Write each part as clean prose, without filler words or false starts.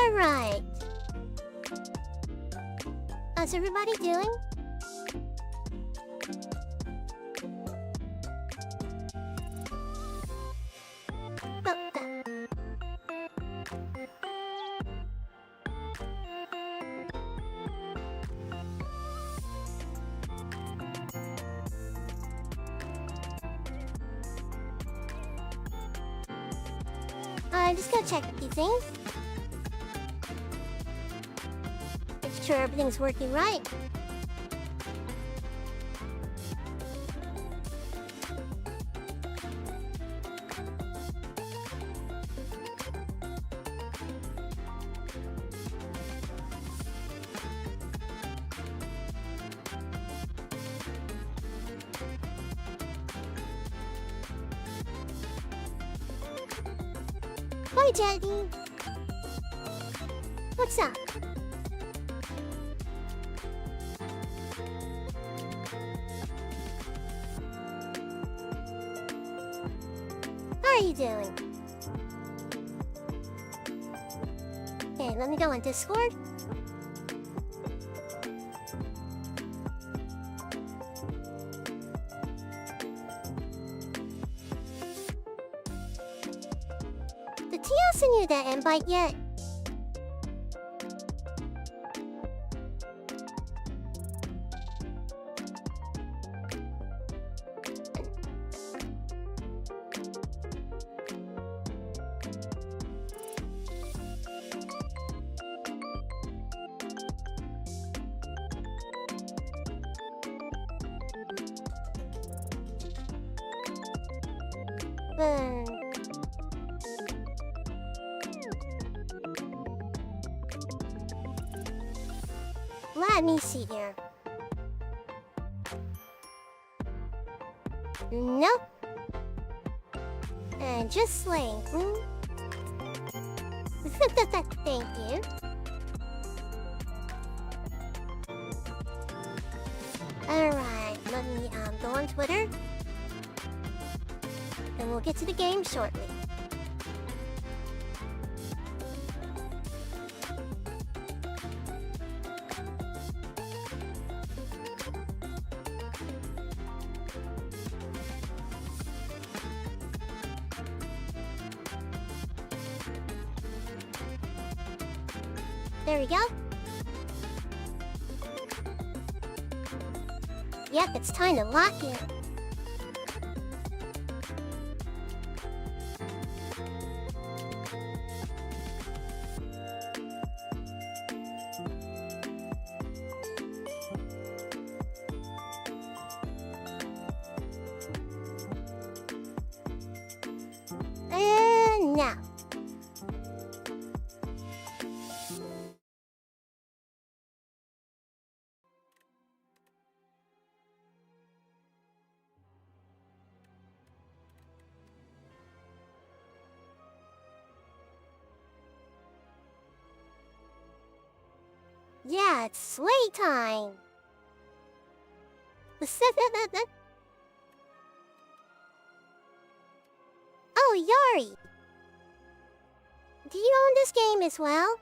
Alright. How's everybody doing? I'm just gonna check a few things. Make sure everything's working right. Hi, Daddy. What's up? How are you doing? Okay, let me go on Discord. Did Tio send you that invite yet? Let me see here. Nope. And just Slay. Thank you. Alright, let me go on Twitter. And we'll get to the game shortly. There we go. Yep, it's time to lock in. And now. Yeah, it's Slay time! Oh, Yari! Do you own this game as well?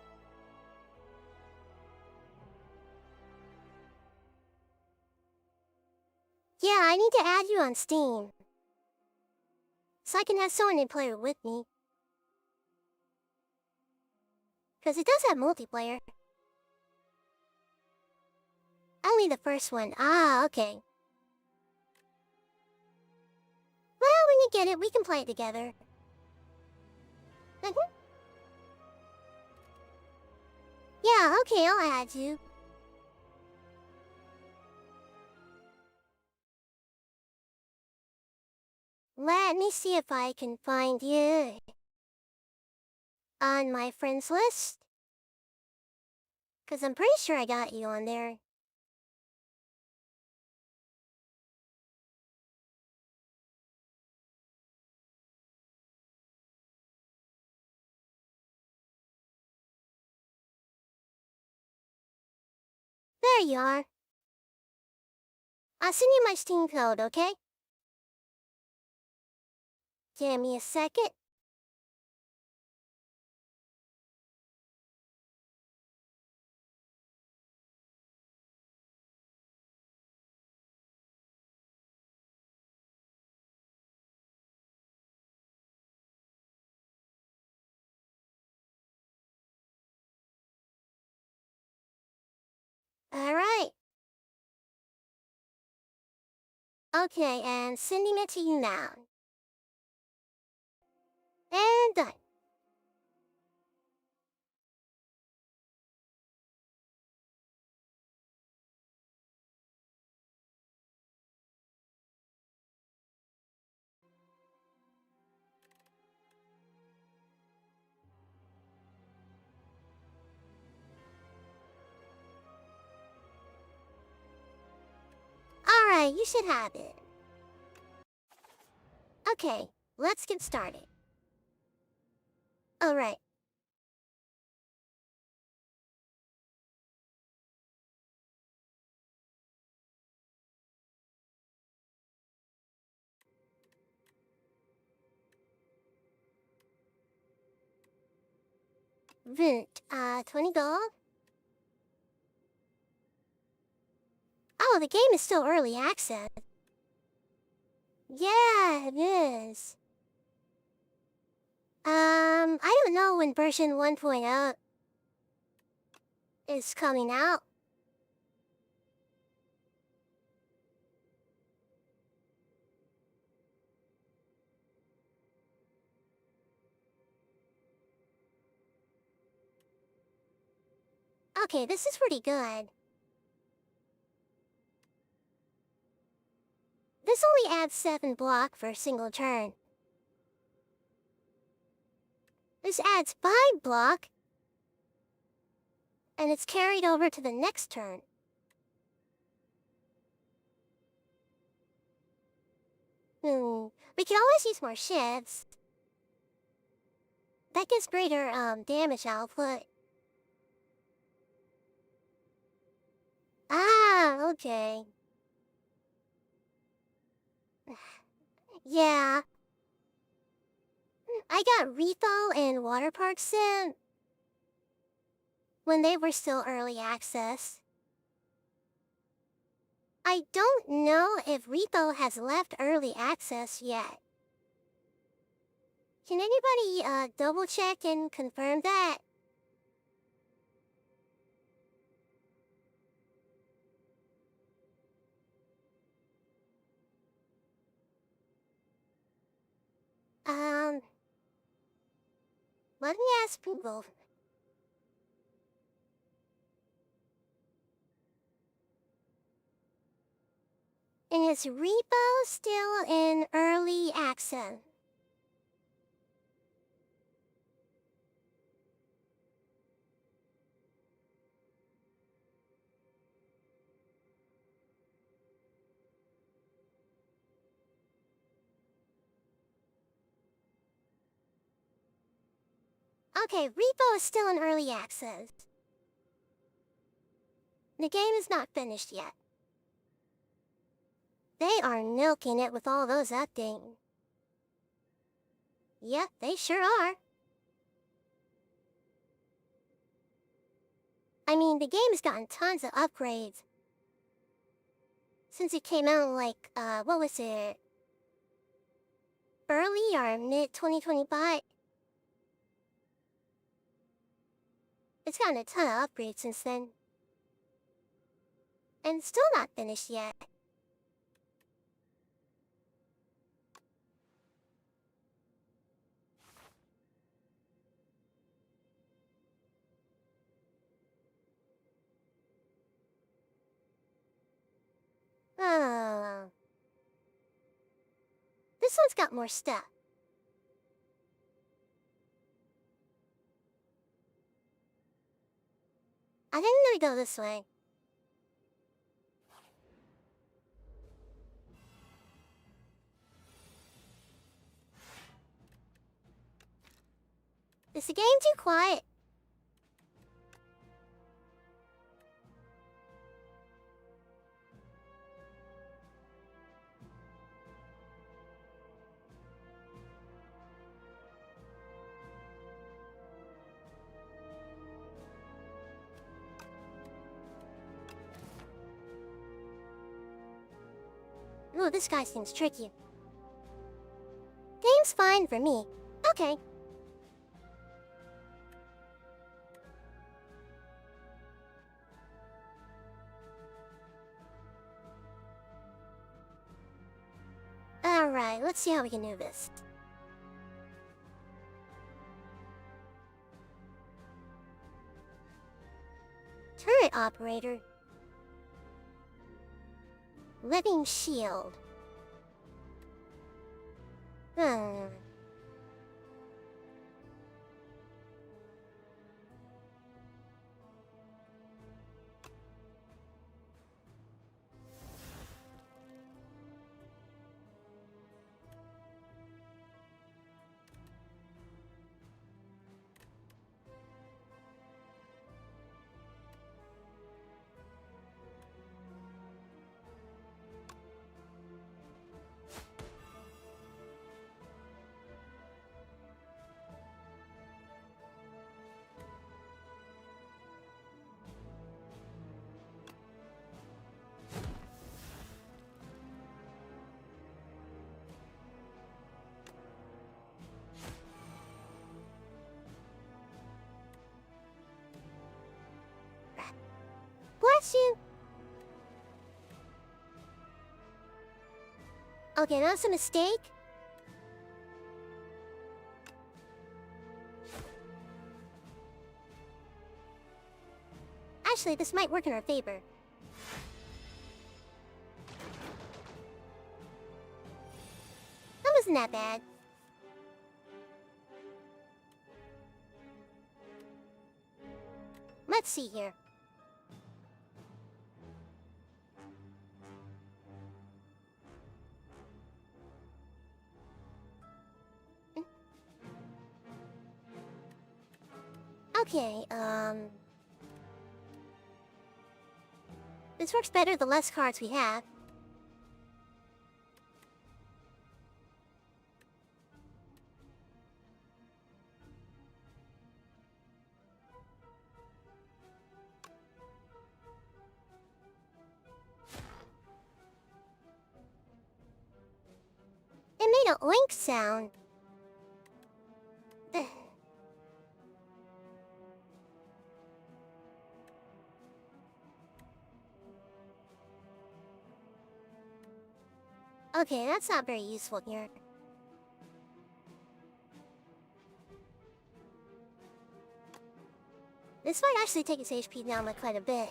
Yeah, I need to add you on Steam. So I can have someone to play with me. Because it does have multiplayer. Only the first one. Ah, okay. Well, when you get it, we can play it together. Yeah, okay, I'll add you. Let me see if I can find you on my friends list. Because I'm pretty sure I got you on there. There you are. I'll send you my Steam code, okay? Give me a second. Alright. Okay, and sending it to you now. And done. Alright, you should have it. Okay, let's get started. Alright. Vent, 20 gold? Oh, the game is still early access. Yeah, it is. I don't know when version 1.0 is coming out. Okay, this is pretty good. This only adds 7 block for a single turn. This adds 5 block, and it's carried over to the next turn. We can always use more shifts. That gives greater, damage output. Ah, okay. Yeah. I got Repo and Water Park Sim when they were still early access. I don't know if Repo has left early access yet. Can anybody, double check and confirm that? Um, let me ask people. And is Repo still in early access? Okay, Repo is still in early access. The game is not finished yet. They are milking it with all those updates. Yep, they sure are. I mean, the game has gotten tons of upgrades. Since it came out like, what was it? Early or mid-2025? It's gotten a ton of upgrades since then. And still not finished yet. Oh. This one's got more stuff. I didn't know to go this way. Is the game too quiet? Ooh, this guy seems tricky. Game's fine for me. Okay. Alright, let's see how we can do this. Turret operator. Living shield. Hmm. Bless you! Okay, that's a mistake. Actually, this might work in our favor. That wasn't that bad. Let's see here. Okay, this works better the less cards we have. It made a oink sound. Okay, that's not very useful here. This might actually take its HP down by quite a bit.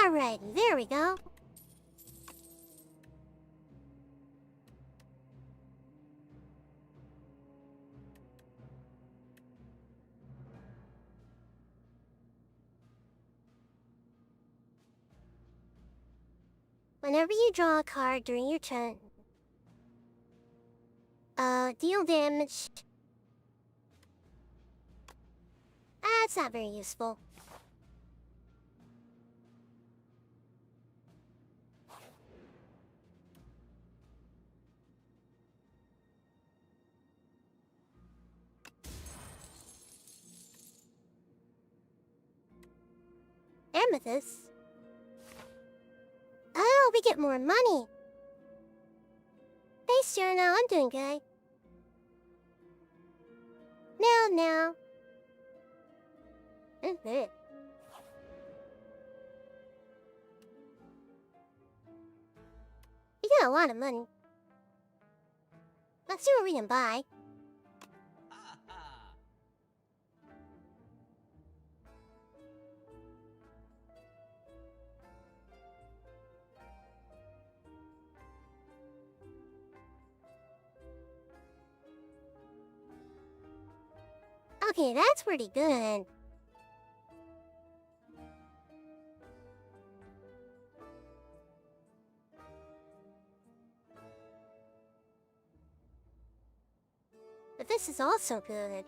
Alrighty, there we go. Whenever you draw a card during your turn, deal damage. That's not very useful. Amethyst? Oh, we get more money. Thanks, Journal. I'm doing good. No. You got a lot of money. Let's see what we can buy. Okay, that's pretty good. But this is also good.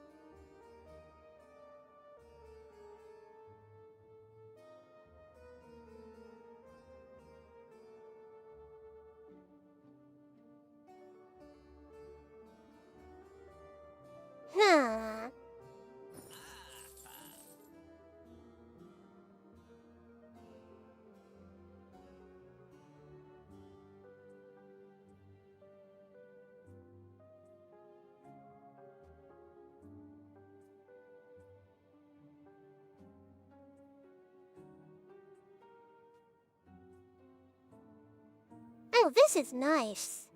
Oh, this is nice.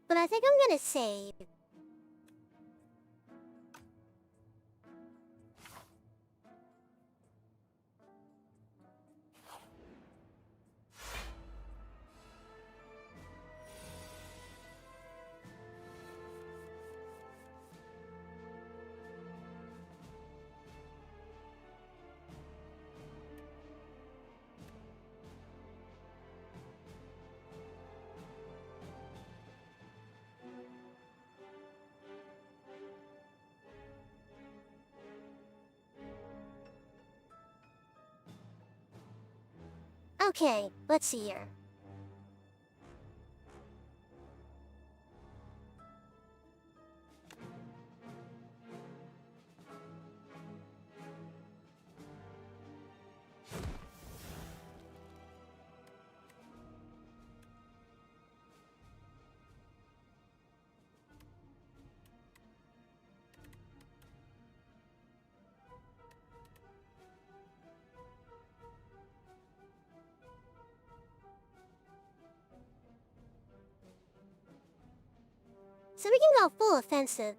But I think I'm gonna save. Okay, let's see here. So we can go full offensive.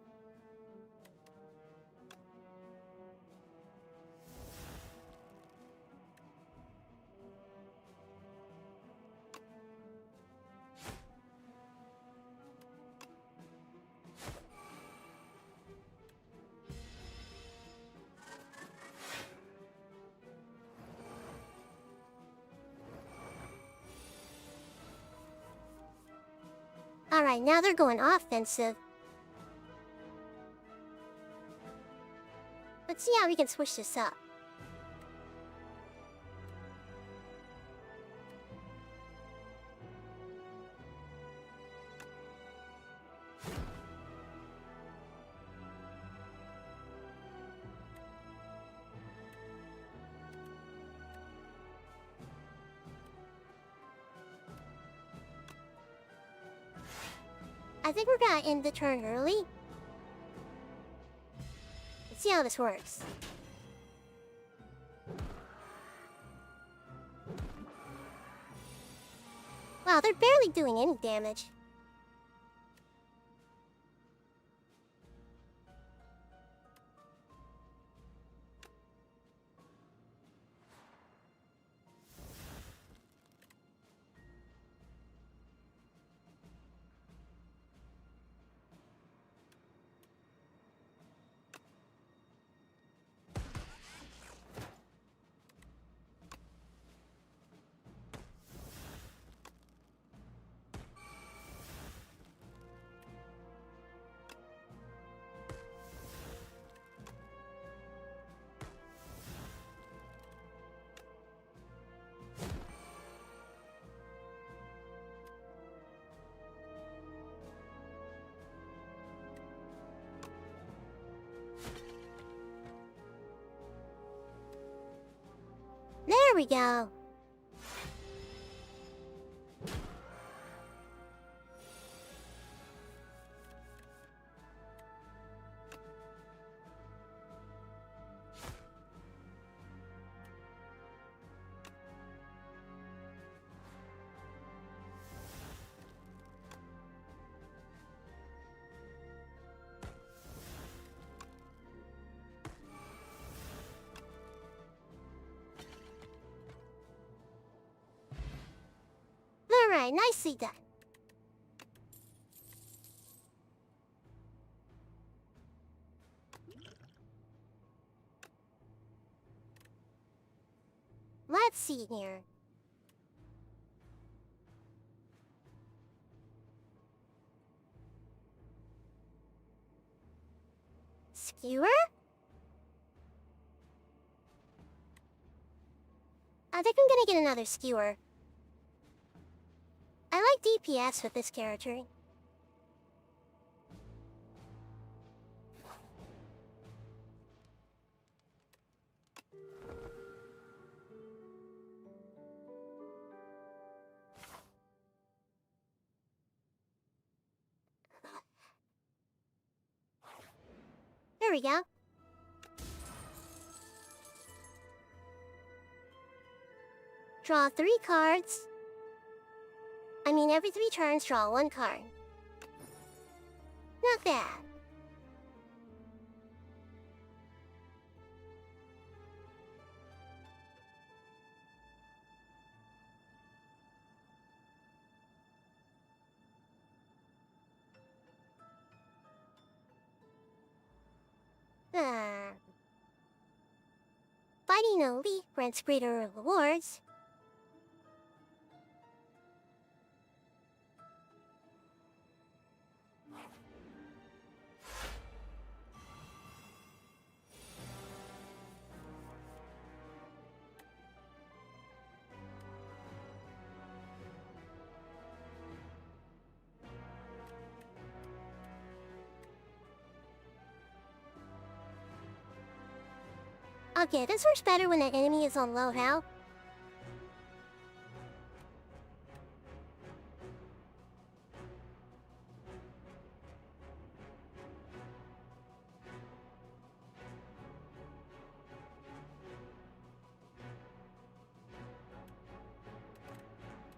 Alright, now they're going offensive. Let's see how we can switch this up. I think we're gonna end the turn early. Let's see how this works. Wow, they're barely doing any damage. There we go. Alright, nicely done. Let's see here. Skewer? I think I'm gonna get another skewer. I like DPS with this character. There we go. Draw 3 cards. I mean, every 3 turns, draw 1 card. Not bad. Fighting elite grants greater rewards. Okay, this works better when the enemy is on low health.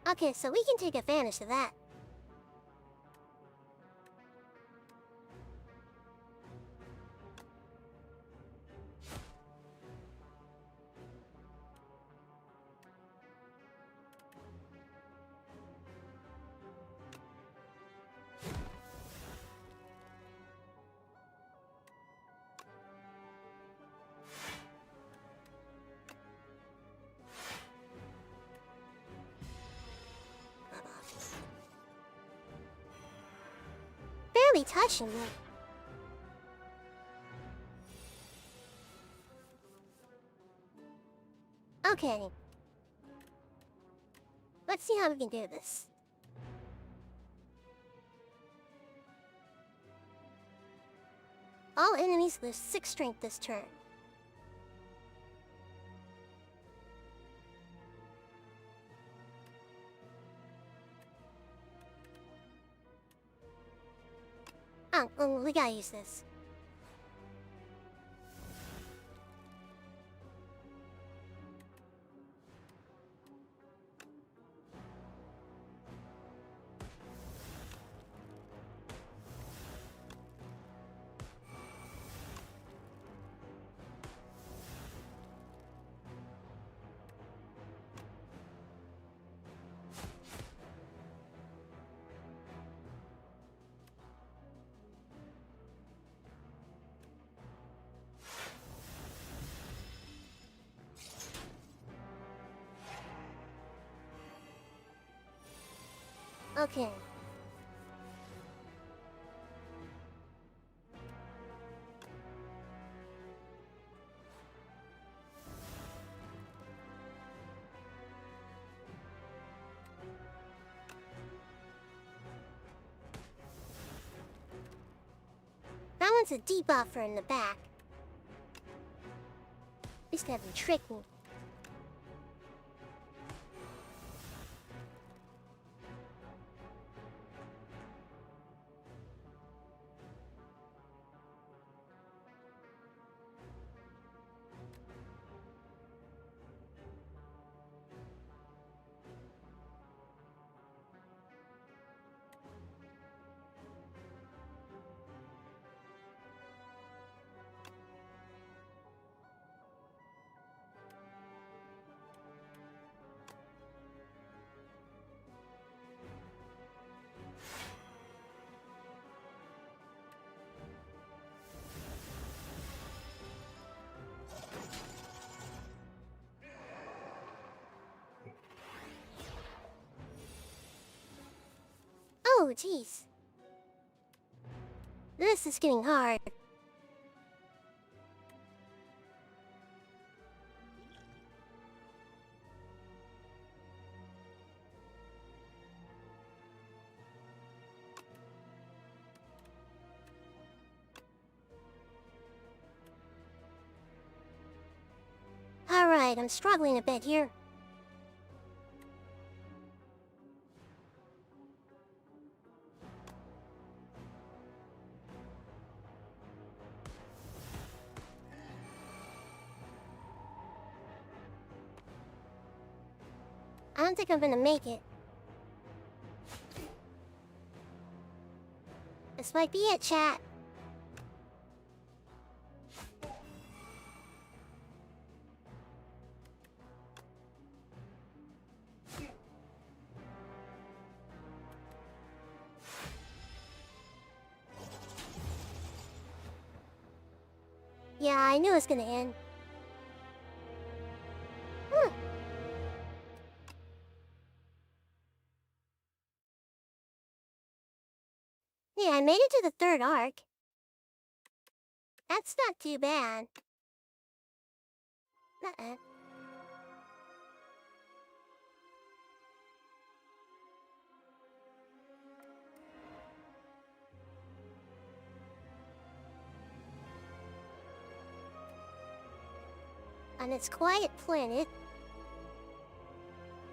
Okay, so we can take advantage of that. Barely touching me. Okay. Let's see how we can do this. All enemies lose 6 strength this turn. Oh, we gotta use this. Okay. That one's a debuffer in the back. This guy be tricking. Oh, jeez. This is getting hard. Alright, I'm struggling a bit here. I don't think I'm gonna make it. This might be it, chat. Yeah, I knew it was gonna end. Yeah, I made it to the third arc. That's not too bad. Uh-uh. On its quiet planet,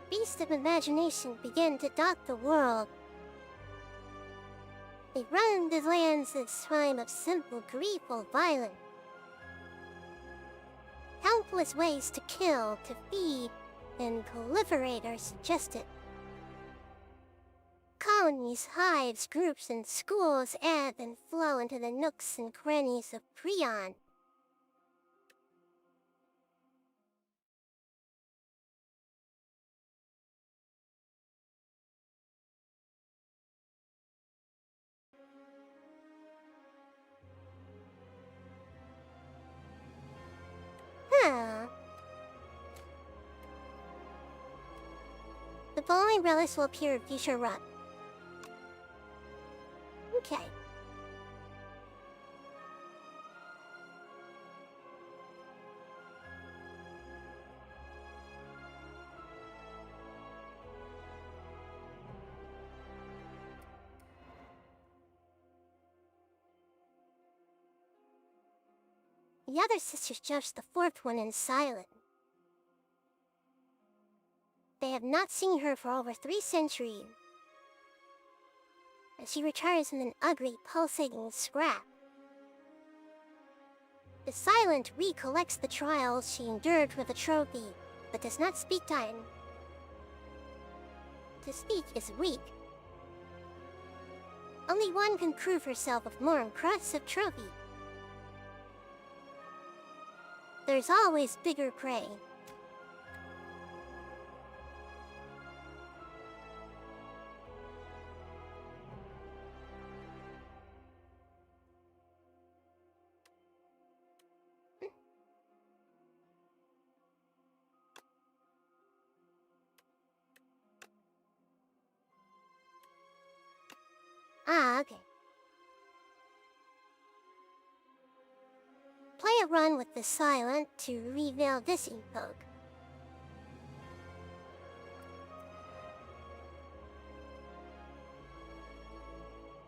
beasts of imagination begin to dot the world. They run the lands this time of simple grief or violence. Countless ways to kill, to feed, and proliferate are suggested. Colonies, hives, groups, and schools ebb and flow into the nooks and crannies of Prion. Huh. The following relics will appear in future run. Okay. The other sisters judged the fourth one in silence. They have not seen her for over 3 centuries. As she returns in an ugly, pulsating scrap. The silent recollects the trials she endured for the trophy, but does not speak Titan. To speak is weak. Only one can prove herself of more impressive trophy. There's always bigger prey. Ah, okay. Play a run with the silent to reveal this epoch.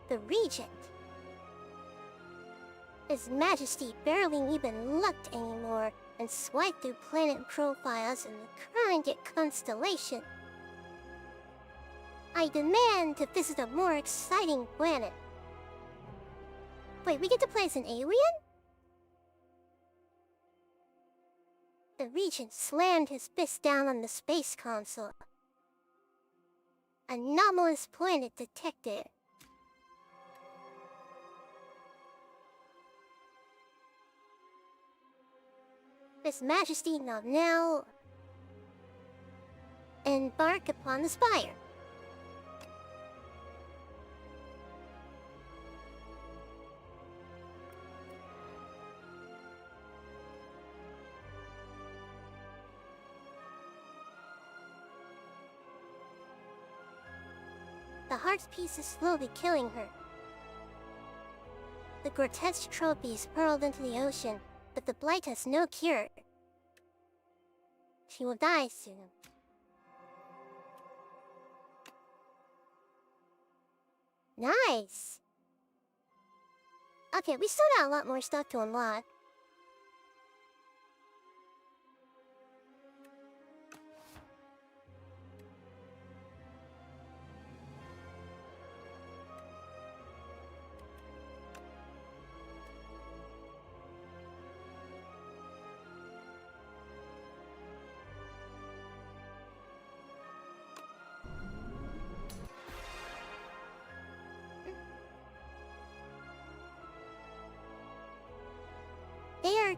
The Regent. His Majesty barely even looked anymore and swiped through planet profiles in the current constellation. I demand to visit a more exciting planet. Wait, we get to play as an alien? The Regent slammed his fist down on the space console. Anomalous planet detected. His Majesty now embark upon the Spire. The heart's piece is slowly killing her. The grotesque trophies hurled into the ocean, but the blight has no cure. She will die soon. Nice! Okay, we still got a lot more stuff to unlock.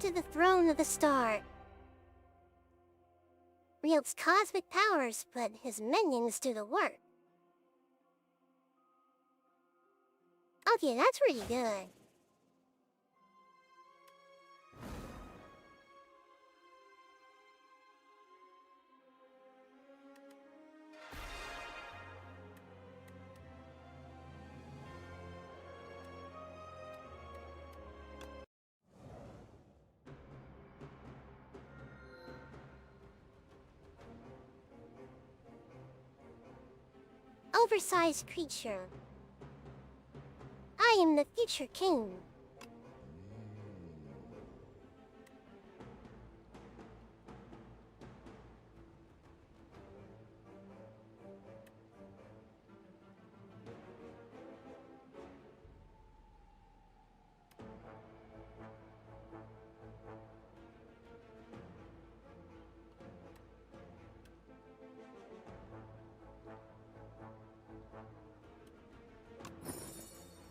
to the throne of the star. Wields cosmic powers, but his minions do the work. Okay, that's pretty good. Oversized creature. I am the future king.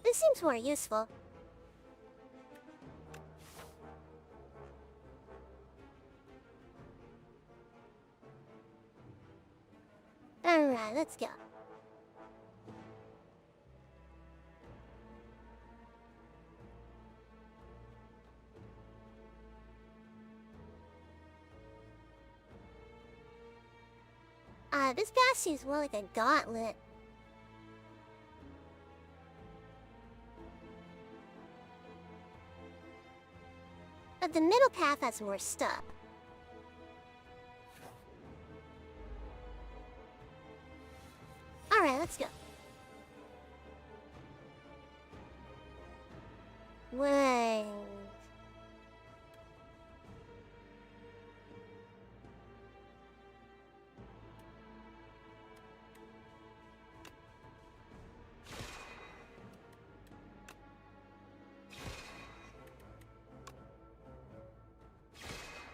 This seems more useful. Alright, let's go. This guy seems more like a gauntlet. But the middle path has more stuff. Alright, let's go. Wait.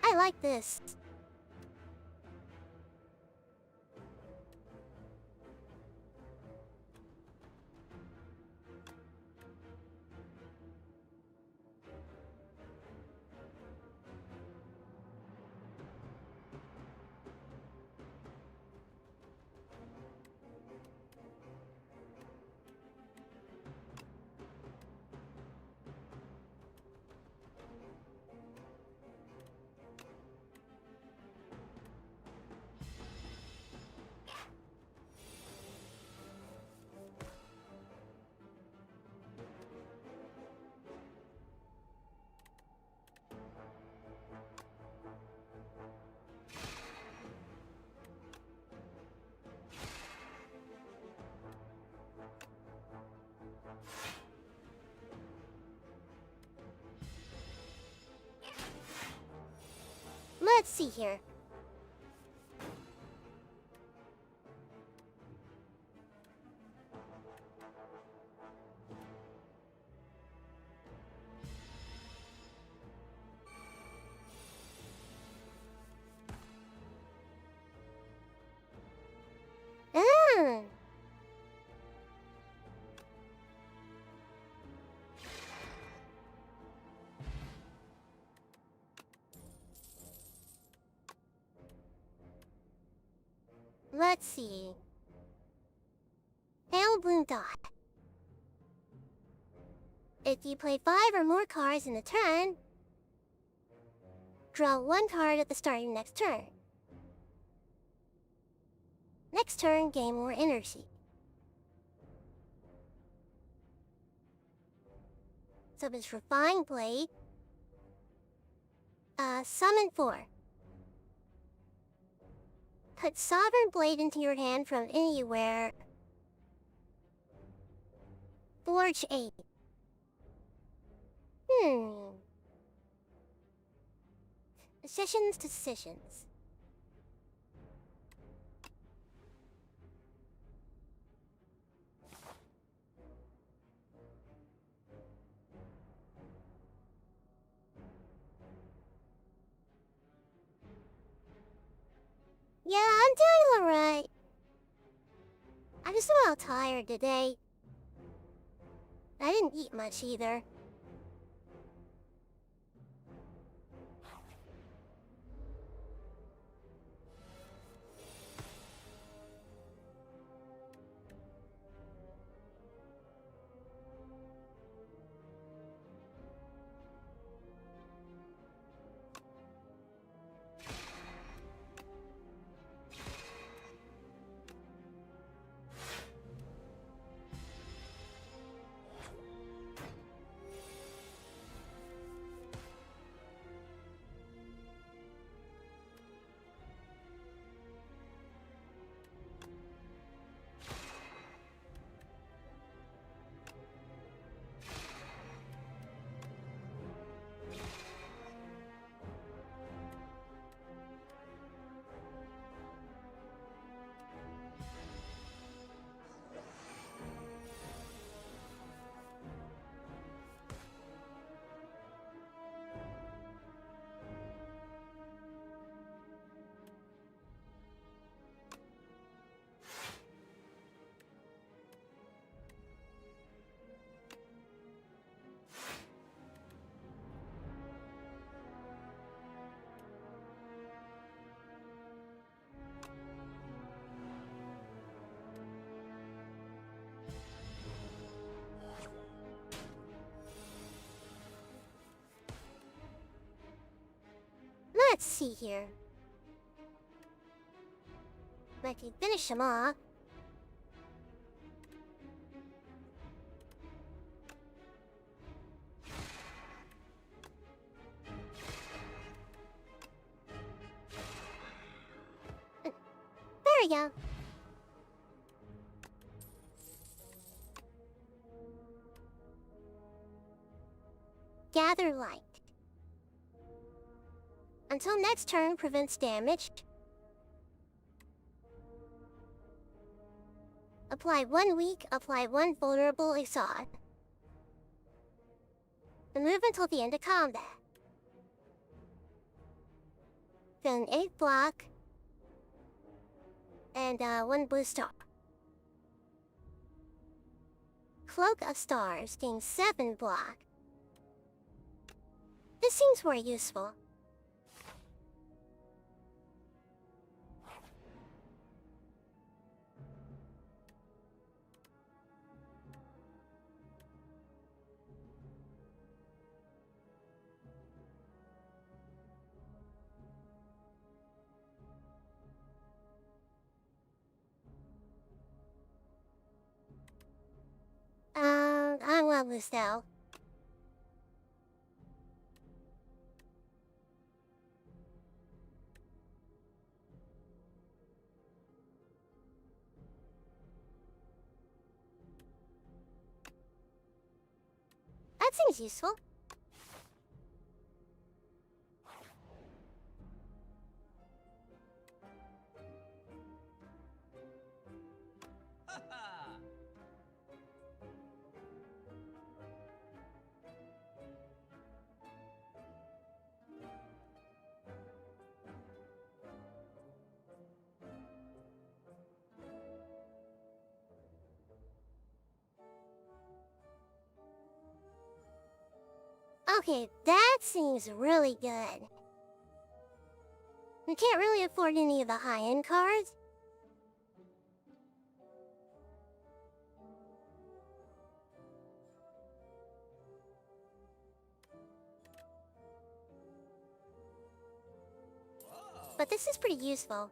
I like this. Let's see here. Ah. Let's see. Pale Bloom Dot. If you play 5 or more cards in a turn, draw 1 card at the start of your next turn. Next turn, gain more energy. So it's Refined Blade. Summon 4. Put Sovereign Blade into your hand from anywhere. Forge 8. Decisions. Yeah, I'm doing alright. I'm just a little tired today. I didn't eat much either. let's see here. If you finish them all, there we go. Gather light. Until next turn prevents damage. Apply 1 weak, apply 1 vulnerable exhaust. Then move until the end of combat. Then 8 block. And 1 blue star. Cloak of Stars gains 7 block. This seems more useful. I love this now. That seems useful. Okay, that seems really good. We can't really afford any of the high-end cards. But this is pretty useful.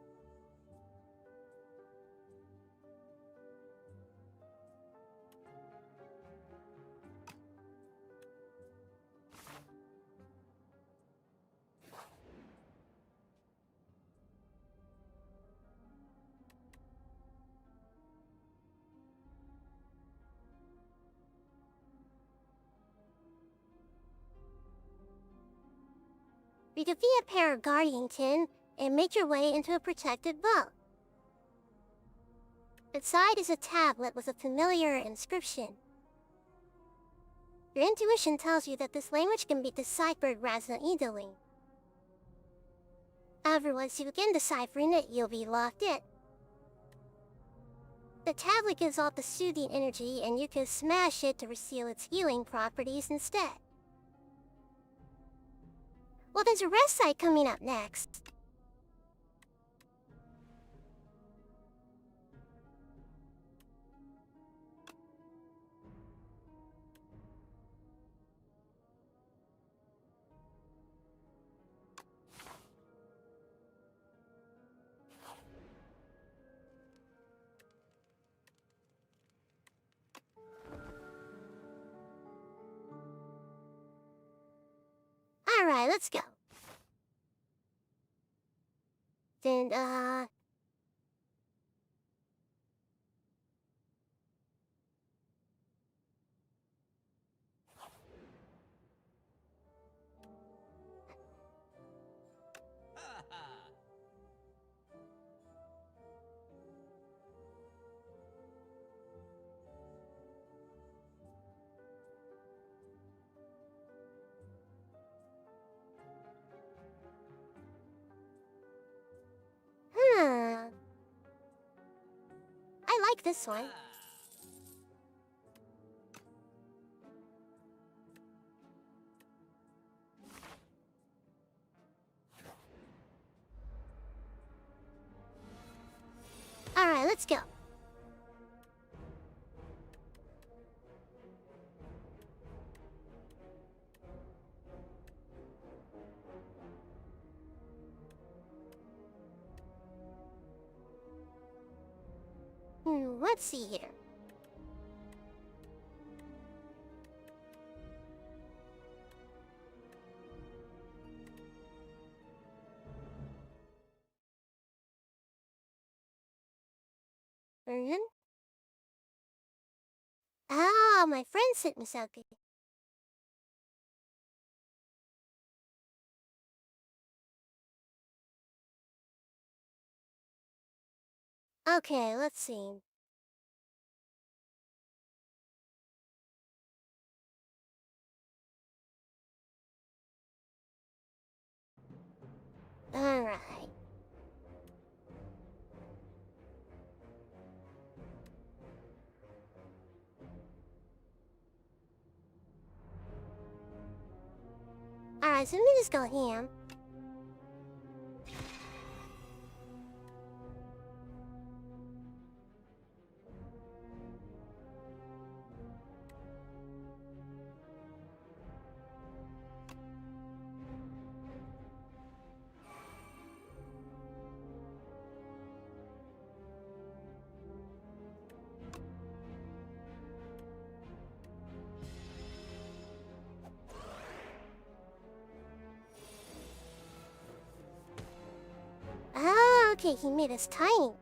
You defeat a pair of Guardian Tin and make your way into a protected vault. Inside is a tablet with a familiar inscription. Your intuition tells you that this language can be deciphered rather easily. However, once you begin deciphering it, you'll be locked in. The tablet gives off the soothing energy, and you can smash it to reseal its healing properties instead. Well, there's a rest site coming up next. Alright, let's go. Then, I like this one. Alright, let's go. Let's see here. Ah, my friend sent me something. Okay, let's see. Alright. Alright, so let me just go ham. Ah, okay, he made us tiny.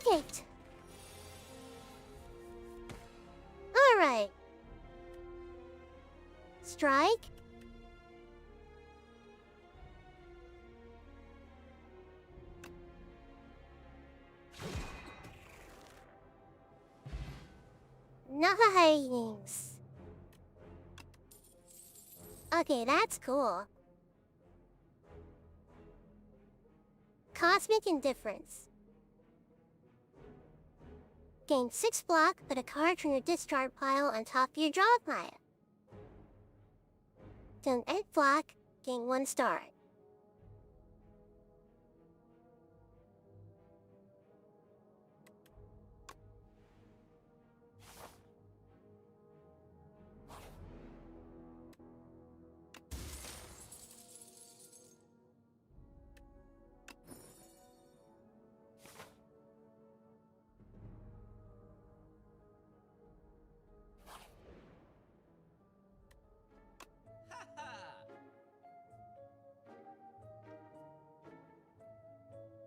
Okay. Alright. Strike. Nice. Okay, that's cool. Cosmic Indifference. Gain 6 block, put a card from your discard pile on top of your draw pile. Don't 8 block, gain 1 star.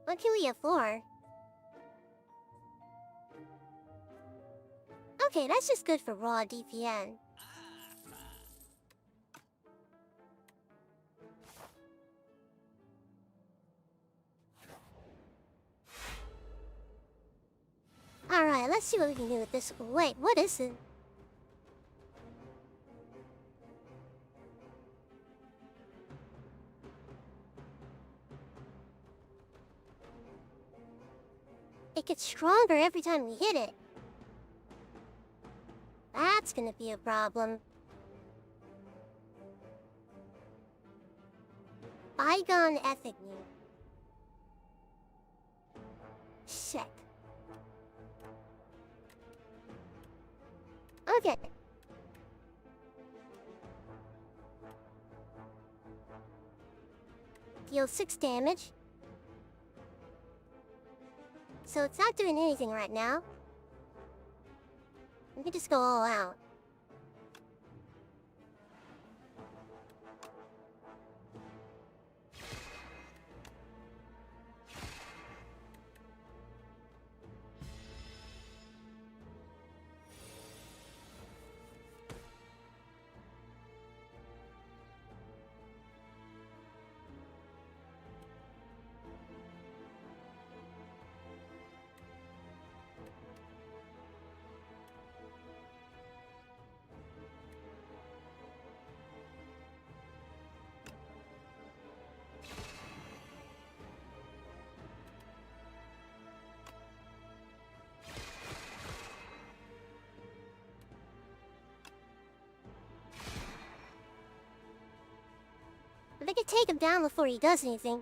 What can we afford? Okay, that's just good for raw DPN. Alright, let's see what we can do with this. Wait, what is it? It gets stronger every time we hit it. That's gonna be a problem. Bygone Ethnic. Shit. Okay. Deal 6 damage. So it's not doing anything right now. We can just go all out. If I could take him down before he does anything,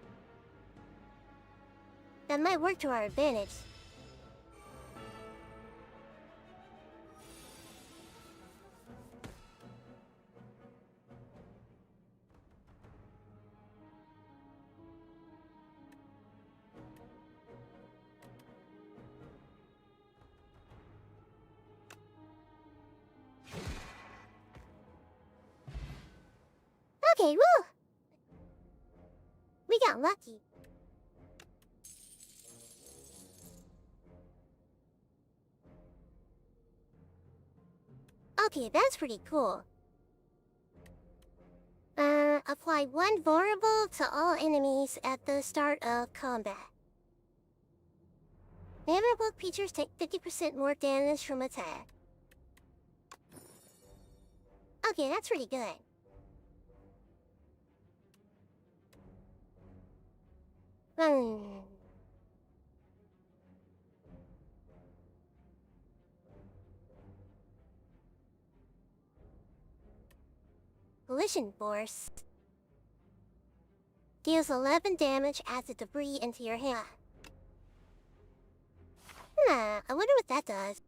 that might work to our advantage. Okay, woo! We got lucky. Okay, that's pretty cool. Apply one vulnerable to all enemies at the start of combat. Vulnerable creatures take 50% more damage from attack. Okay, that's pretty good. Collision Force deals 11 damage as the debris into your hand. I wonder what that does.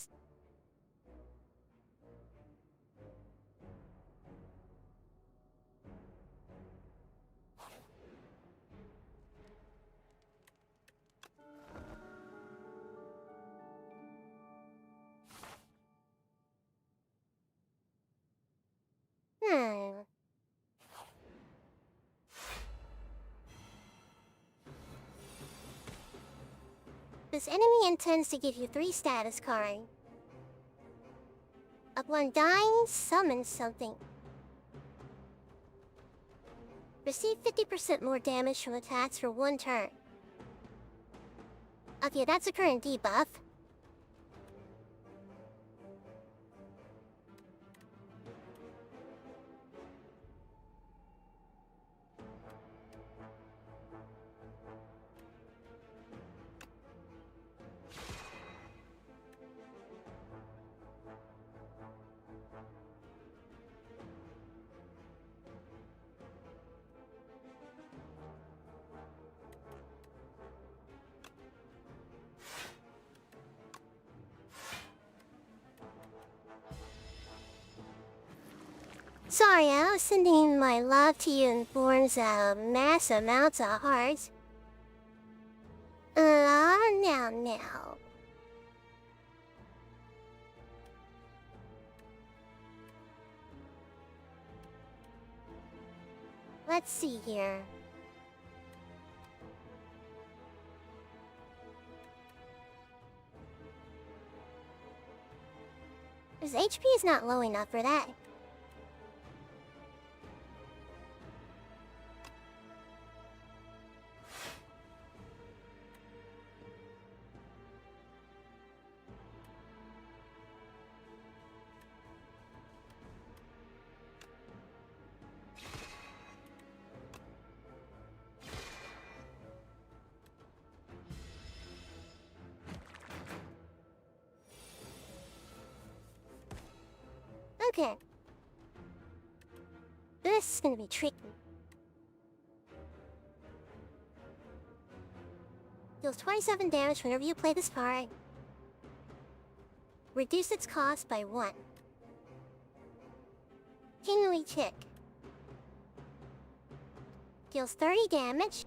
This enemy intends to give you 3 status cards. Upon dying, summon something. Receive 50% more damage from attacks for 1 turn. Okay, that's a current debuff. Sorry, I was sending my love to you in forms of mass amounts of hearts. Now. Let's see here. His HP is not low enough for that. Okay. This is gonna be tricky. Deals 27 damage whenever you play this card. Reduce its cost by 1. Kingly Chick. Deals 30 damage.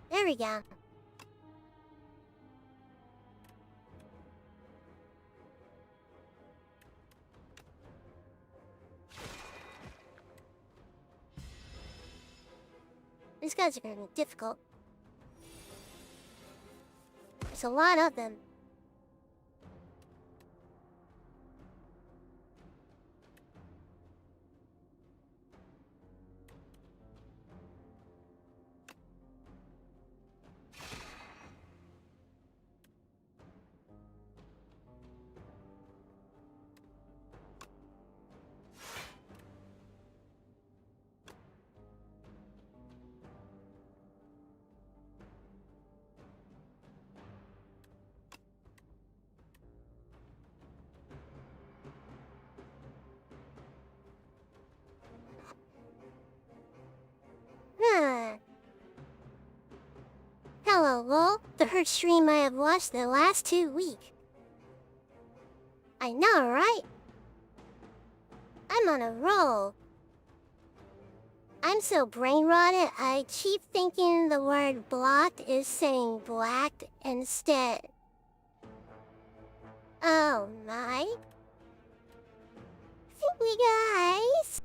There we go. These guys are gonna be difficult. There's a lot of them. Lol, the first stream I have watched the last 2 weeks. I know, right? I'm on a roll. I'm so brain rotted, I keep thinking the word blocked is saying blacked instead. Oh my. Think we guys?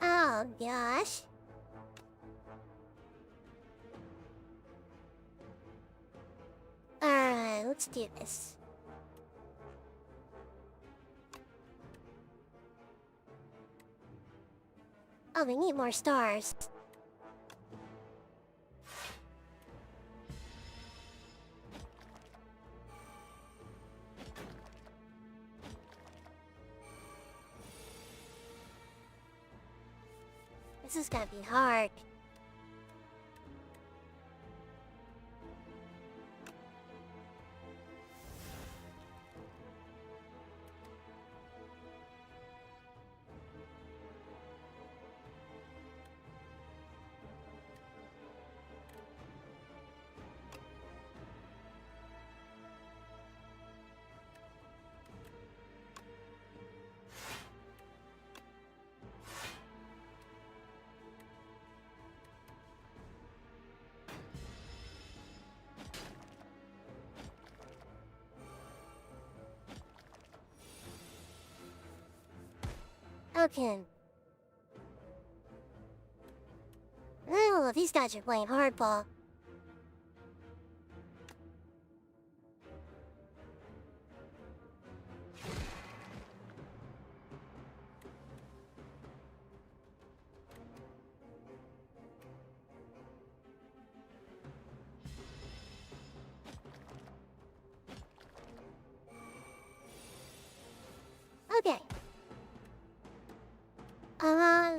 Oh gosh. Alright, let's do this. Oh, we need more stars. This is gonna be hard. Okay. Oh, these guys are playing hardball. Okay. Uh...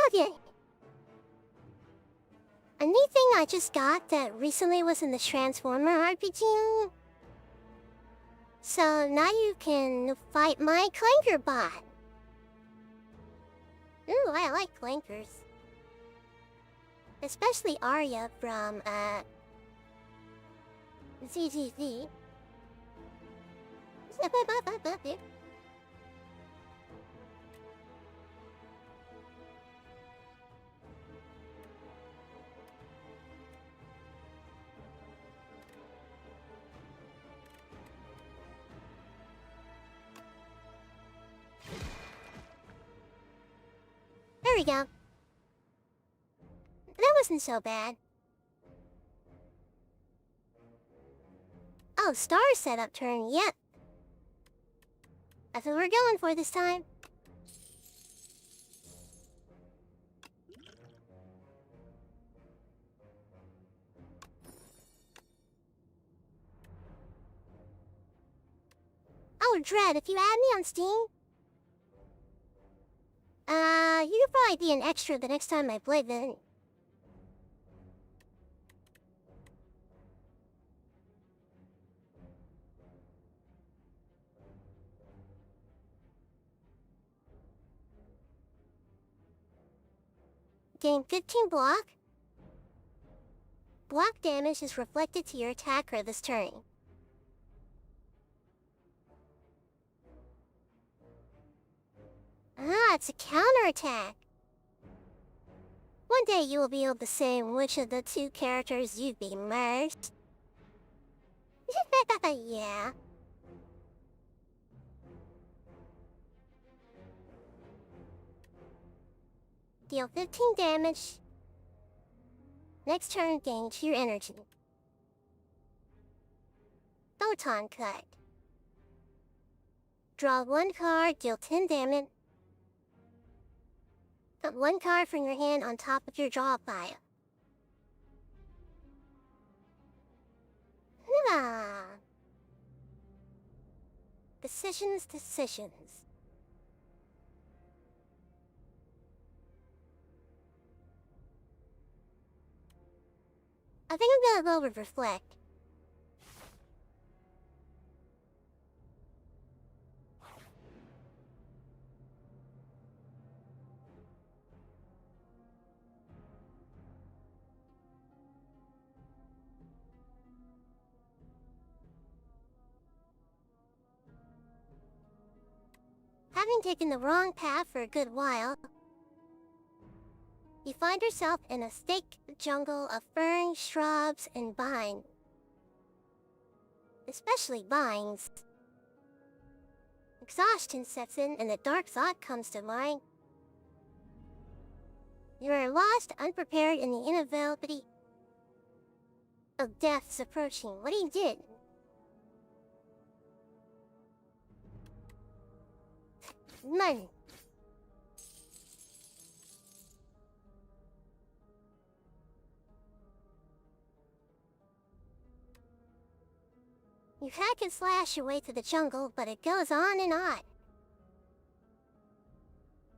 Okay. A new thing I just got that recently was in the Transformer RPG. So now you can fight my Clanker bot. Ooh, I like Clankers. Especially Arya from, ZGZ. There we go. That wasn't so bad. Oh, star setup turn, yep. That's what we're going for this time. Oh, Dread, if you add me on Steam, you could probably be an extra the next time I play then. Gain 15 block. Block damage is reflected to your attacker this turn. Ah, it's a counterattack. One day you will be able to say which of the two characters you'd be merged. Yeah. Deal 15 damage. Next turn, gain 2 energy. Photon cut. Draw 1 card, deal 10 damage. Put 1 card from your hand on top of your draw pile. Ah. Decisions. I think I'm gonna go with reflect. Having taken the wrong path for a good while, you find yourself in a thick jungle of ferns, shrubs, and vines. Especially vines. Exhaustion sets in and a dark thought comes to mind. You are lost, unprepared, in the inevitability of death's approaching. What he did. None. You hack and slash your way through the jungle, but it goes on and on.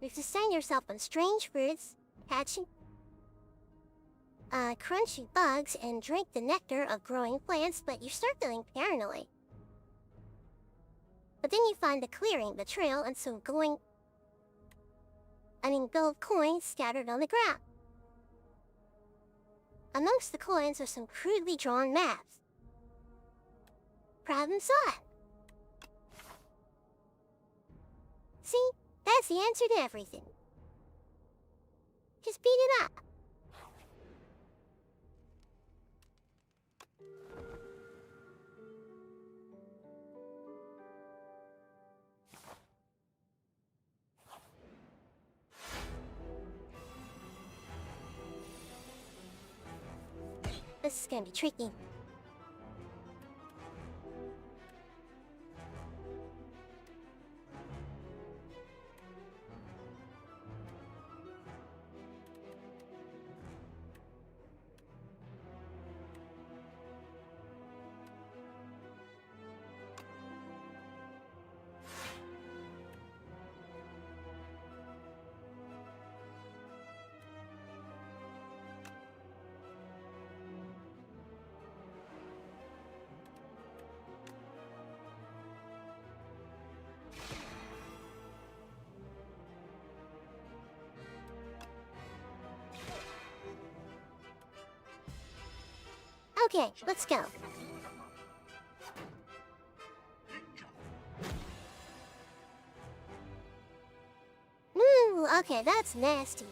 You sustain yourself on strange fruits, catching crunchy bugs, and drink the nectar of growing plants, but you start feeling paranoid. But then you find the clearing, the trail, and some gold coins scattered on the ground. Amongst the coins are some crudely drawn maps. Problem solved. See, that's the answer to everything. Just beat it up. This is gonna be tricky. Okay, let's go. Ooh, okay, that's nasty.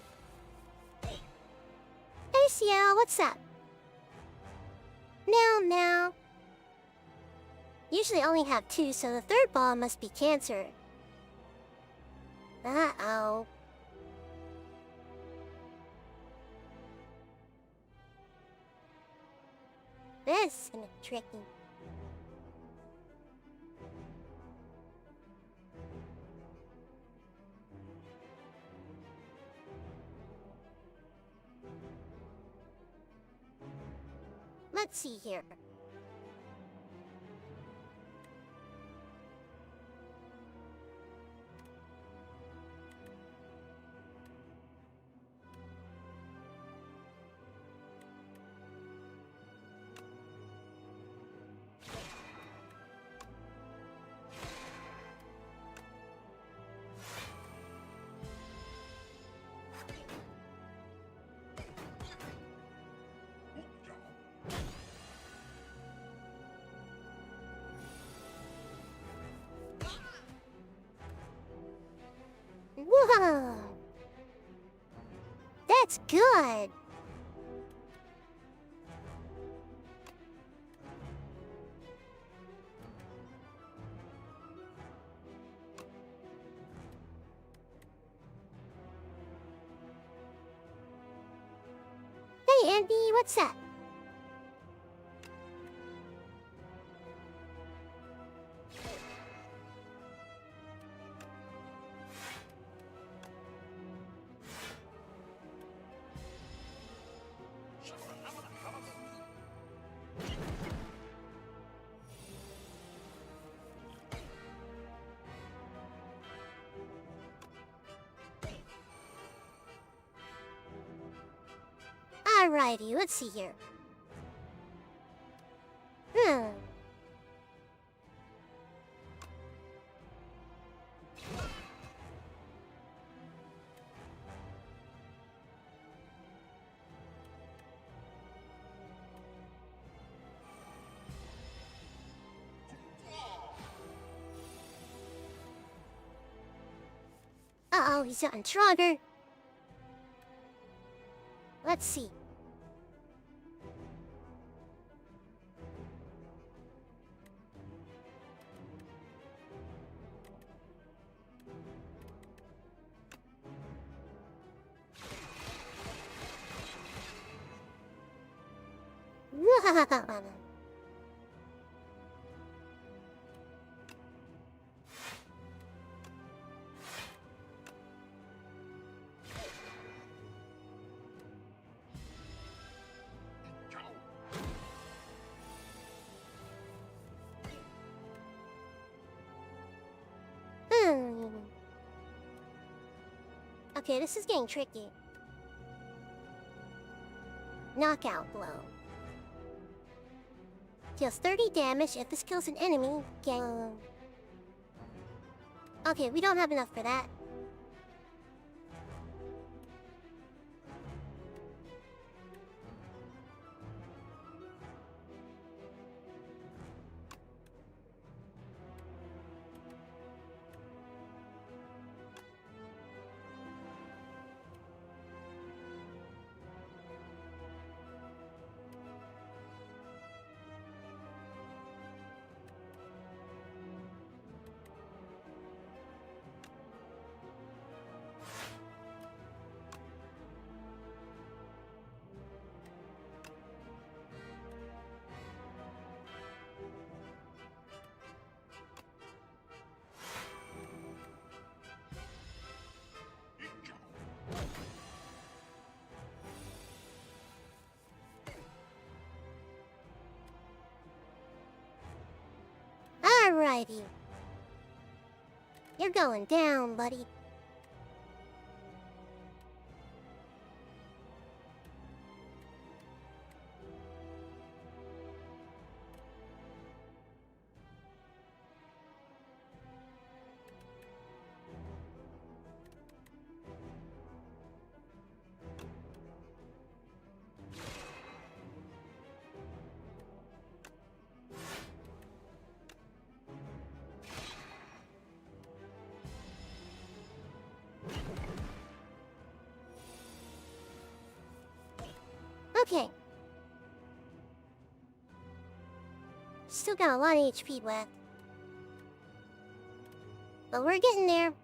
Hey, Ciel, what's up? Now. Usually only have two, so the third ball must be cancer. Uh-oh. This is gonna be tricky. Let's see here. Whoa! That's good! Hey, Andy, what's up? Alrighty, let's see here. Hmm. Uh-oh, he's gotten stronger. Let's see. Hmm. Okay, this is getting tricky. Knockout blow. Deals 30 damage if this kills an enemy. Okay, we don't have enough for that. Alrighty. You're going down, buddy. Okay. Still got a lot of HP left. But we're getting there.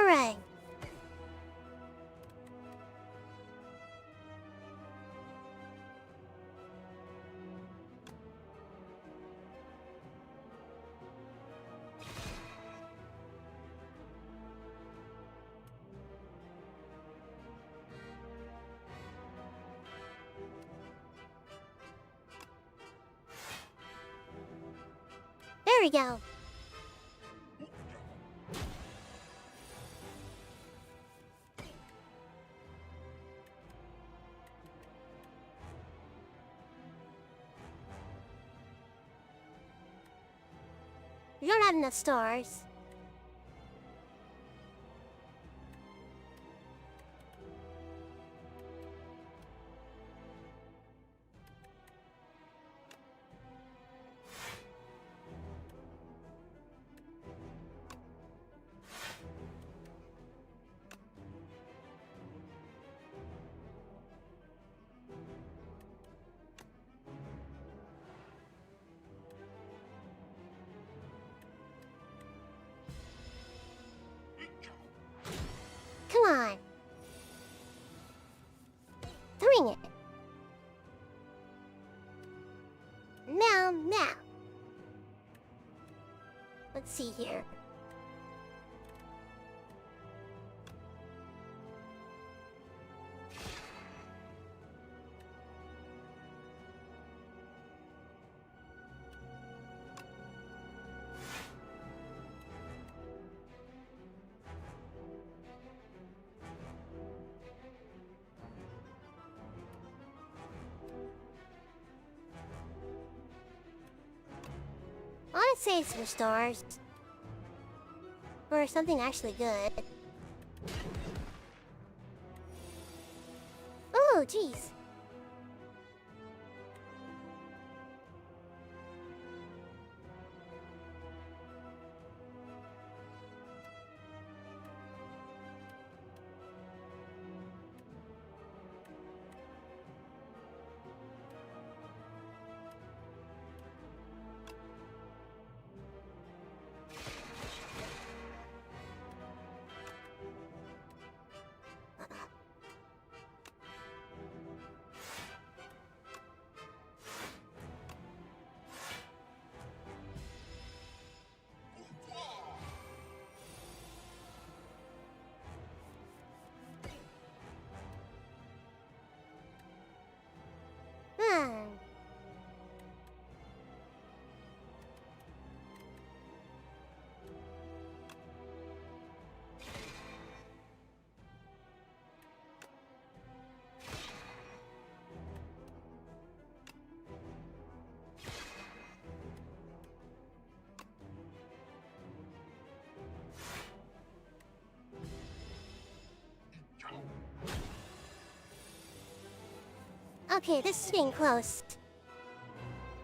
Alright. There we go. We don't have enough stars. see here. I'd say some stars. Or something actually good. Oh, jeez. Hmm. Okay, this is getting close.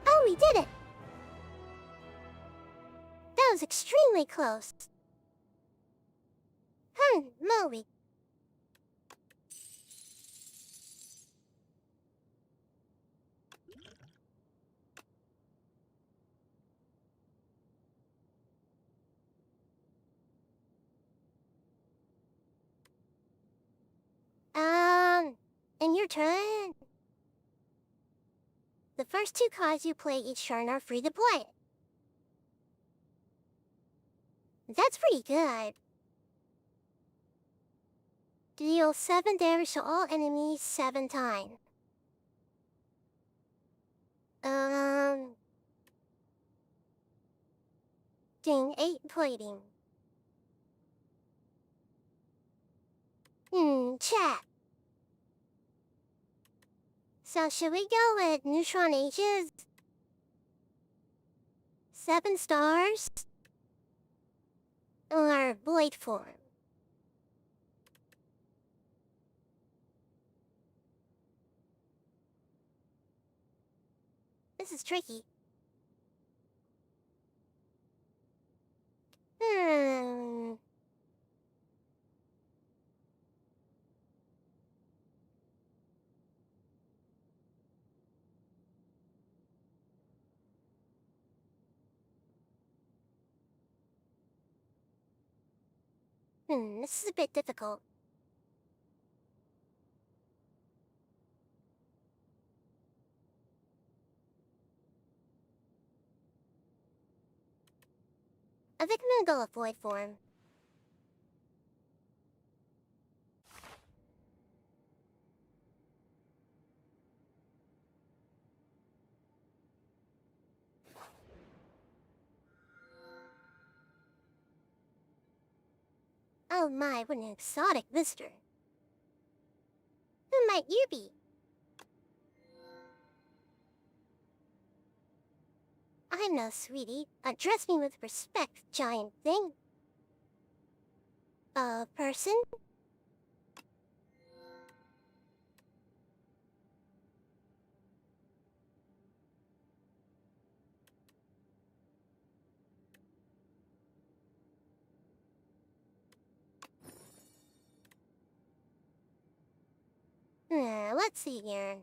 Oh, we did it! That was extremely close. Moly. And your turn. The first 2 cards you play each turn are free to play. That's pretty good. Deal 7 damage to all enemies 7 times. Gain 8 plating. Chat. So should we go with neutron ages? 7 stars? Or blade form? This is tricky. This is a bit difficult. I think I'm gonna go with void form. Oh my, what an exotic visitor. Who might you be? I'm no sweetie. Address me with respect, giant thing. A person? Let's see here.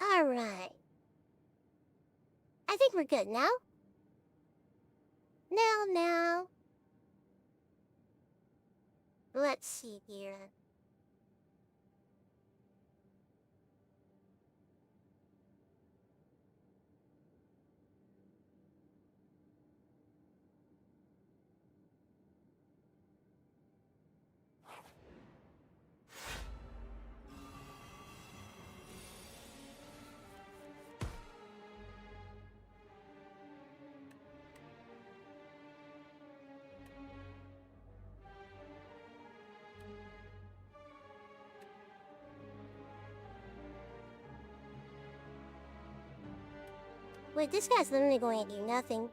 Alright. I think we're good now. Now. Let's see here. Wait, this guy's literally going to do nothing.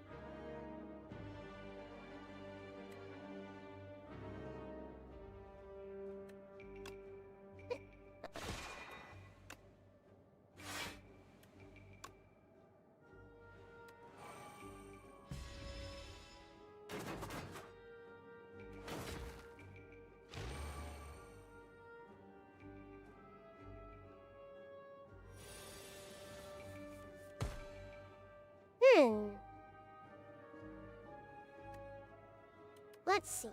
Let's see.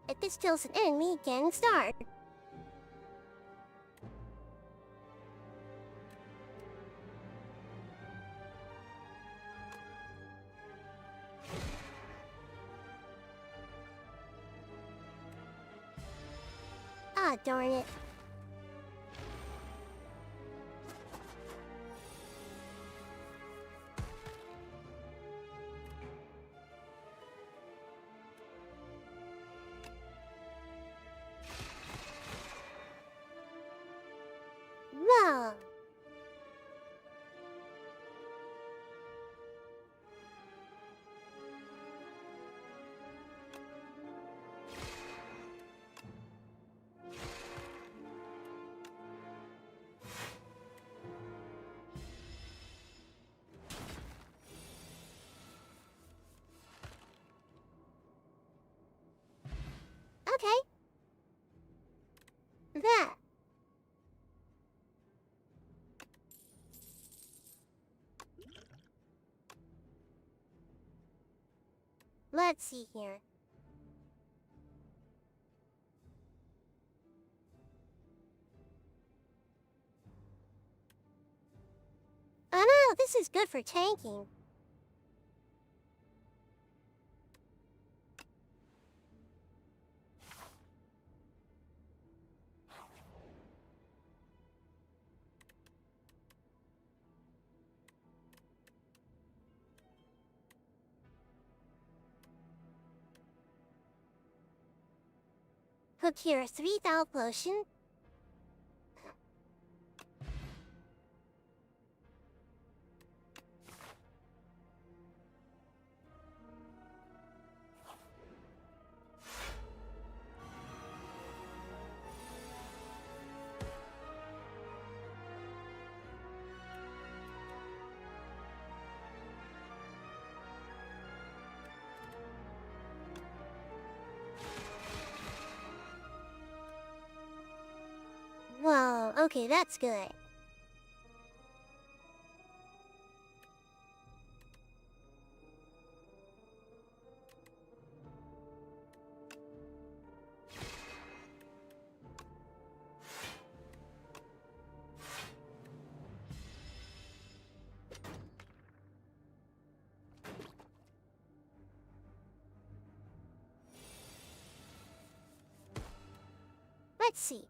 If this kills an enemy, can start. Ah, darn it. Well. Okay. That. Let's see here. Oh no, this is good for tanking. Procure 3,000 potion. Whoa, okay, that's good. Let's see.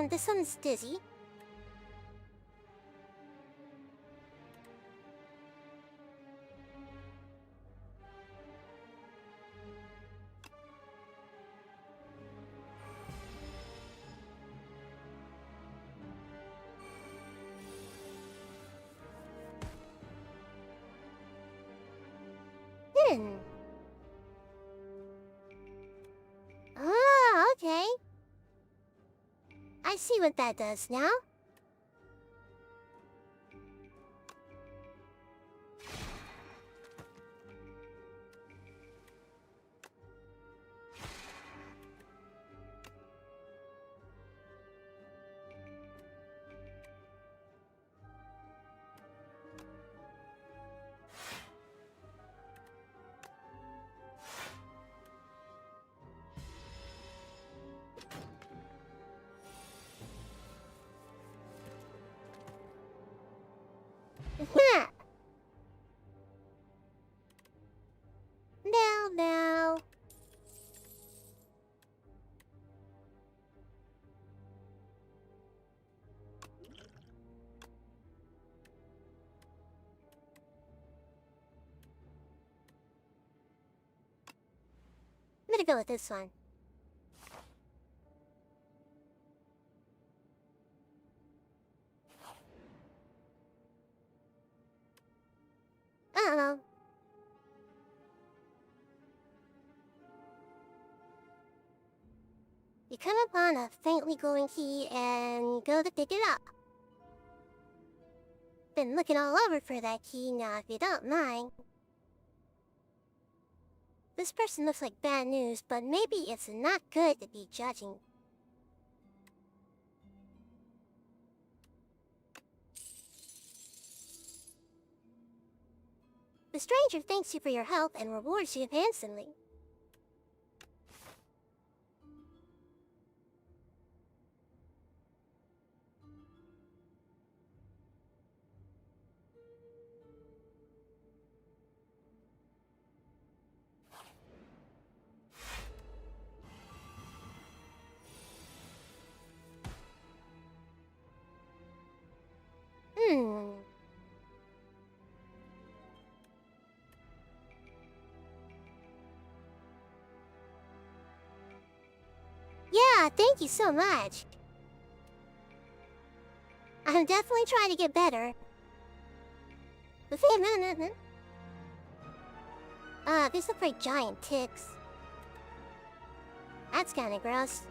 This one's dizzy. Ah, okay. I see what that does now. go with this one. I don't know. You come upon a faintly glowing key and go to pick it up. Been looking all over for that key now, if you don't mind. This person looks like bad news, but maybe it's not good to be judging. The stranger thanks you for your help and rewards you handsomely. Yeah, thank you so much. I'm definitely trying to get better. These look like giant ticks. That's kinda gross.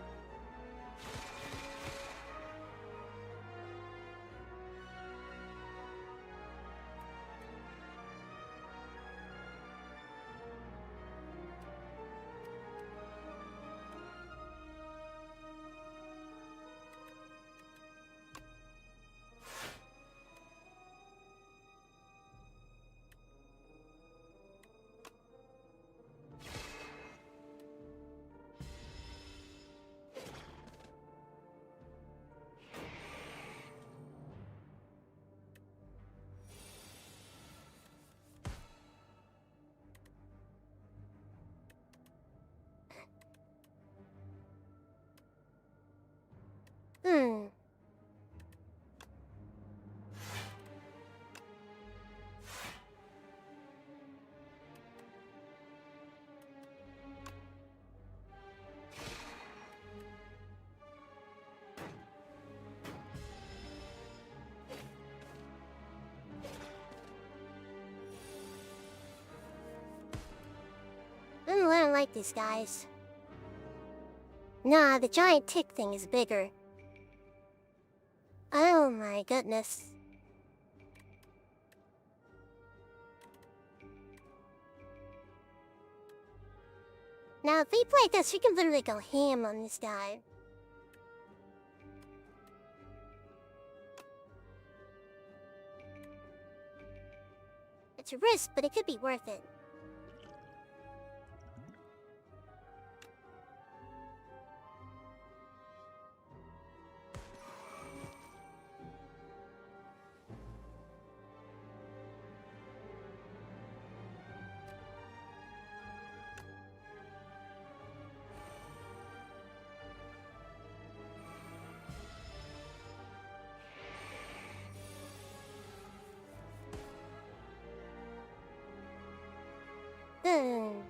I don't like these guys. Nah, the giant tick thing is bigger. Oh my goodness. Now if we play this, we can literally go ham on this guy. It's a risk, but it could be worth it. Hmm.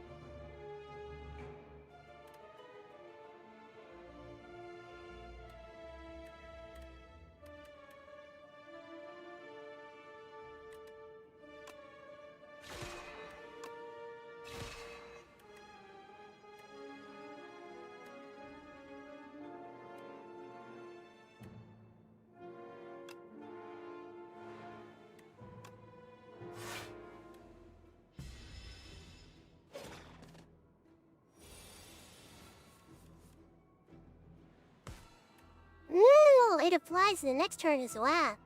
No, it applies to the next turn as well.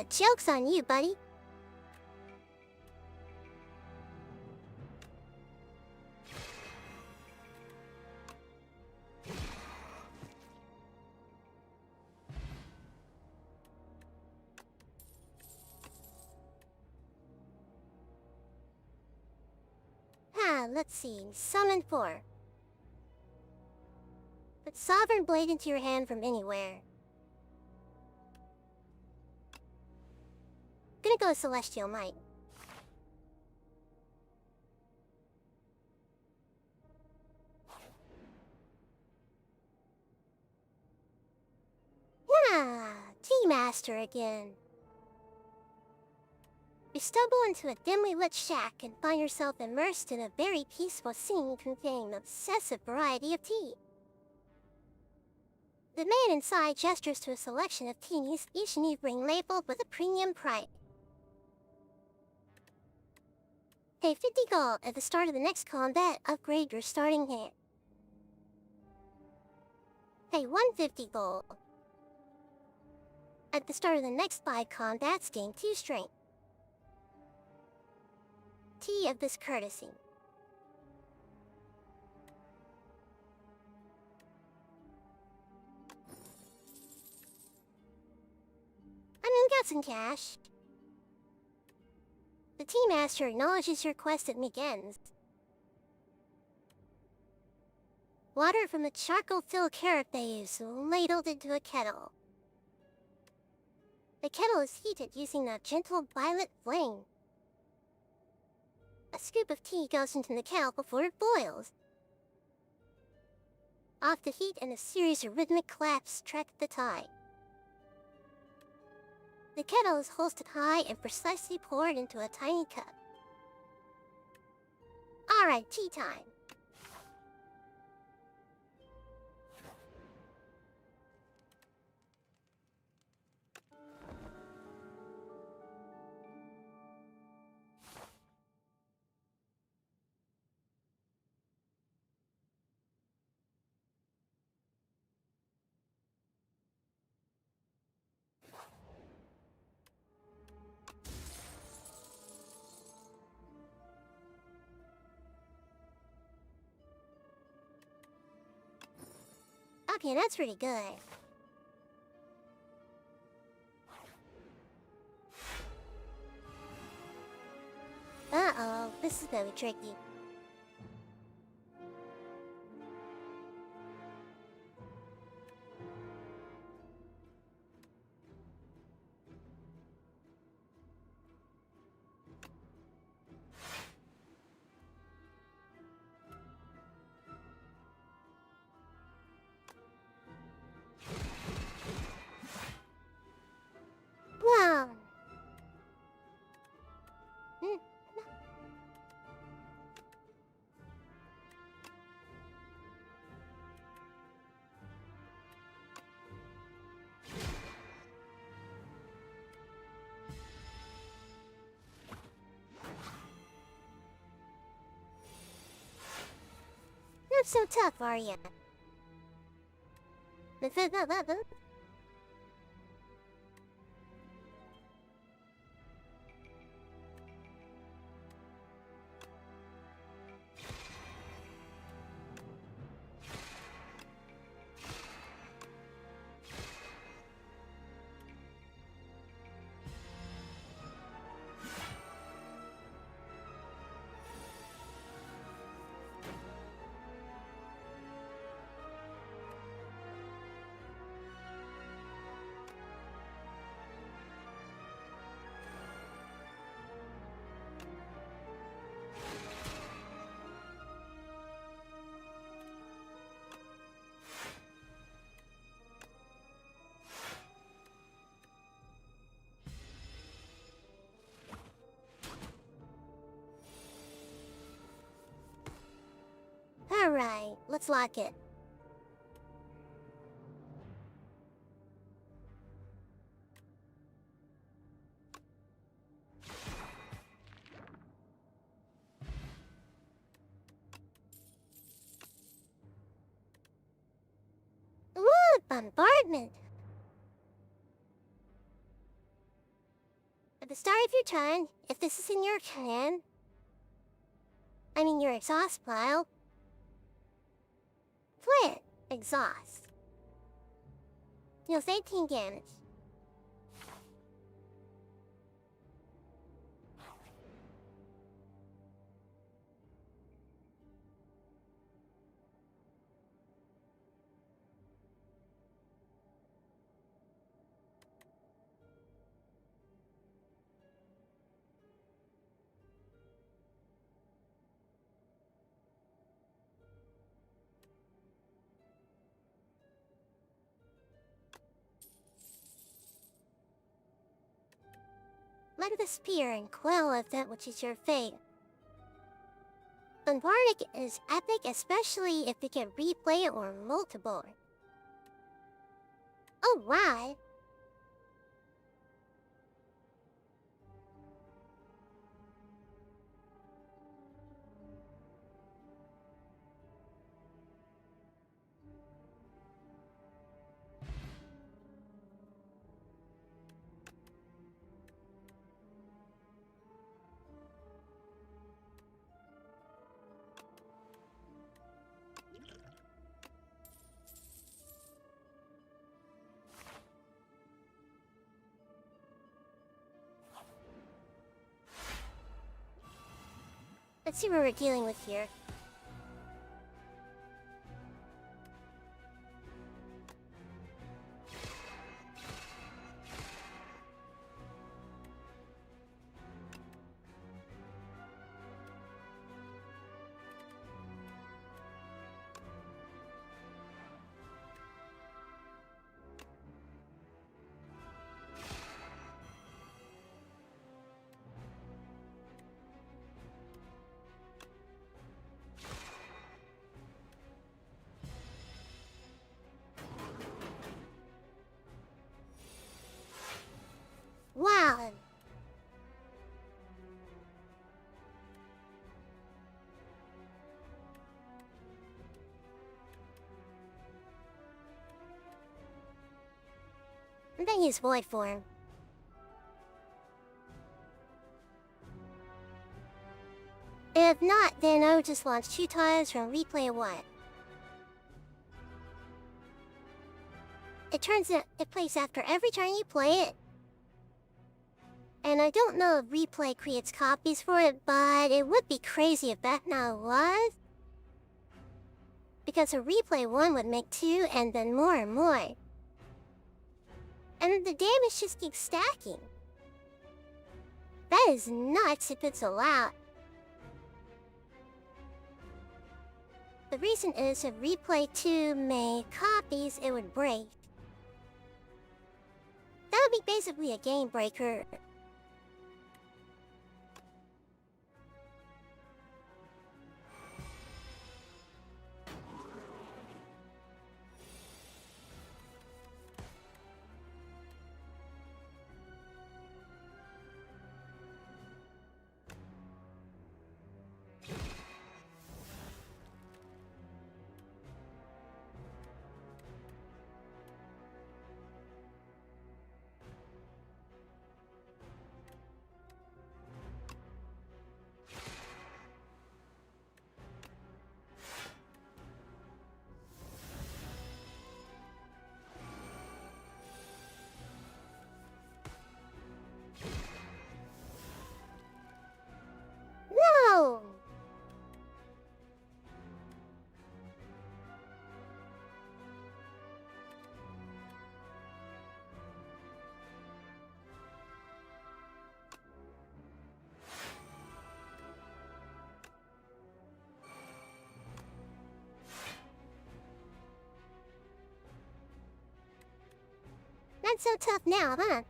Joke's on you, buddy. Let's see. Summon 4. Put Sovereign Blade into your hand from anywhere. Gonna go Celestial Might. Tea-Master again. You stumble into a dimly lit shack and find yourself immersed in a very peaceful scene containing an obsessive variety of tea. The man inside gestures to a selection of teas, each ring labeled with a premium price. Pay 50 gold at the start of the next combat, upgrade your starting hand. Pay 150 gold. At the start of the next 5 combats, gain 2 strength. Tea of this courtesy. Got some cash. The Tea-Master acknowledges your quest and begins. Water from the charcoal-filled carafe is ladled into a kettle. The kettle is heated using a gentle violet flame. A scoop of tea goes into the kettle before it boils. Off the heat and a series of rhythmic claps track the tide. The kettle is hoisted high and precisely poured into a tiny cup. Alright, tea time. Okay, that's pretty good. Uh-oh, this is gonna be tricky. Wow. Not so tough, are ya? Alright, let's lock it. Ooh, bombardment! the start of your turn, if this is in your command, your exhaust pile, play it. Exhaust. Deals 18 damage. Let the spear and quell of that which is your fate. Fanart is epic, especially if you can replay it or multiple. Oh, wow. Let's see what we're dealing with here. Wow. And then use Void Form. If not, then I would just launch 2 tiles from replay 1. It plays after every turn you play it. And I don't know if replay creates copies for it, but it would be crazy if that now was. Because a replay 1 would make 2 and then more and more. And the damage just keeps stacking. That is nuts if it's allowed. The reason is if replay 2 made copies, it would break. That would be basically a game breaker. No! Not so tough now, huh?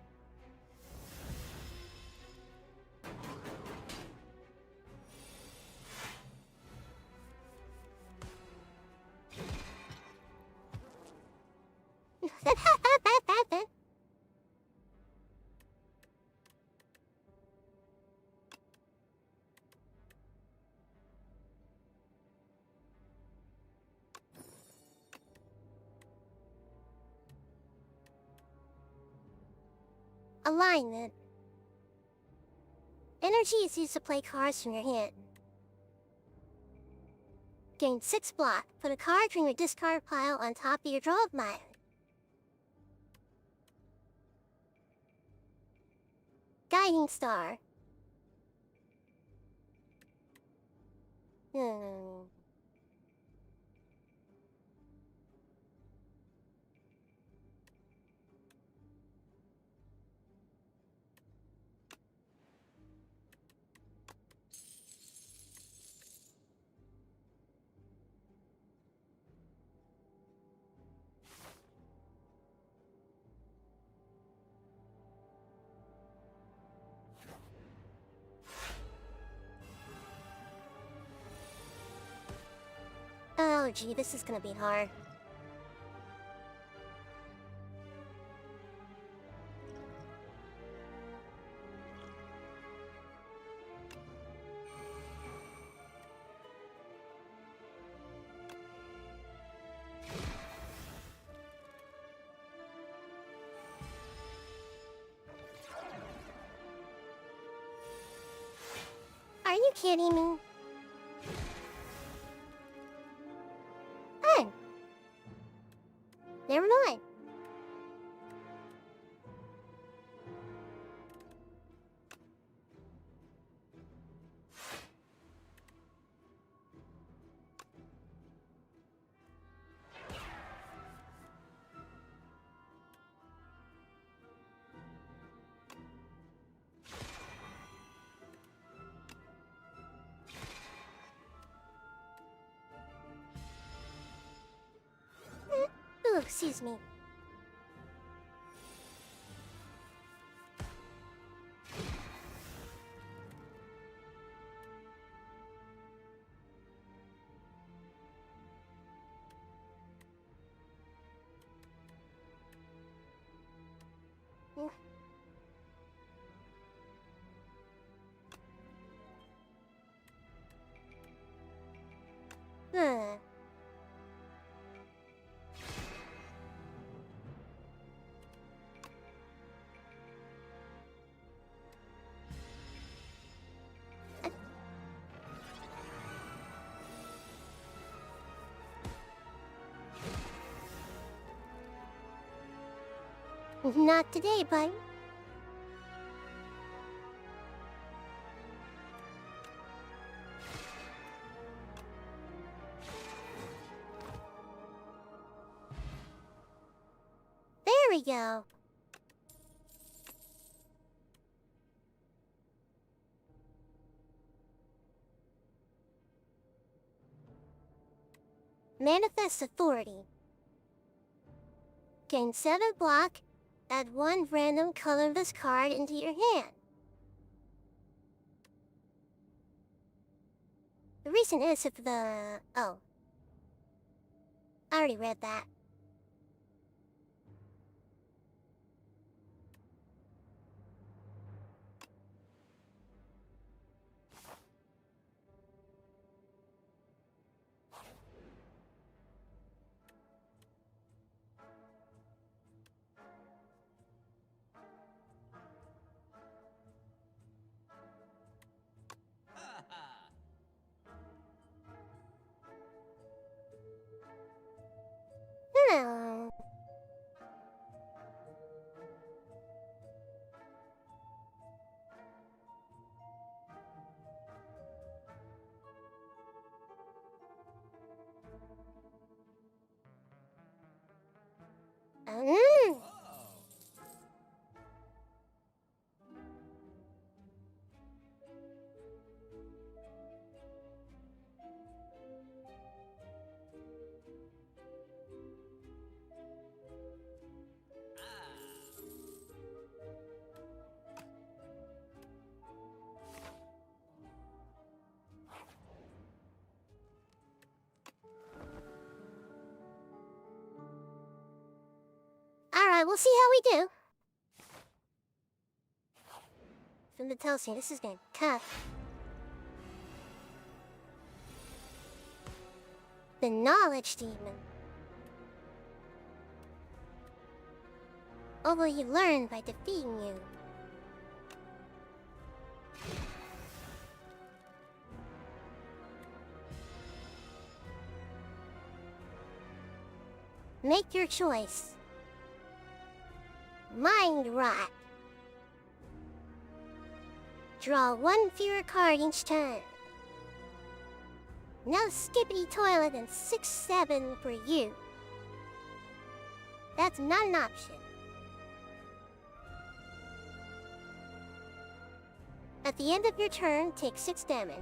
Alignment. Energy is used to play cards from your hand. Gain 6 block. Put a card from your discard pile on top of your draw pile. Guiding Star. Oh gee, this is gonna be hard. Are you kidding me? Oh. Never mind. Oh, excuse me. Huh. Not today, buddy. There we go. Manifest Authority. Gain 7 block. Add 1 random colorless card into your hand. The reason is if the... Oh. I already read that. Hmm. Mm. Alright, we'll see how we do. From the tells me this is gonna be tough. The Knowledge Demon. What will you learn by defeating you? Make your choice. Mind rot. Draw one fewer card each turn. No skippity toilet and 6-7 for you. That's not an option. At the end of your turn, take 6 damage.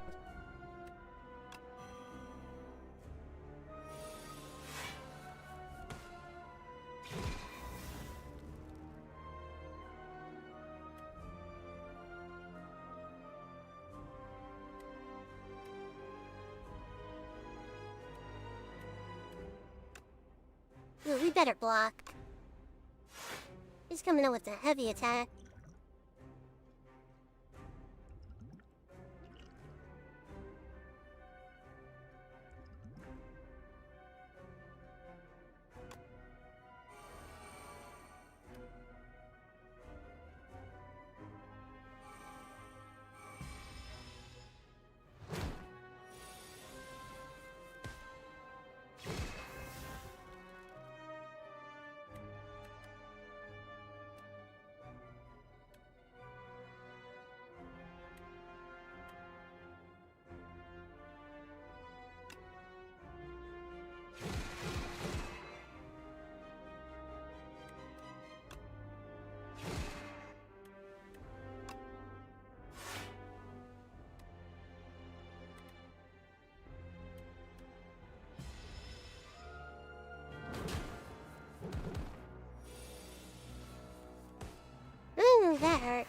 Ooh, we better block. He's coming in with a heavy attack. Ooh, that hurt.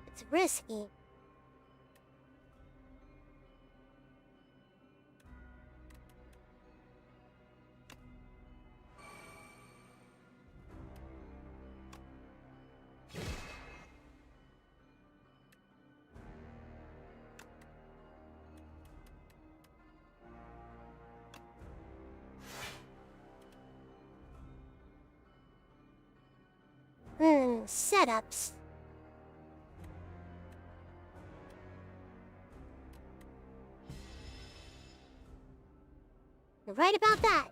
It's risky. Setups. You're right about that.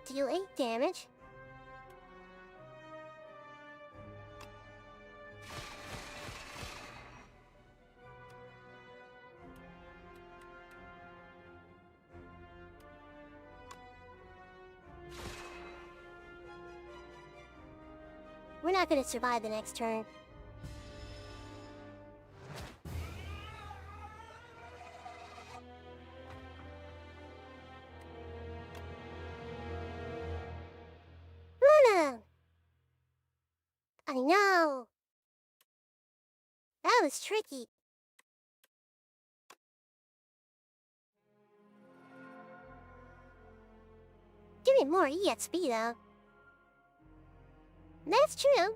Deal 8 damage. We're not gonna survive the next turn. I know! That was tricky. Give me more EXP though. That's true.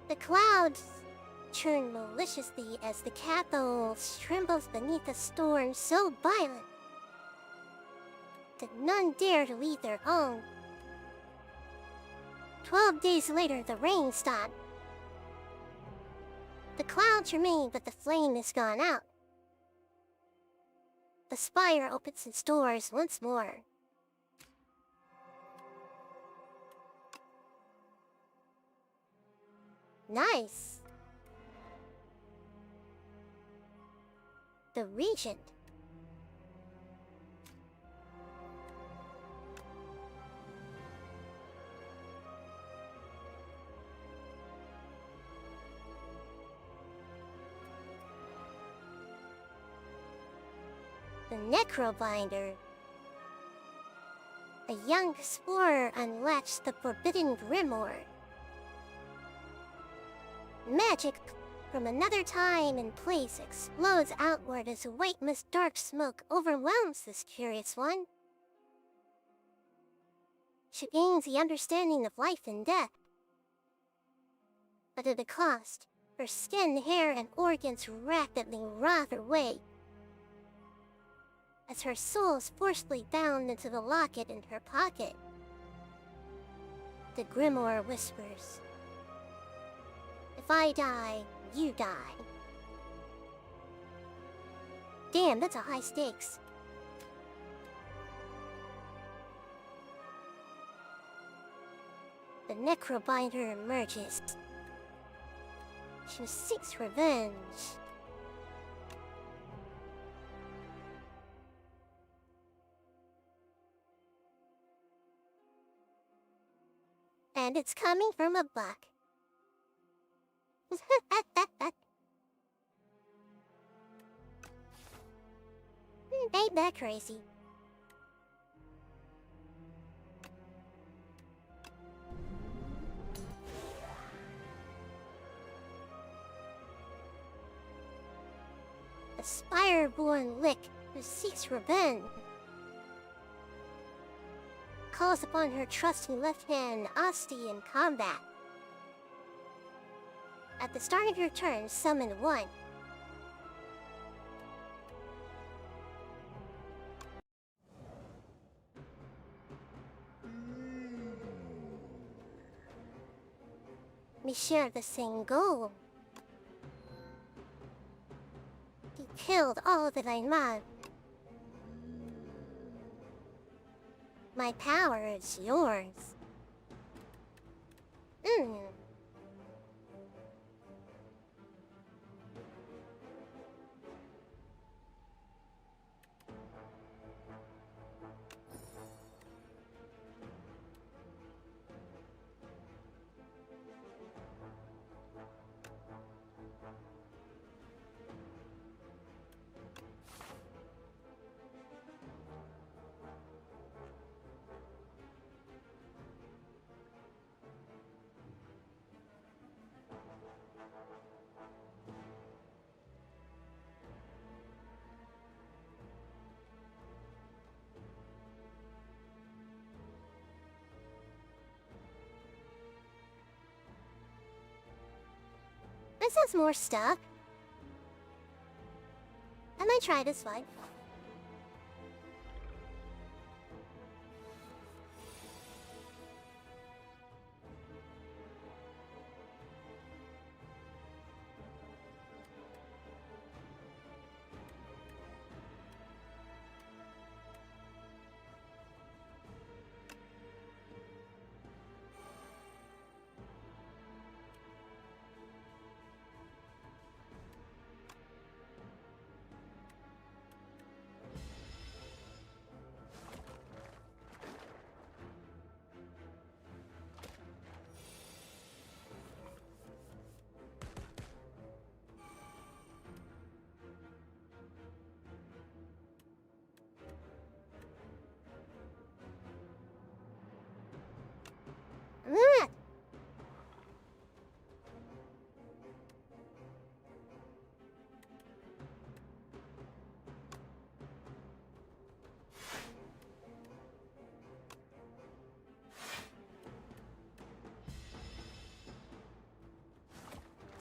The clouds turn maliciously as the capital trembles beneath a storm so violent that none dare to leave their home. 12 days later, the rain stopped. The clouds remain, but the flame is gone out. The spire opens its doors once more. Nice! The Regent. The Necrobinder. A young explorer unlatched the forbidden grimoire. Magic from another time and place explodes outward as a white mist dark smoke overwhelms this curious one. She gains the understanding of life and death. But at a cost, her skin, hair, and organs rapidly rot away as her soul is forcibly bound into the locket in her pocket. The grimoire whispers, "If I die, you die." Damn, that's a high stakes. The Necrobinder emerges. She seeks revenge. And it's coming from a buck. Ain't that crazy? A spire-born lick who seeks revenge calls upon her trusting left hand, Asti, in combat. At the start of your turn, summon one. We share the same goal. He killed all that I loved. My power is yours. This has more stuff. I might try this one.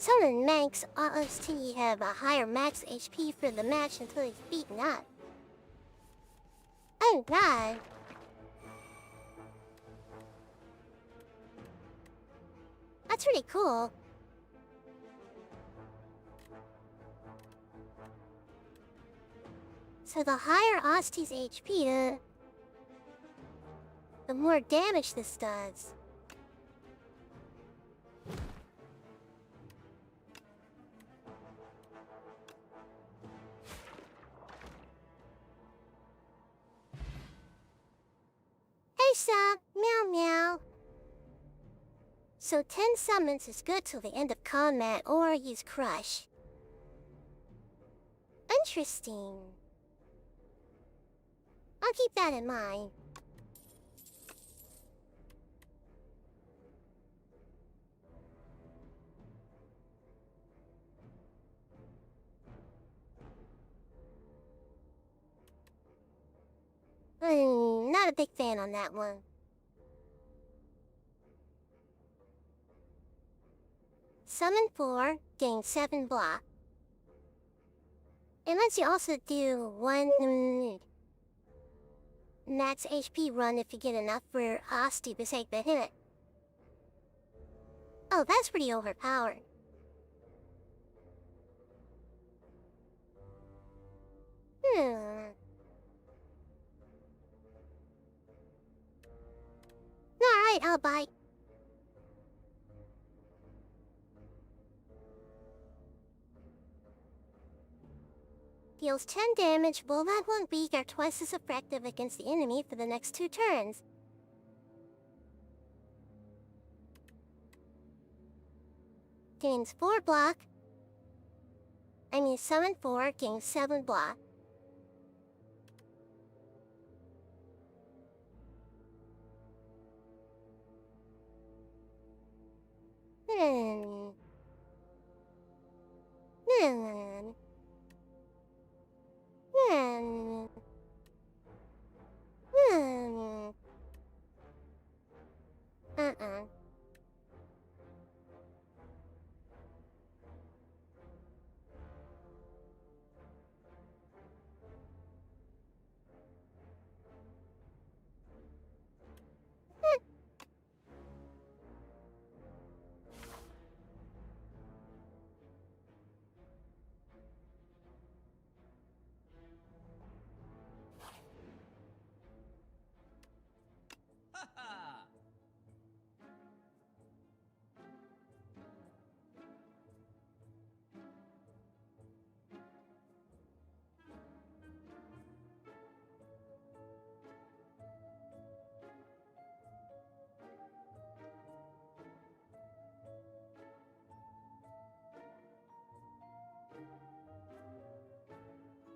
Some Manx OST have a higher max HP for the match until he's beaten up. Oh god. That's pretty cool. So the higher Osti's HP, the more damage this does. Hey, Sub! Meow meow! So 10 summons is good till the end of combat or use Crush. Interesting. I'll keep that in mind. Not a big fan on that one. Summon 4, gain 7 block. It lets you also do 1 max HP run if you get enough for Osti to take the hit. Oh, that's pretty overpowered. Alright, I'll bite. Deals 10 damage, while that one weak are twice as effective against the enemy for the next 2 turns. Gains 4 block. Summon 4, gains 7 block.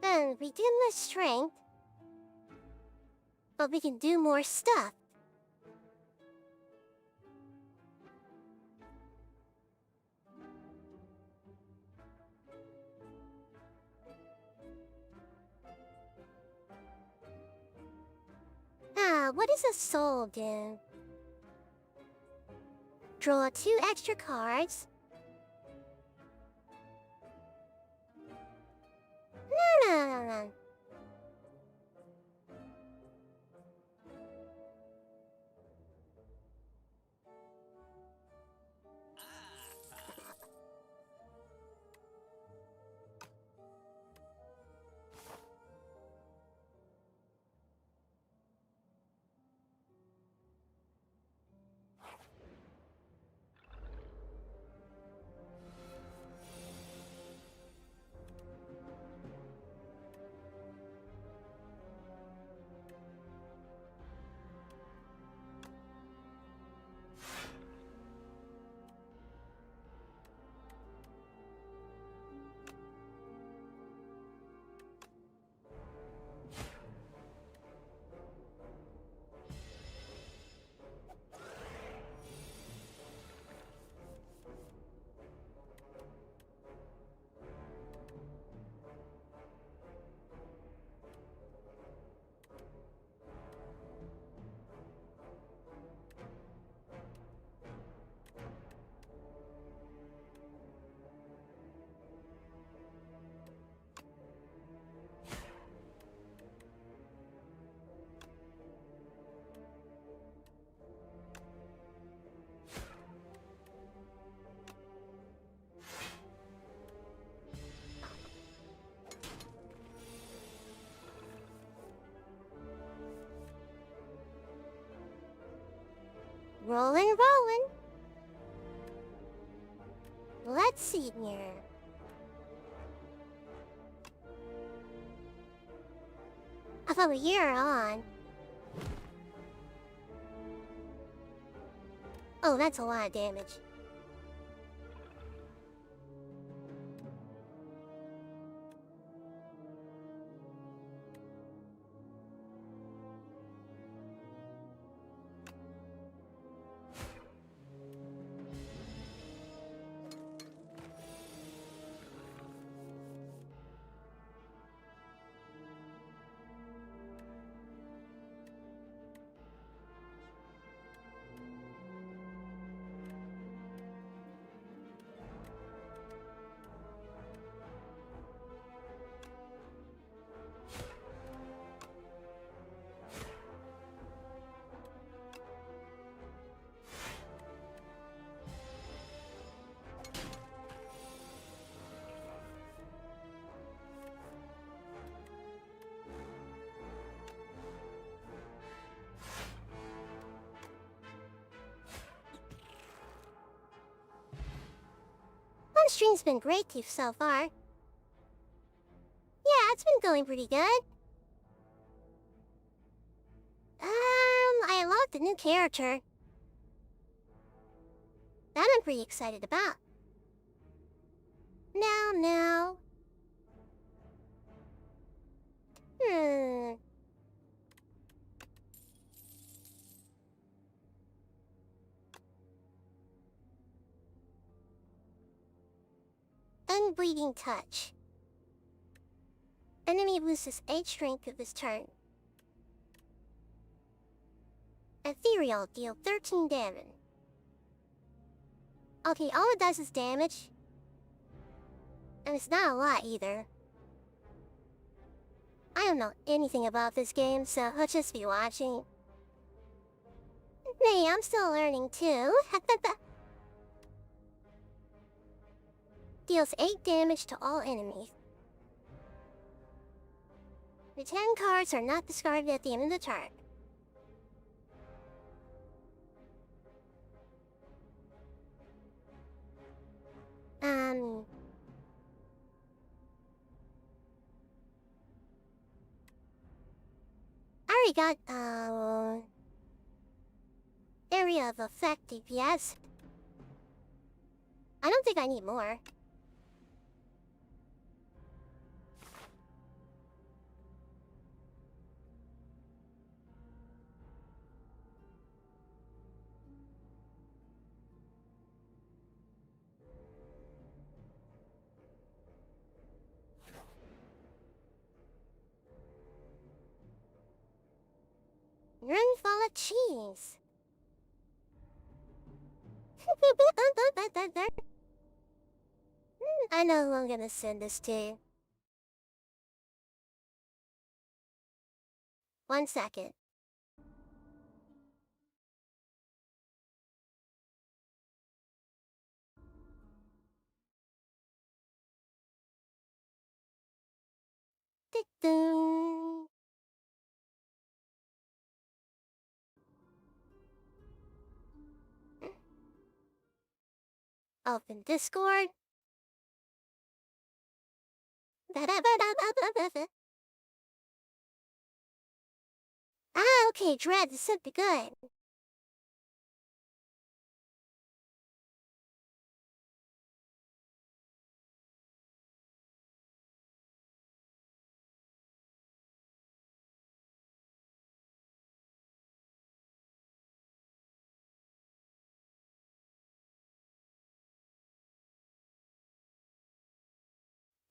Then we do less strength, but we can do more stuff. What does a soul do? Draw 2 extra cards. No. see here. I thought we were on. Oh, that's a lot of damage. Stream's been great to you so far. Yeah, it's been going pretty good. I unlocked a new character. That I'm pretty excited about. Now. Unbleeding touch. Enemy loses 8 strength of his turn. Ethereal deal 13 damage. Okay, all it does is damage. And it's not a lot either. I don't know anything about this game, so I'll just be watching. Hey, I'm still learning too. Deals 8 damage to all enemies. The 10 cards are not discarded at the end of the turn. I already got, area of effect DPS. I don't think I need more. Room full of cheese. I know who I'm gonna send this to. 1 second. Tick-toon. Open Discord. Okay, Dread, this should be good.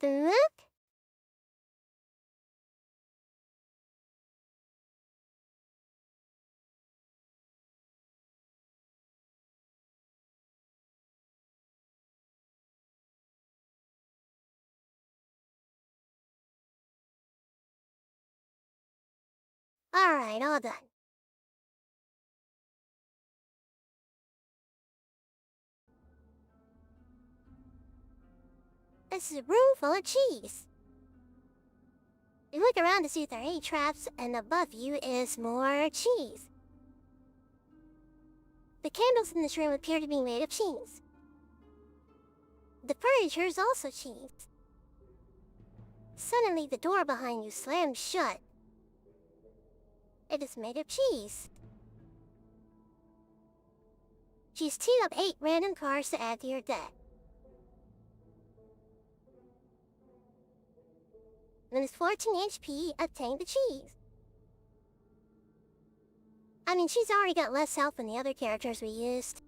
Look. Alright, all done. This is a room full of cheese. You look around to see if there are any traps, and above you is more cheese. The candles in this room appear to be made of cheese. The furniture is also cheese. Suddenly the door behind you slams shut. It is made of cheese. She's teed up 8 random cards to add to your deck. When it's 14 HP, obtain the cheese. I mean, she's already got less health than the other characters we used.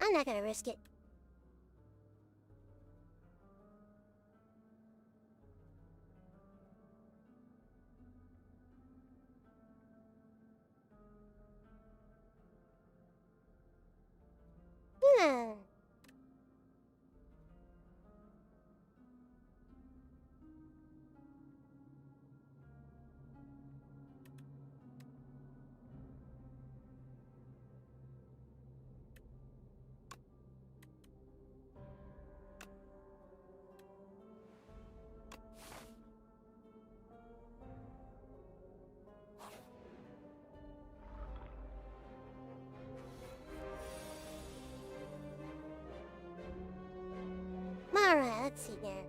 I'm not gonna risk it. Hmm. Alright, let's see there.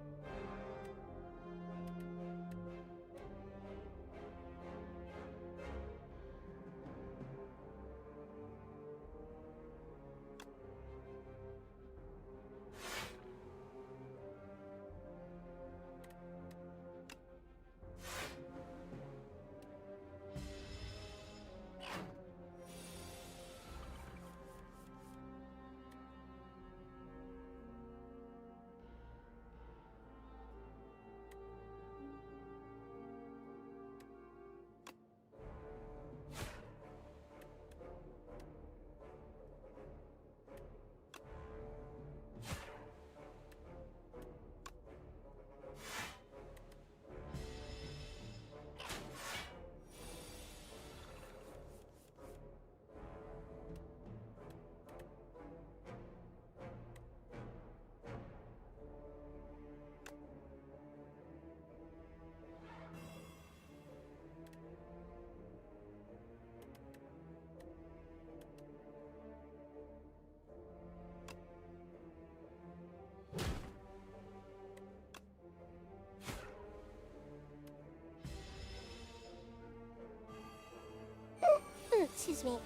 Excuse me.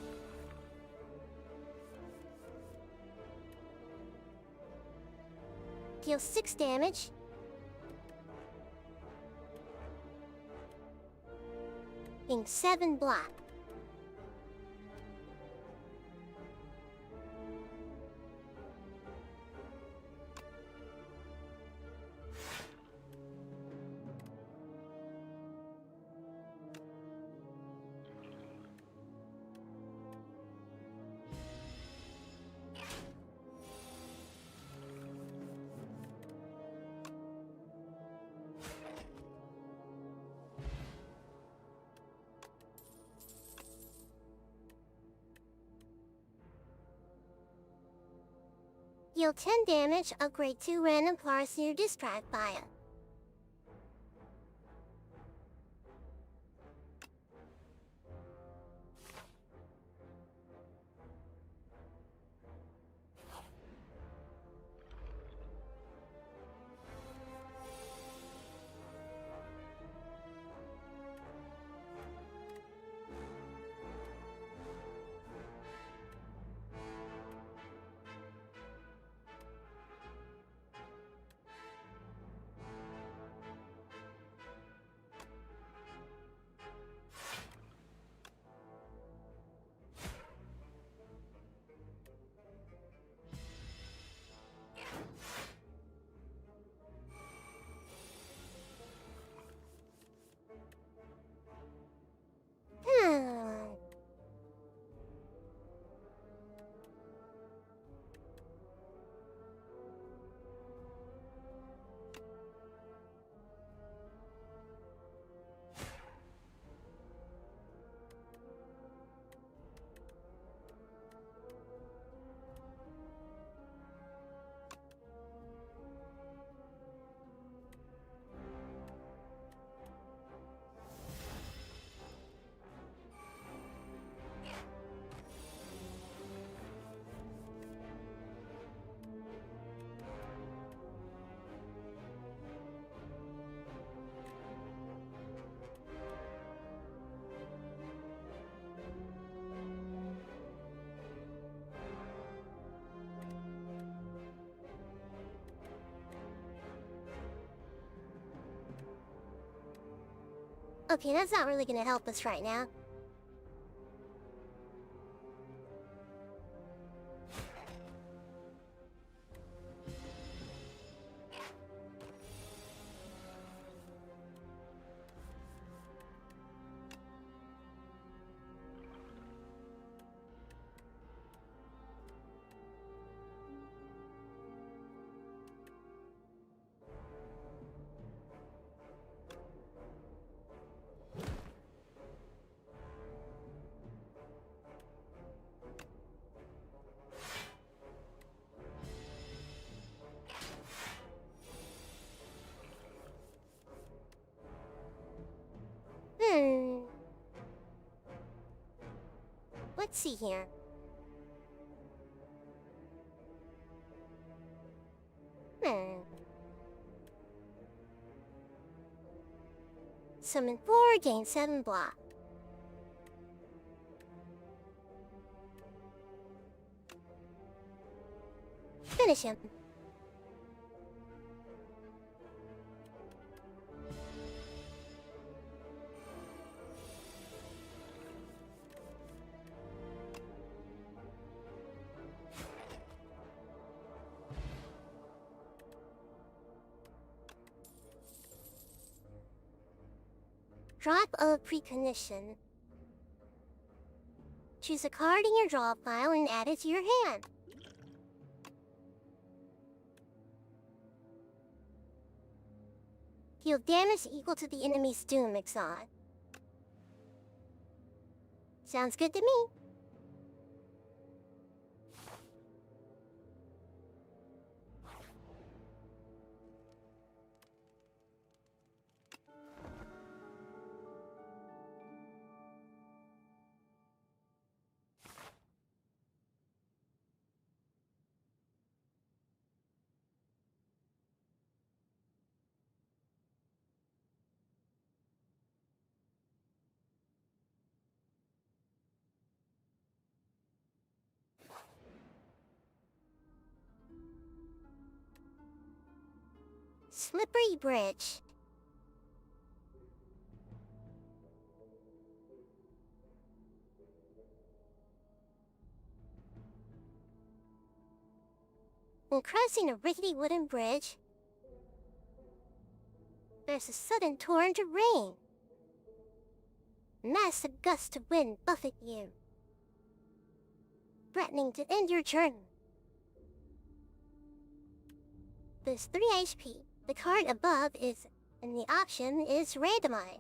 Deal 6 damage. Being 7 block. Deal 10 damage, upgrade 2 random cards to your discard pile. Okay, that's not really gonna help us right now. Let's see here. Summon 4, gain 7 block. Finish him. Drop a precondition. Choose a card in your draw pile and add it to your hand. Deal damage equal to the enemy's Doom Exhaust. Sounds good to me. Slippery Bridge. When crossing a rickety wooden bridge, there's a sudden torrent of rain. Massive gusts of wind buffet you, threatening to end your journey. There's 3 HP. The card above is, and the option is randomized.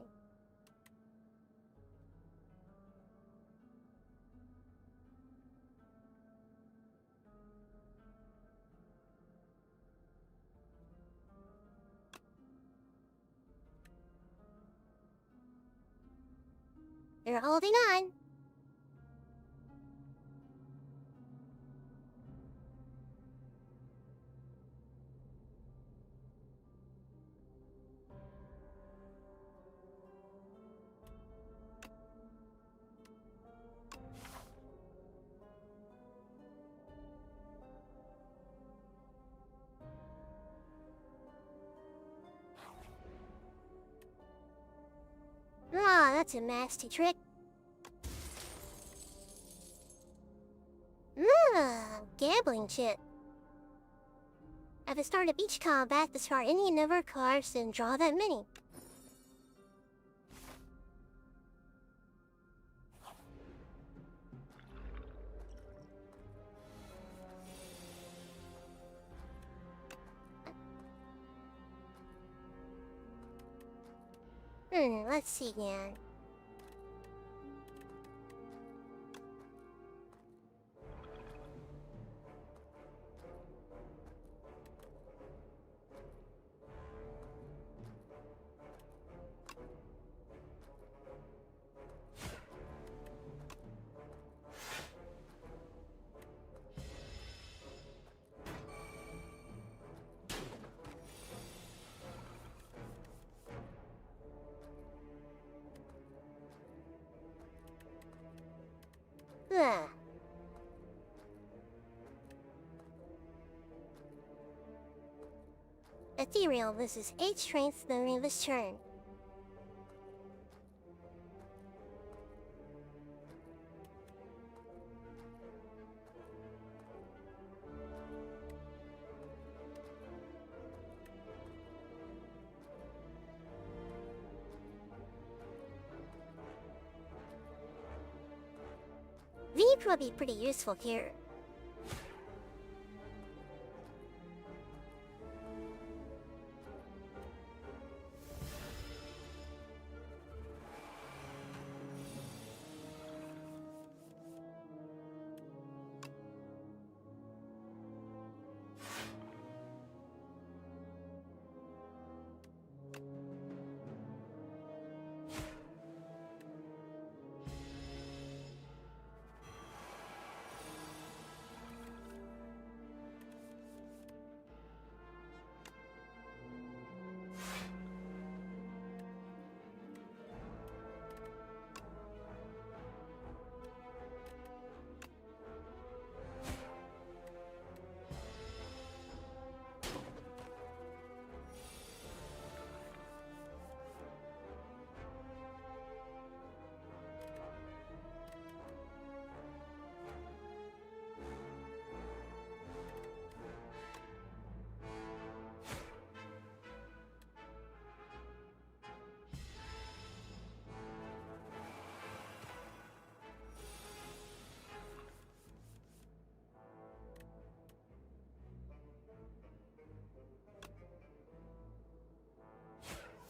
You're holding on. Ah, that's a nasty trick. Gambling chip. At the start of each combat, discard any number of cards and draw that many. Let's see again. Ethereal loses 8 strength during this turn. Veep would be pretty useful here.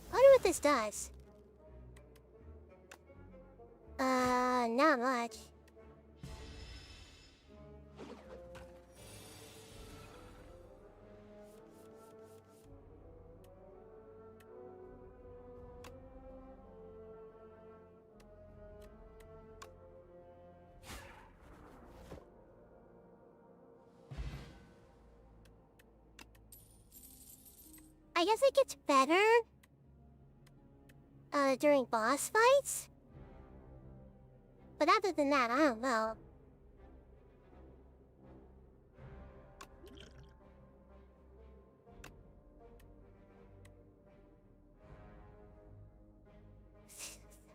I wonder what this does. Not much. I guess it gets better during boss fights? But other than that, I don't know.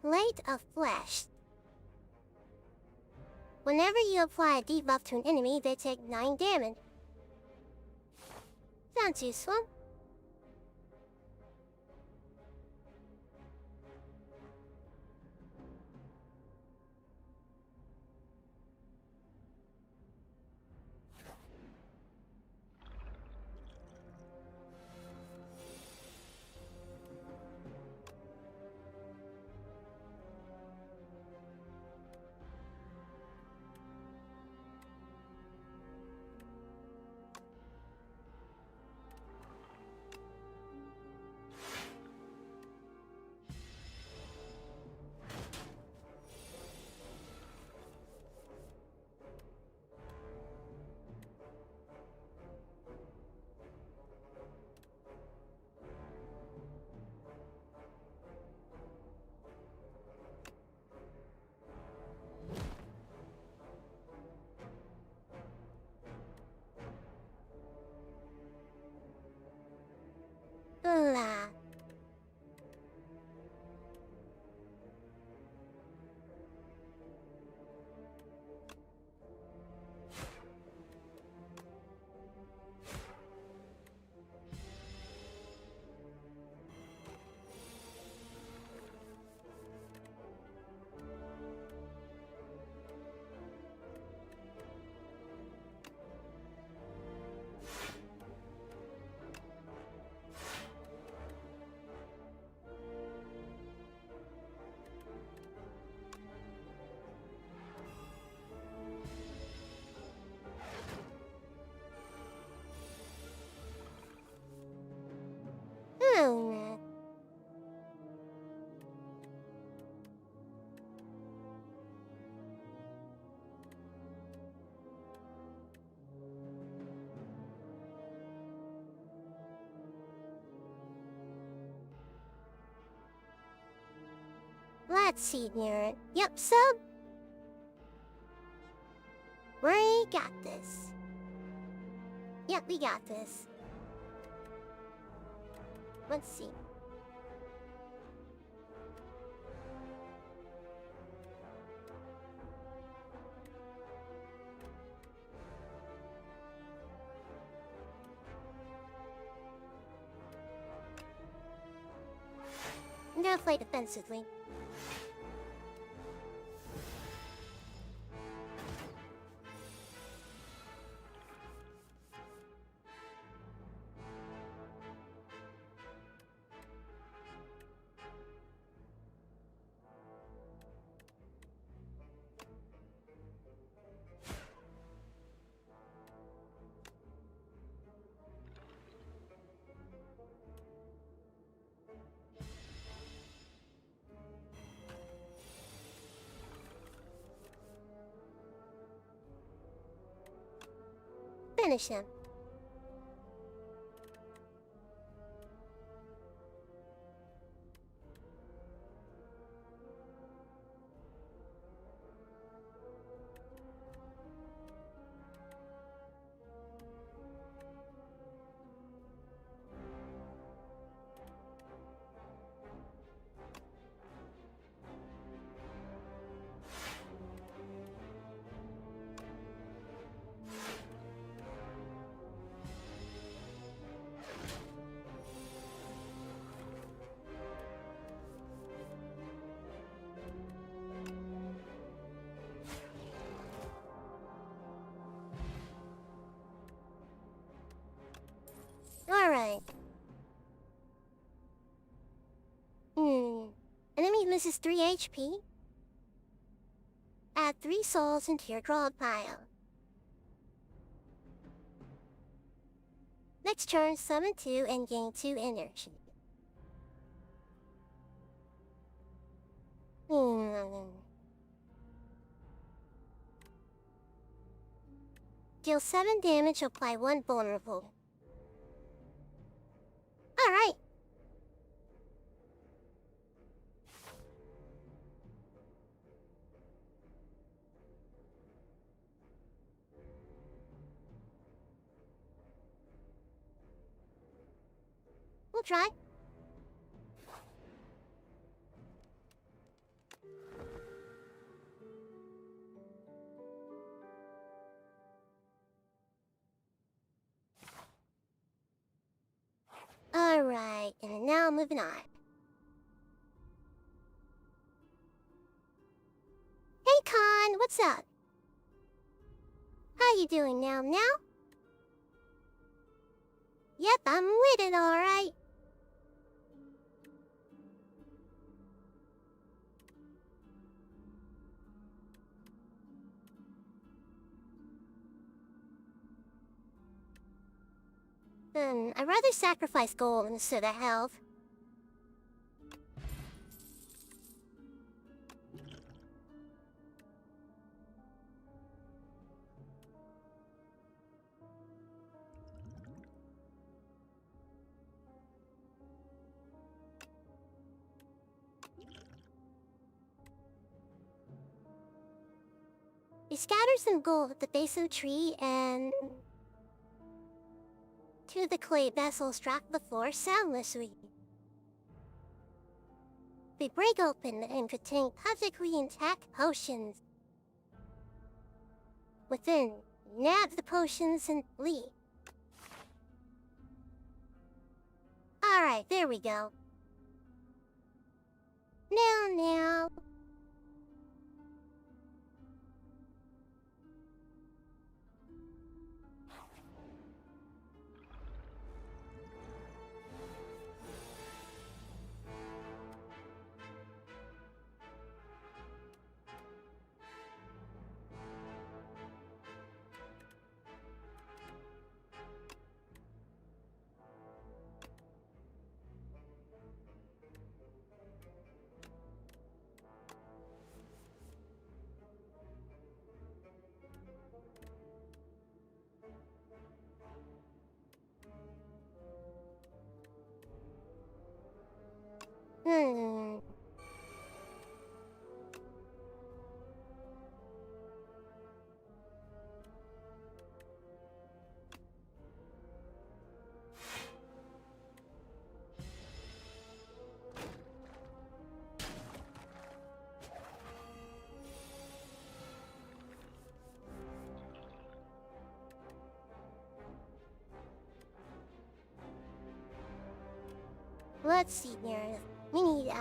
Slate of Flesh. Whenever you apply a debuff to an enemy, they take 9 damage. Sounds useful. Blah. Hmm. Let's see here. Yep, sub. We got this. Yep, we got this. Let's see. I'm gonna play defensively. finish him. Alright. Enemy loses 3 HP. Add 3 souls into your draw pile. Next turn, summon 2 and gain 2 energy. Deal 7 damage, apply 1 vulnerable. Alright. We'll try. Alright, and now moving on. Hey Con, what's up? How you doing now? Yep, I'm with it alright. I'd rather sacrifice gold instead of health. We scatter some gold at the base of the tree and... two of the clay vessels drop to the floor soundlessly. We break open and contain perfectly intact potions. Within, nab the potions and leave. Alright, there we go. Now. Let's see here. We need,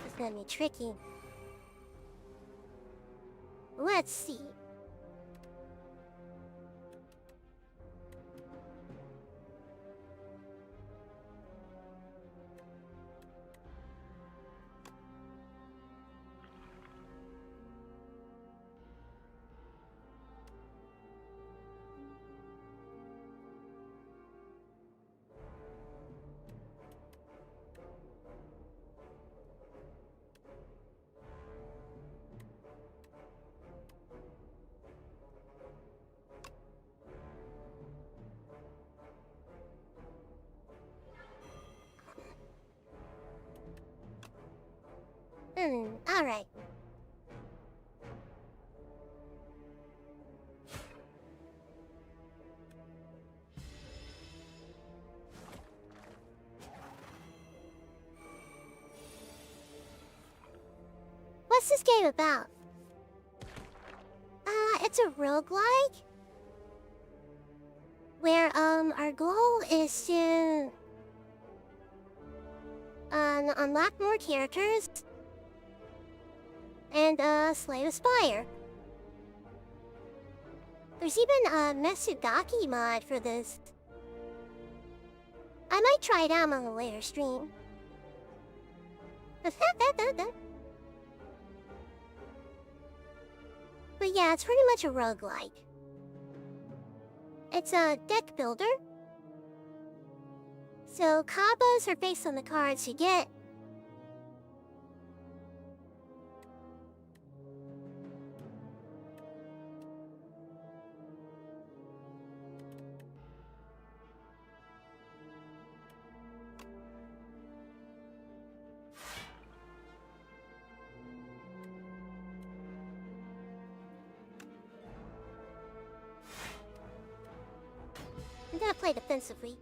it's gonna be tricky. Let's see. Alright. What's this game about? It's a roguelike? Where, our goal is to... unlock more characters... and, slay the spire. There's even a Metsugaki mod for this. I might try it out on a later stream. But yeah, it's pretty much a roguelike. It's a deck builder. So kabbas are based on the cards you get. I'm gonna play defensively.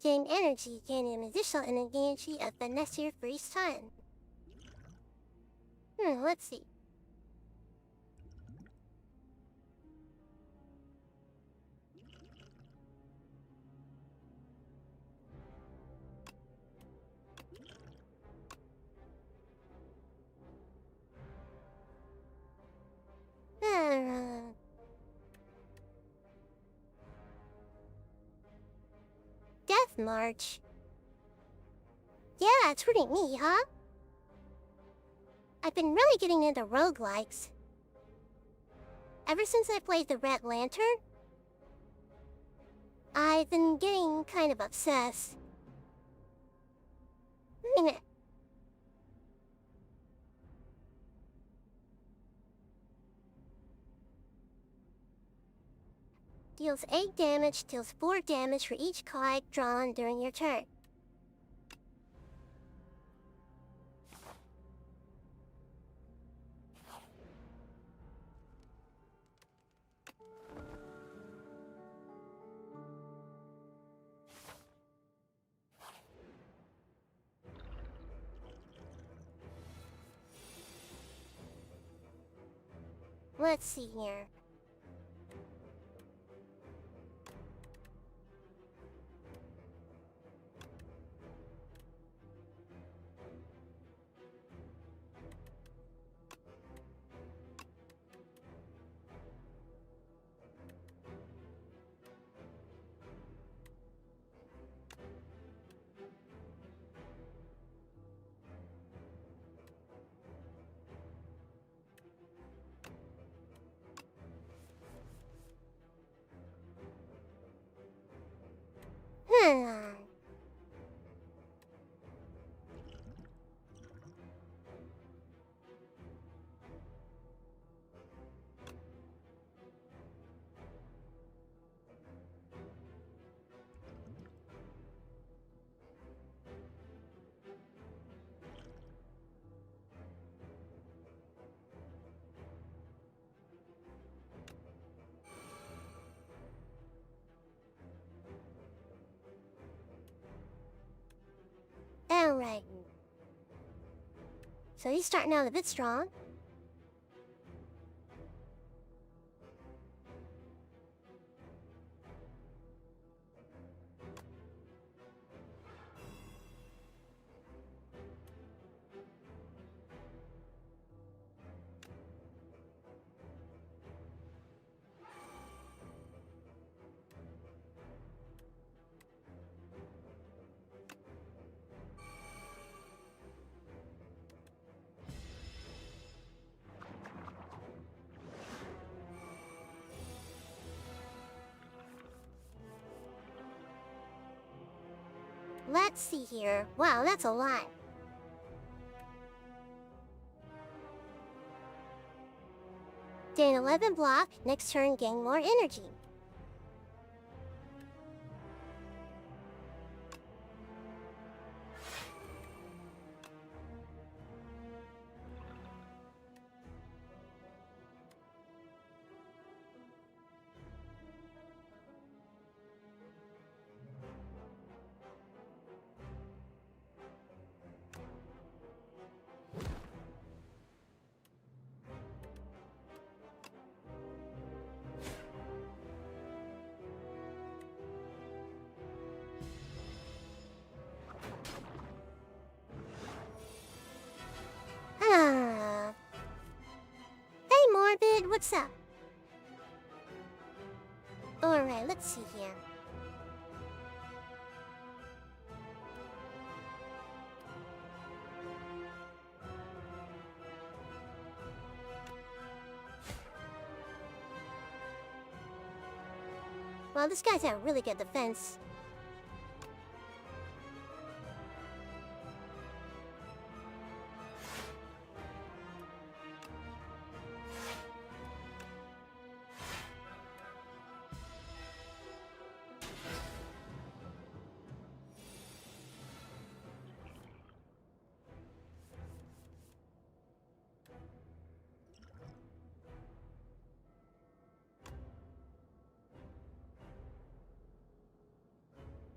Gain energy, gaining additional energy at the next year for each time. Let's see. Death March. Yeah, it's pretty neat, huh? I've been really getting into roguelikes. Ever since I played the Red Lantern, I've been getting kind of obsessed. Deals 8 damage, deals 4 damage for each card drawn during your turn. Let's see here. Alright. So he's starting out a bit strong. Let's see here. Wow, that's a lot. Gain 11 block, next turn gain more energy. Hey Morbid, what's up? Alright, let's see here. Well, this guy's got really good defense.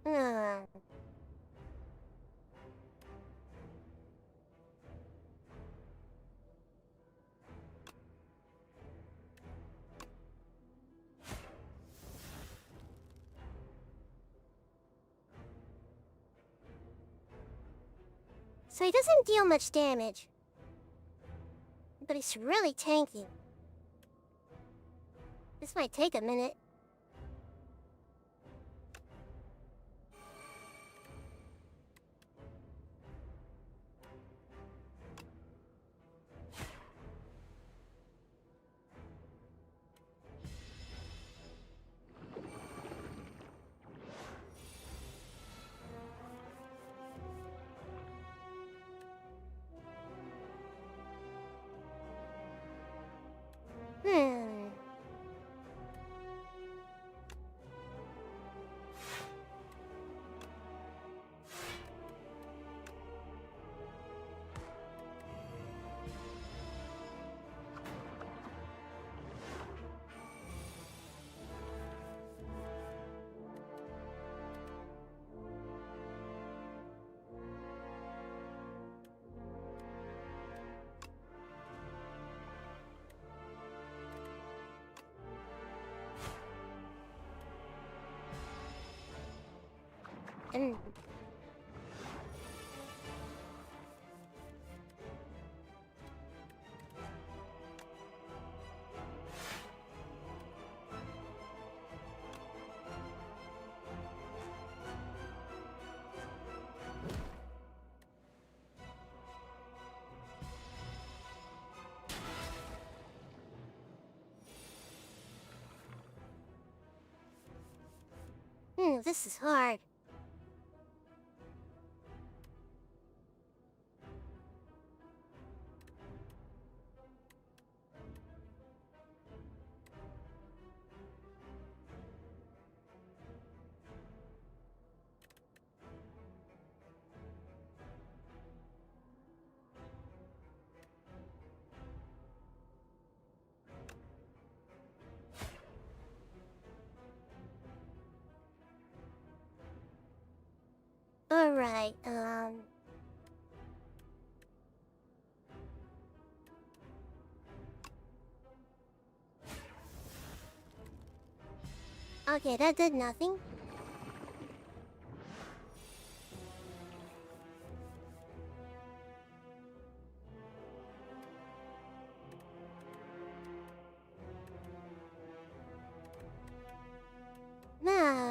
Uh. So he doesn't deal much damage. But he's really tanky. This might take a minute. Hmm. And this is hard. Alright, okay, that did nothing. No.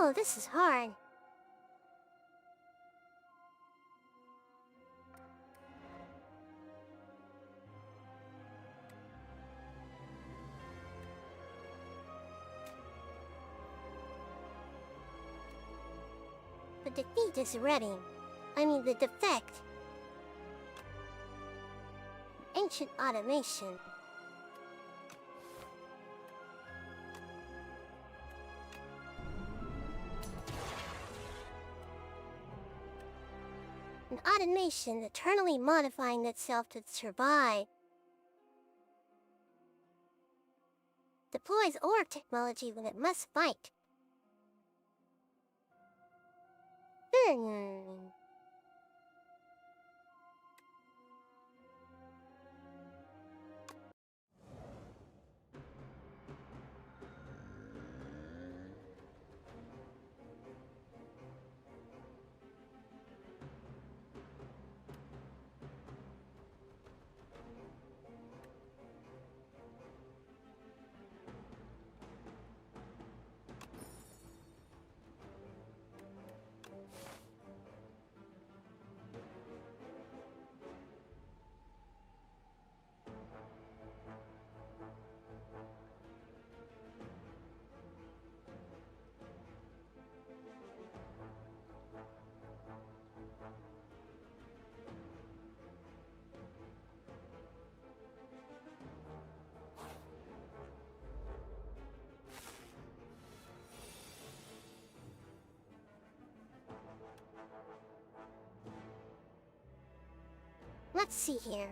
Oh, this is hard. The defeat is ready. I mean the defect. Ancient automation. An automation eternally modifying itself to survive. Deploys orb technology when it must fight. Let's see here.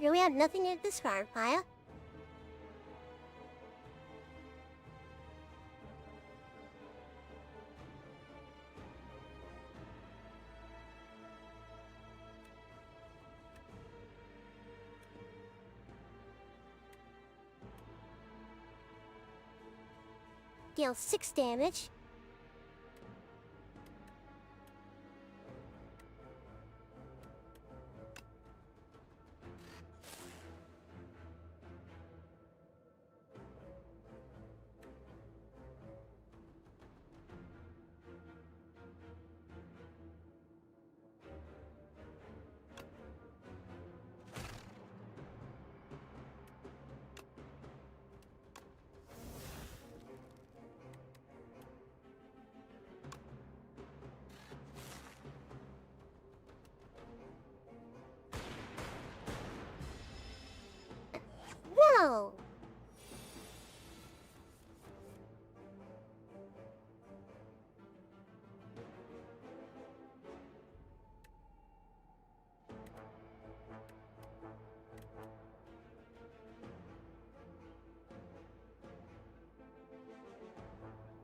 Do we have nothing in this card pile? Deals 6 damage. Whoa!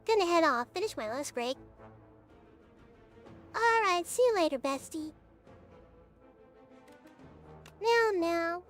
Gonna head off, finish my last break. Alright, see you later, bestie. Now.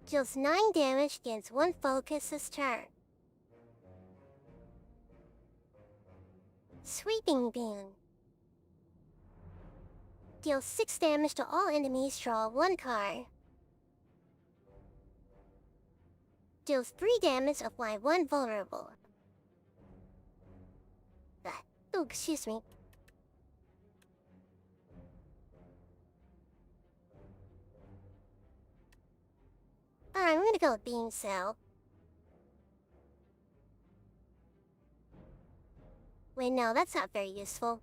Deals 9 damage, gains 1 focus this turn. Sweeping Beam. Deals 6 damage to all enemies, draw 1 card. Deals 3 damage, apply 1 vulnerable. Oh, excuse me. Alright, I'm gonna go with Beam Cell. Wait, no, that's not very useful.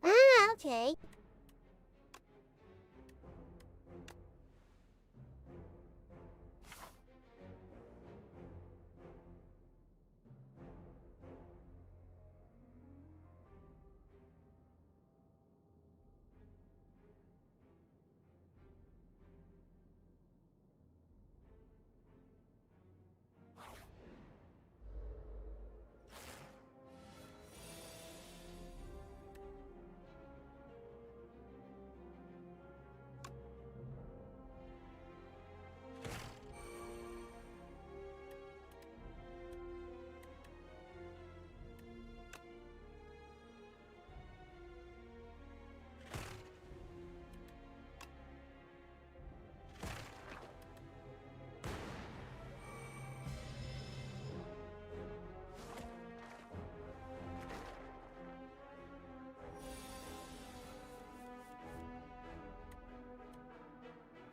Ah, okay.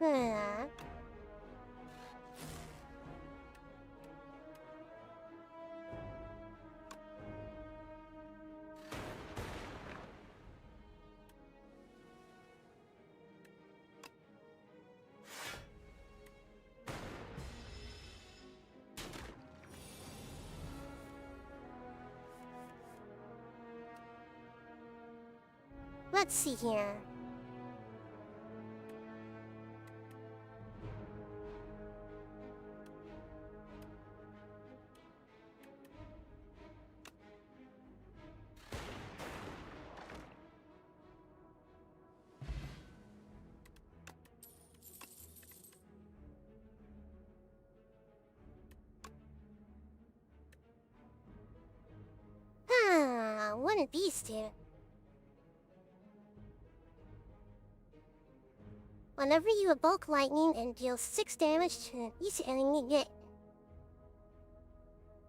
Hmm. Let's see here. One of these two. Whenever you evoke lightning and deal 6 damage to each enemy,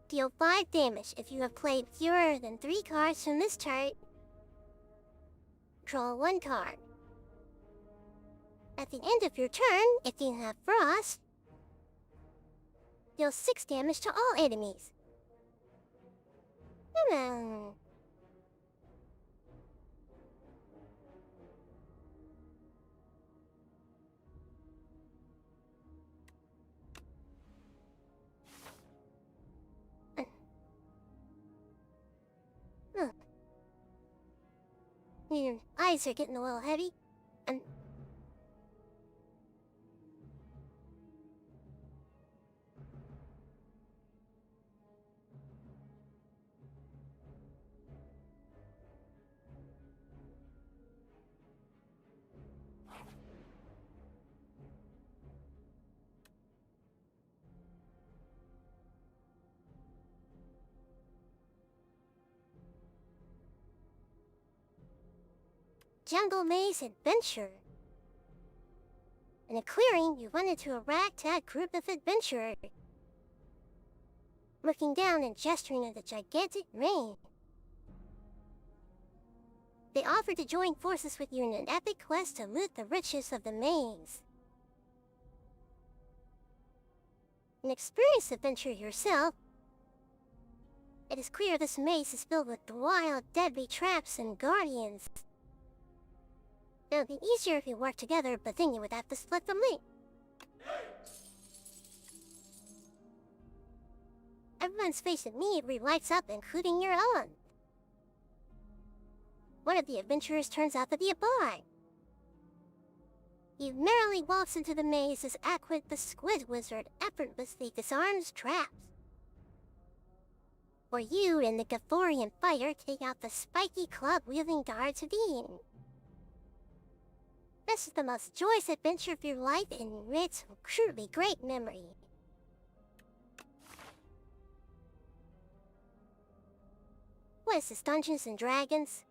deal 5 damage if you have played fewer than 3 cards from this chart. Draw 1 card. At the end of your turn, if you have Frost, deal 6 damage to all enemies. Hmm. Your eyes are getting a little heavy. Jungle Maze Adventure. In a clearing, you run into a ragtag group of adventurers. Looking down and gesturing at the gigantic rain. They offer to join forces with you in an epic quest to loot the riches of the maze. An experienced adventurer yourself, it is clear this maze is filled with wild, deadly traps and guardians. It would be easier if you worked together, but then you would have to split the loot. Everyone's face immediately lights up, including your own. One of the adventurers turns out to be a boy. He merrily walks into the maze as Aquid the Squid Wizard effortlessly disarms traps. Or you and the Gathorian fighter take out the spiky club-wielding guards of Eden. This is the most joyous adventure of your life and it's a truly great memory. What is this, Dungeons and Dragons?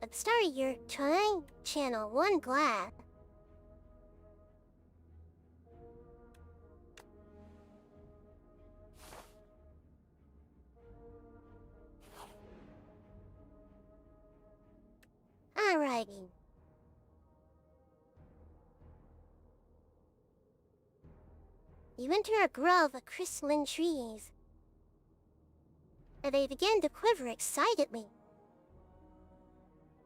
At the start of your turn, channel 1 glass. Alrighty. You enter a grove of crystalline trees, and they begin to quiver excitedly.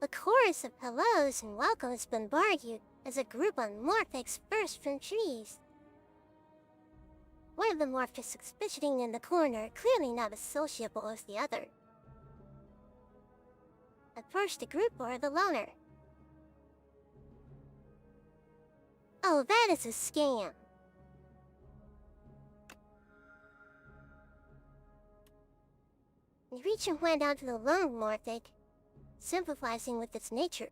A chorus of hellos and welcomes bombard you as a group of morphics burst from trees. One of the morphics is fidgeting in the corner, clearly not associable with the other. At first the group bore the loner. Oh, that is a scam. You reach your hand out to the lone morphic, sympathizing with its nature.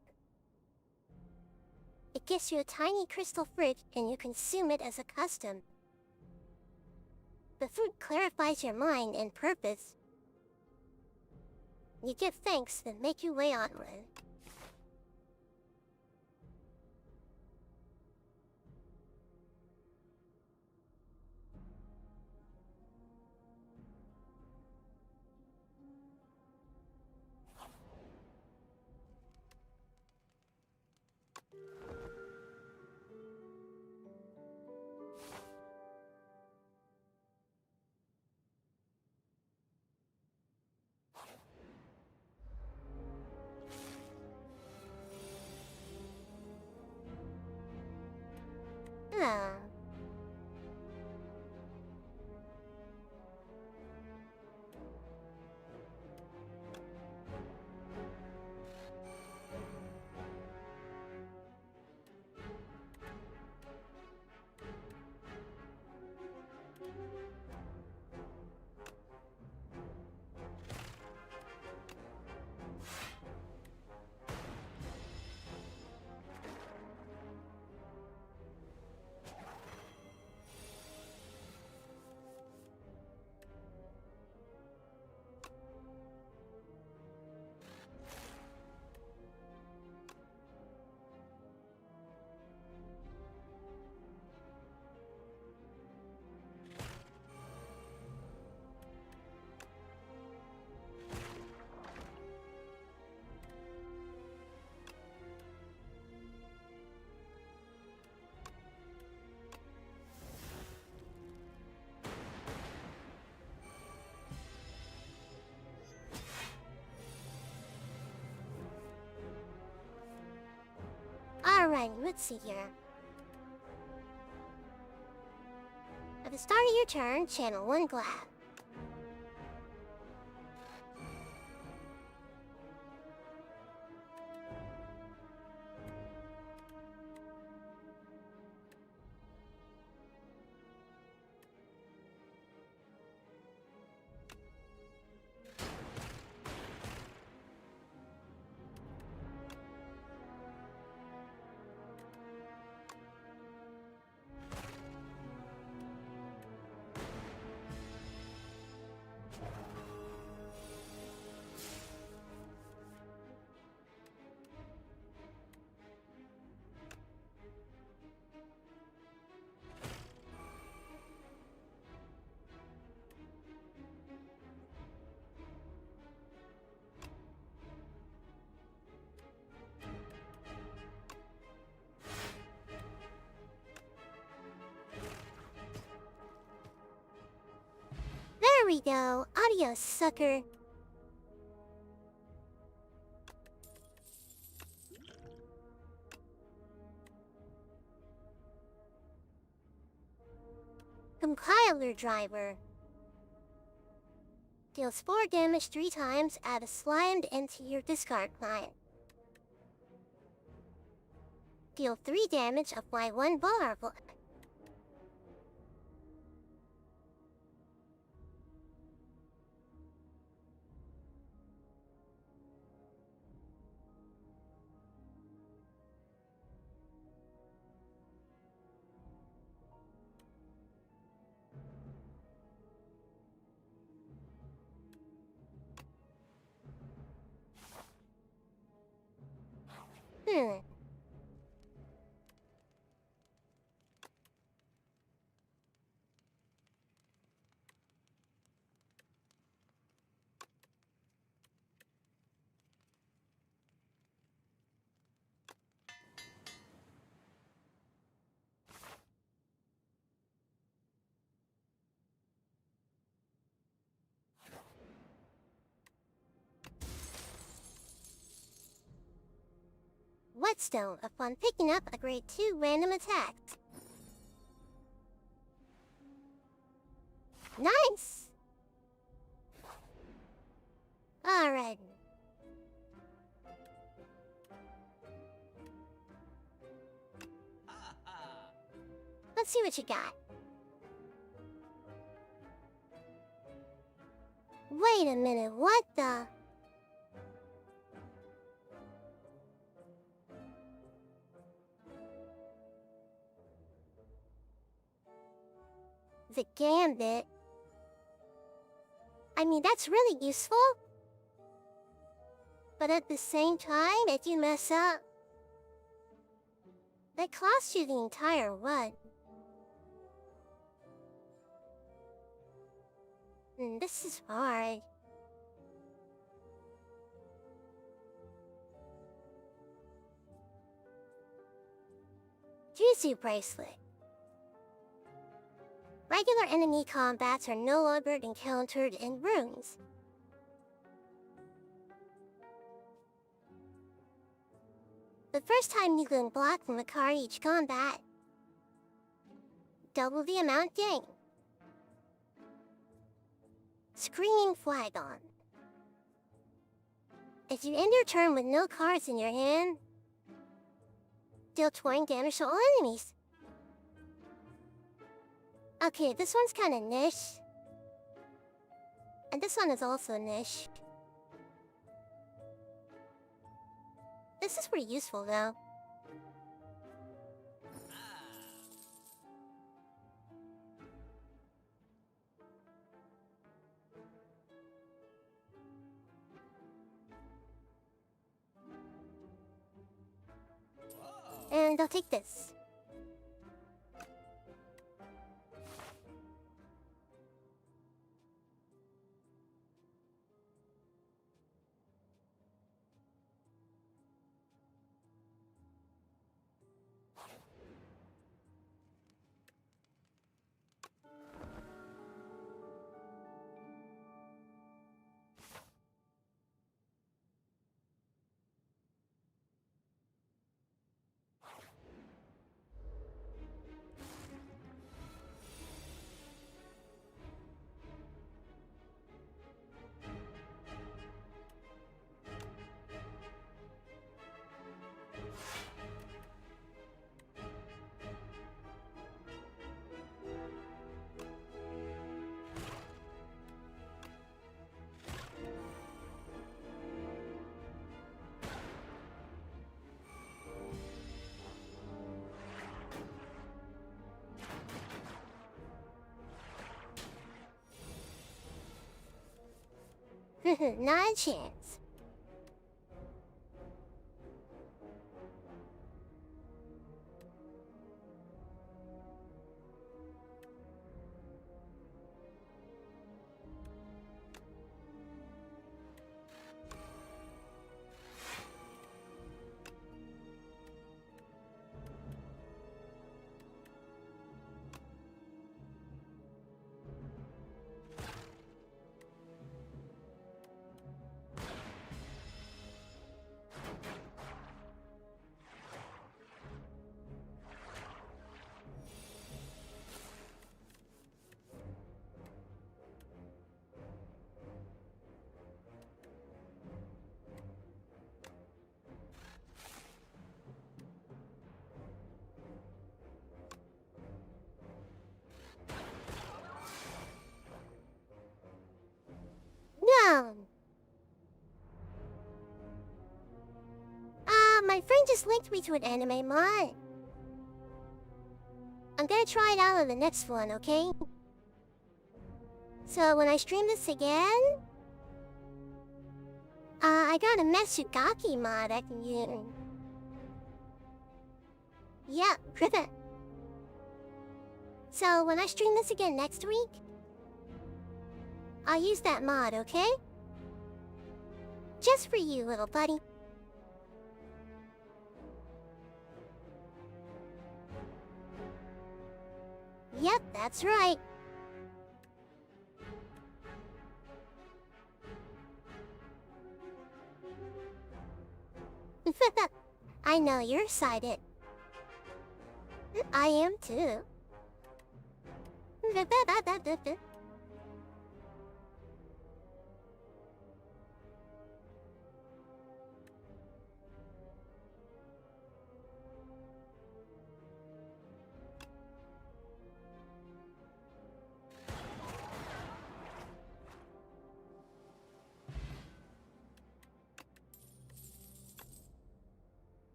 It gives you a tiny crystal fruit and you consume it as a custom. The fruit clarifies your mind and purpose. You give thanks and make your way onward. Ah. Alright, let's see here. At the start of your turn, channel 1 glass. There we go. Adios, sucker. Compiler driver. Deals 4 damage 3 times, add a slimed into your discard pile. Deal 3 damage, apply 1 vulnerable. Whetstone upon picking up a grade 2 random attack. Nice! Alright. Let's see what you got. Wait a minute, what the? The gambit. I mean, that's really useful. But at the same time, if you mess up, that costs you the entire what? This is hard. Juicy bracelet. Regular enemy combats are no longer encountered in runes. The first time you can block from a card each combat, double the amount gained. Screaming Flagon. If you end your turn with no cards in your hand, deal 20 damage to all enemies. Okay, this one's kinda niche. And this one is also niche. This is pretty useful though. And I'll take this. Not a chance. No. My friend just linked me to an anime mod. I'm gonna try it out on the next one, okay? So when I stream this again, I got a Metsugaki mod I can use. Yeah, ribbit. So when I stream this again next week, I'll use that mod, okay? Just for you, little buddy. Yep, that's right. I know you're excited. I am too.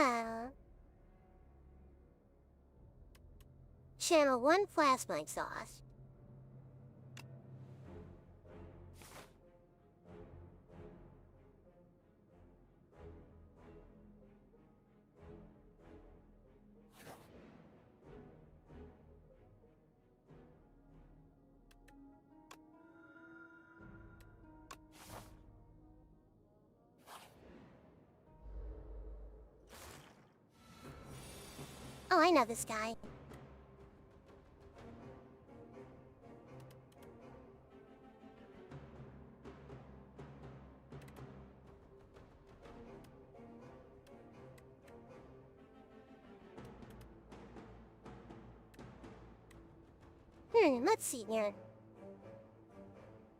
Ah. Channel 1 plasma exhaust. Oh, I know this guy. Let's see here.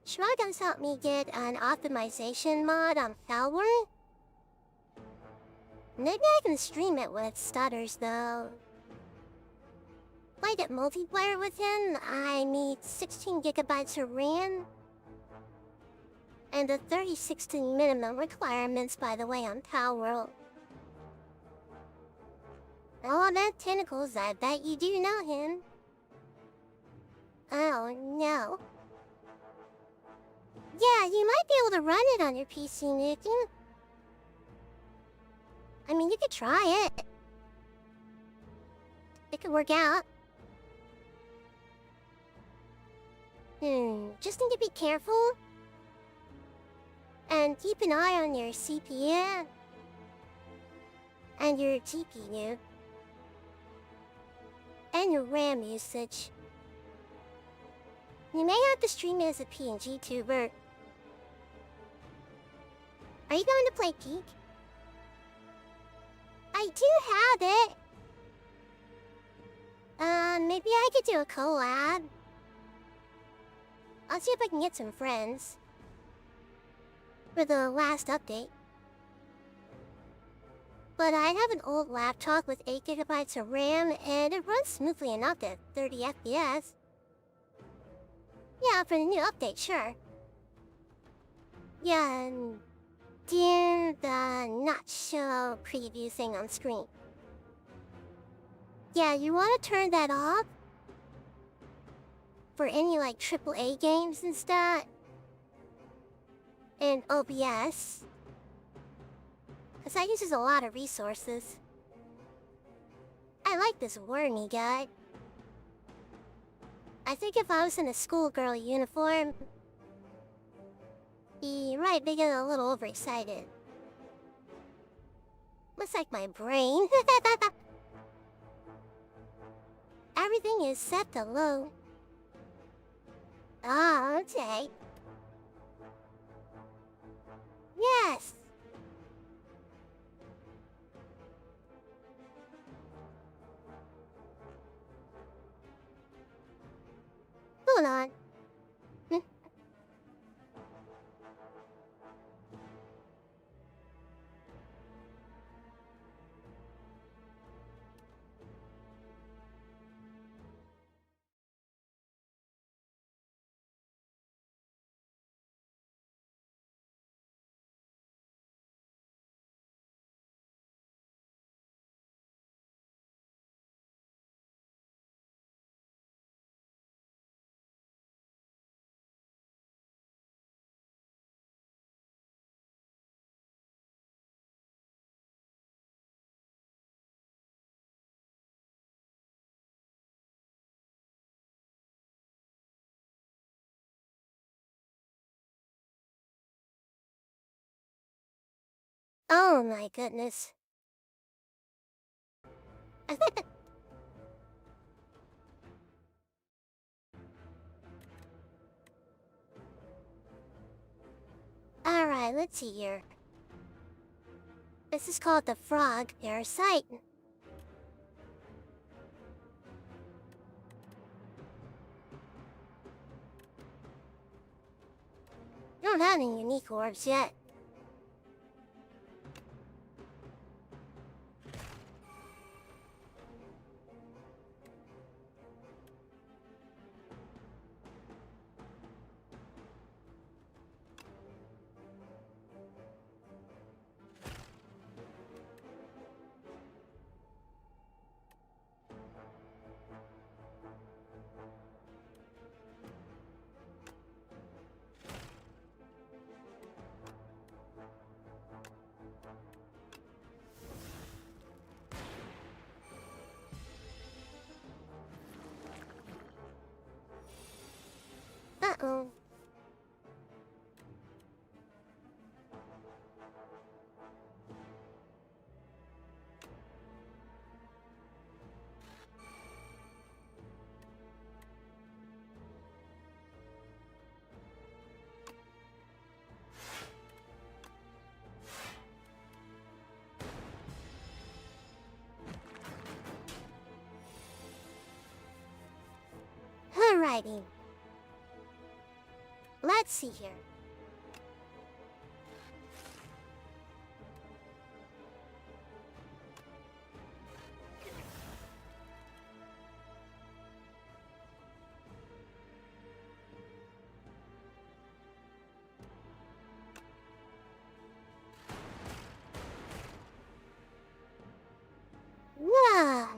Shruggins helped me get an optimization mod on Power. Maybe I can stream it with stutters though. Played it multiplayer with him, I need 16 gigabytes of RAM. And the 3060 minimum requirements, by the way, on Power. Oh, that Tentacles, I bet you do know him. Oh, no. Yeah, you might be able to run it on your PC, Nikki. I mean, you could try it. It could work out. Just need to be careful. And keep an eye on your CPU. And your GPU. And your RAM usage. You may have to stream it as a PNG tuber. Are you going to play Peak? I do have it. Maybe I could do a collab. I'll see if I can get some friends. For the last update. But I have an old laptop with 8 gigabytes of RAM, and it runs smoothly enough at 30 FPS. Yeah, for the new update, sure. Yeah, and do the not show preview thing on screen. Yeah, you want to turn that off? For any, like, AAA games and stuff. And OBS. Because that uses a lot of resources. I like this wormy guy. I think if I was in a schoolgirl uniform, he might be getting a little overexcited. Looks like my brain. Everything is set to low. Oh, okay. Yes. Hold on. Oh my goodness. Alright, let's see here. This is called the frog parasite. You don't have any unique orbs yet. Uh-oh. Alrighty. Let's see here. Wow.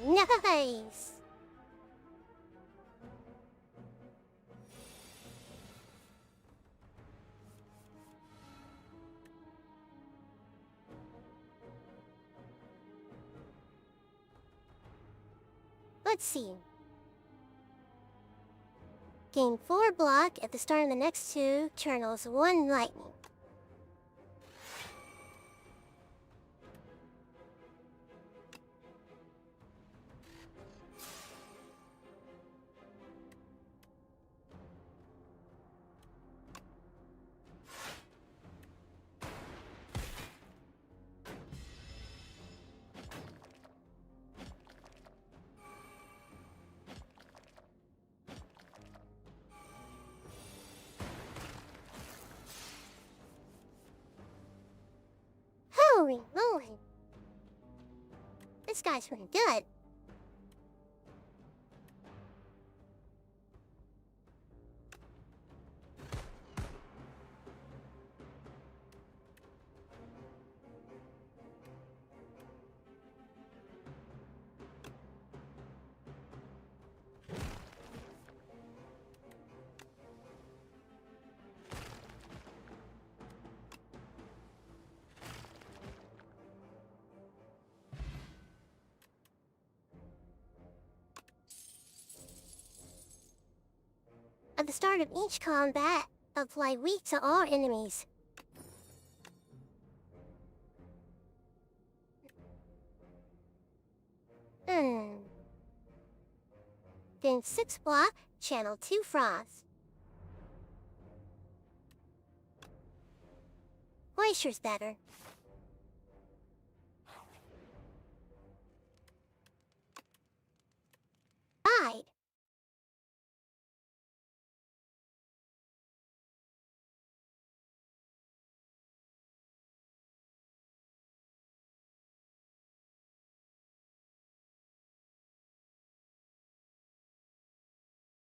Nice. Let's see. Gain 4 block at the start of the next 2 channels 1 lightning. Holy moly. This guy's pretty good. At the start of each combat, apply weak to all enemies. Gain 6 block, channel 2 frost. Glacier's better. Died.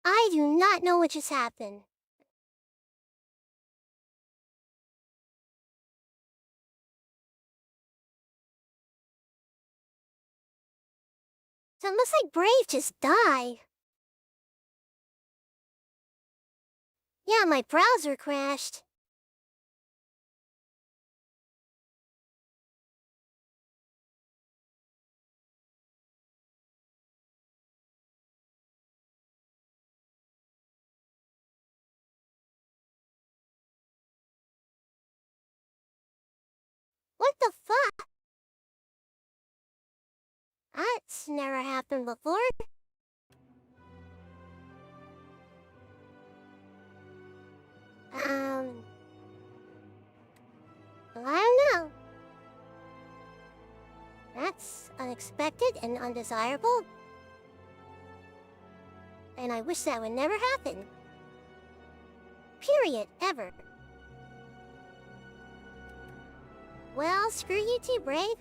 I do not know what just happened. So it looks like Brave just died. Yeah, my browser crashed. What the fuck? That's never happened before. I don't know. That's unexpected and undesirable. And I wish that would never happen. Period, ever. Well, screw you too, Brave.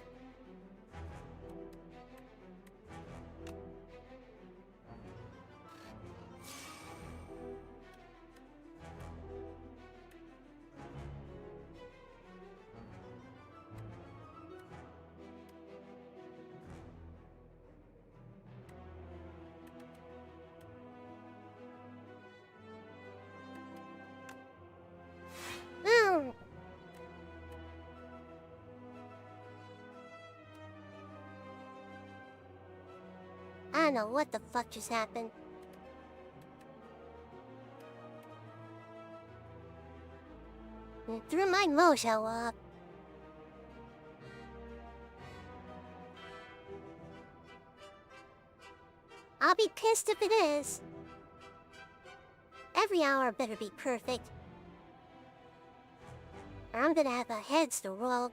I don't know what the fuck just happened. It threw my mojo up. I'll be pissed if it is. Every hour better be perfect. Or I'm gonna have a heads to roll.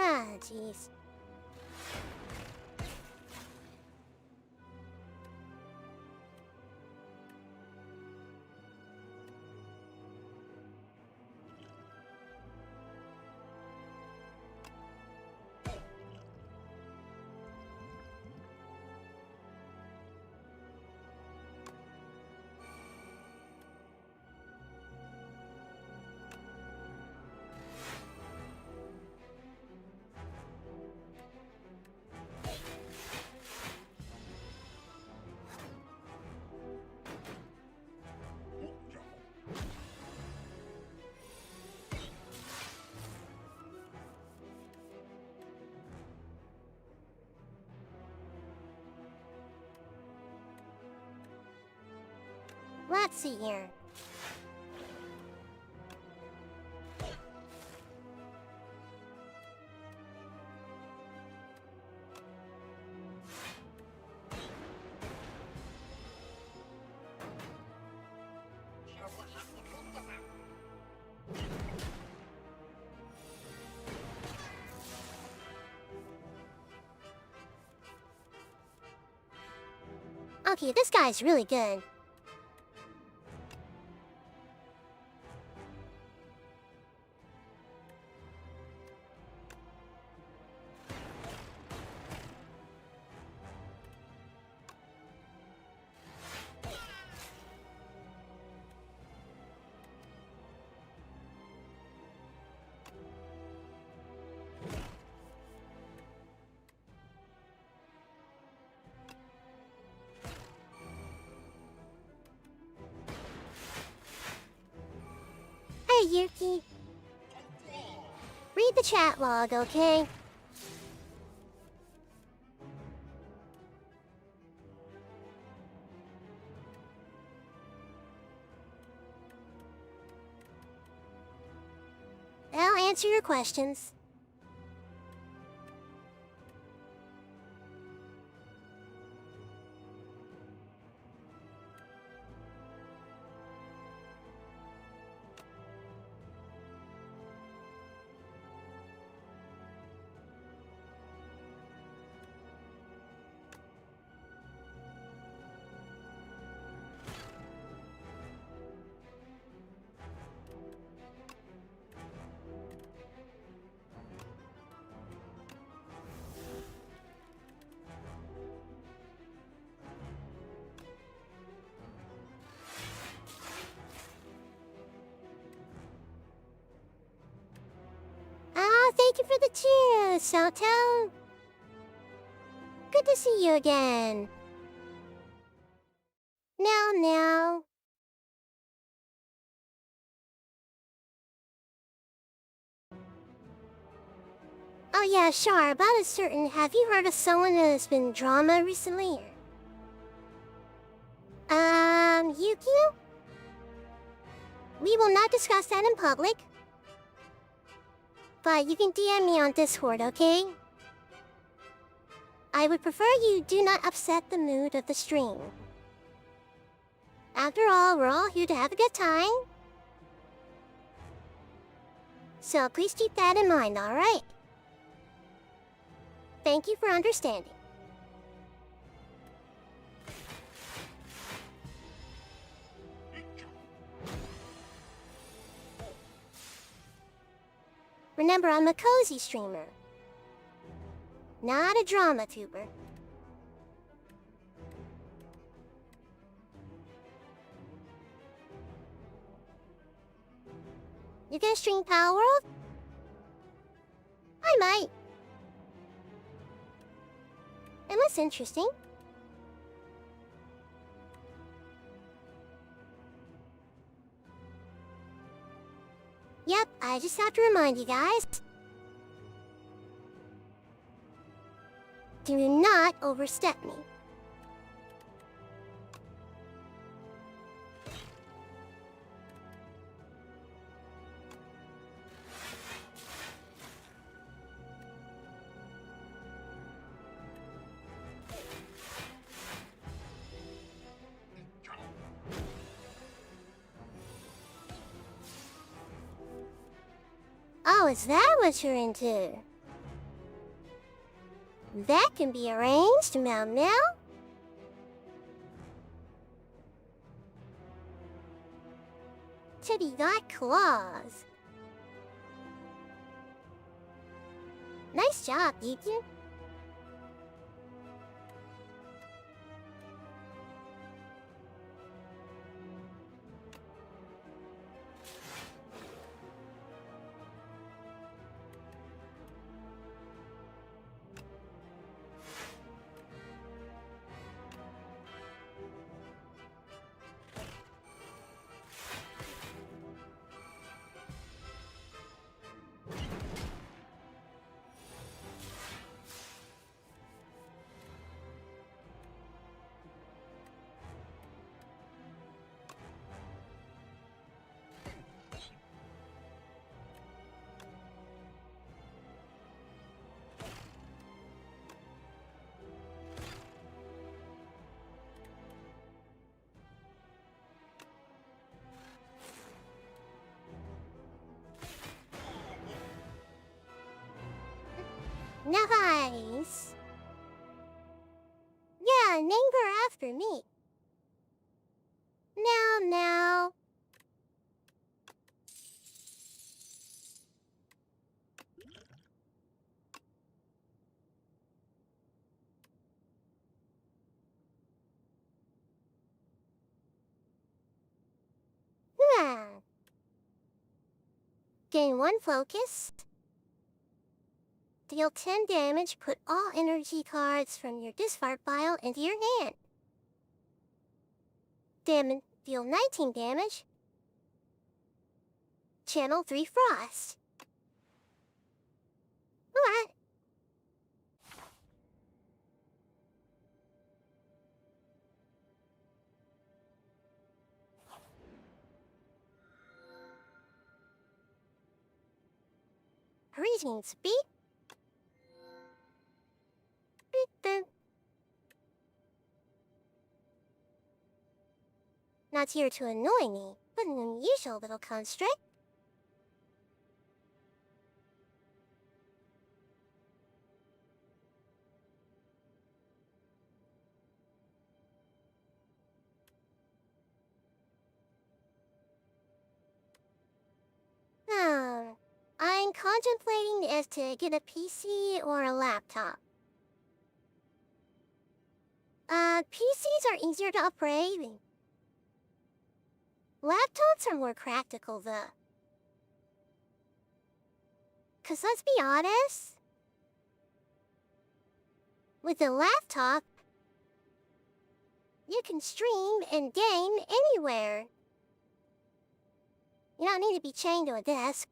Ah, jeez. Let's see here. Okay, this guy's really good. Hey, Yuki. Read the chat log, okay? I'll answer your questions. Thank you for the cheers, Soundtown. Good to see you again. Now. Oh yeah, sure, about a certain... Have you heard of someone that has been drama recently? Yukio? We will not discuss that in public. But you can DM me on Discord, okay? I would prefer you do not upset the mood of the stream. After all, we're all here to have a good time. So please keep that in mind, alright? Thank you for understanding. Remember, I'm a cozy streamer. Not a drama tuber. You gonna stream Power World? I might. It looks interesting. Yep, I just have to remind you guys. Do not overstep me. Oh, is that what you're into? That can be arranged, Meow Meow. Tibby got claws. Nice job, Yuki. Nice. Yeah, name her after me. Now. Gain 1 focus. Deal 10 damage, put all energy cards from your discard pile into your hand. Deal 19 damage. Channel 3 Frost. What? Greetings, Beep. Not here to annoy me, but an unusual little construct. I'm contemplating as to get a PC or a laptop. PCs are easier to upgrade. Laptops are more practical, though. 'Cause let's be honest, with a laptop, you can stream and game anywhere. You don't need to be chained to a desk.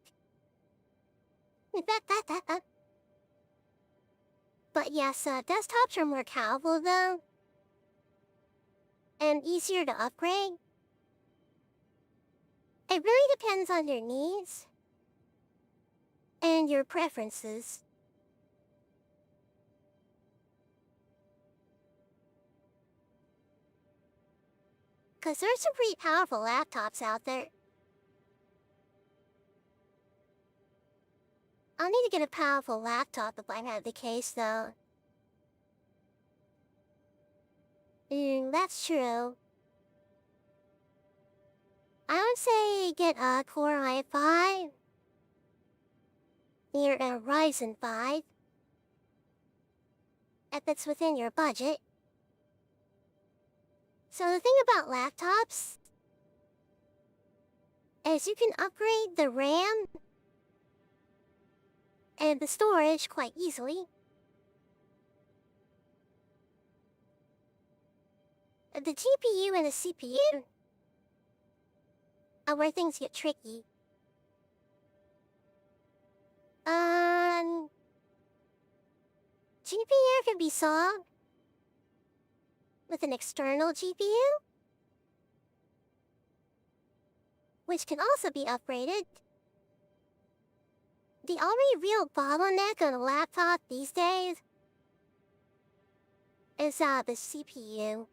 But yes, desktops are more powerful though, and easier to upgrade. It really depends on your needs and your preferences. Cause there's some pretty powerful laptops out there. I'll need to get a powerful laptop if I have the case though. That's true. I would say get a Core i5 near a Ryzen 5 if it's within your budget. So the thing about laptops is you can upgrade the RAM and the storage quite easily. The GPU and the CPU are where things get tricky. GPU can be solved with an external GPU, which can also be upgraded. The only real bottleneck on a laptop these days is the CPU.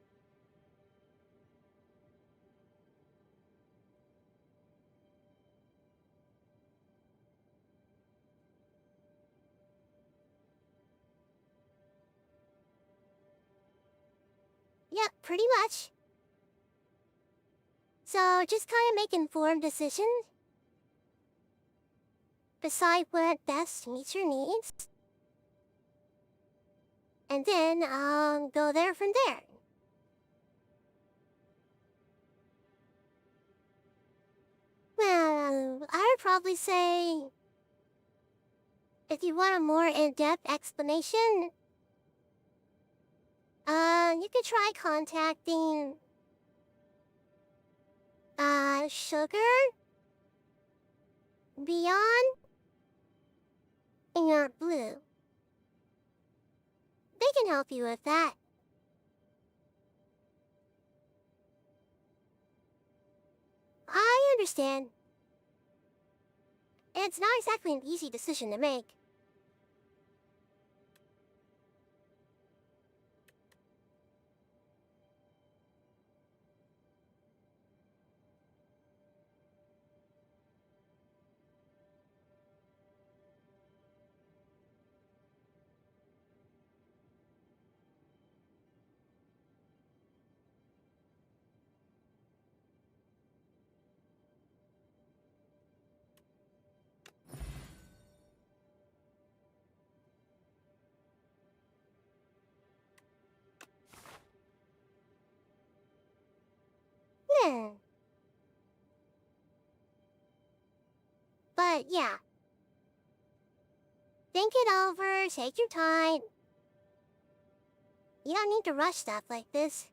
Yep, pretty much. So just kind of make informed decisions. Decide what best meets your needs. And then, go there from there. Well, I would probably say, if you want a more in-depth explanation, you could try contacting, Sugar, Beyond, and Blue. They can help you with that. I understand. It's not exactly an easy decision to make. But yeah. Think it over, take your time. You don't need to rush stuff like this.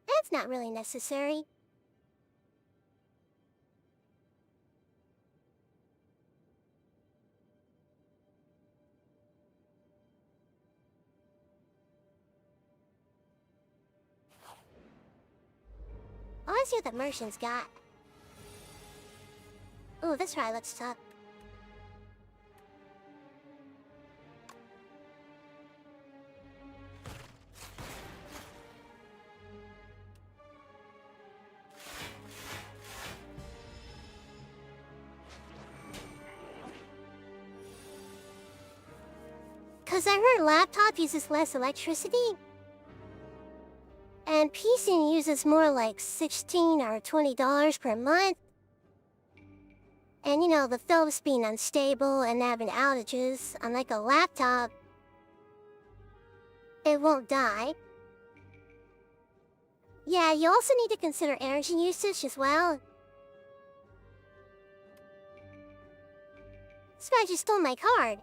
It's not really necessary. Let's see what the merchant's got. Ooh, this ride looks tough. Cause I heard laptop uses less electricity. And PC uses more like $16 or $20 per month. And you know, the phone's being unstable and having outages, unlike a laptop, it won't die. Yeah, you also need to consider energy usage as well. This guy just stole my card.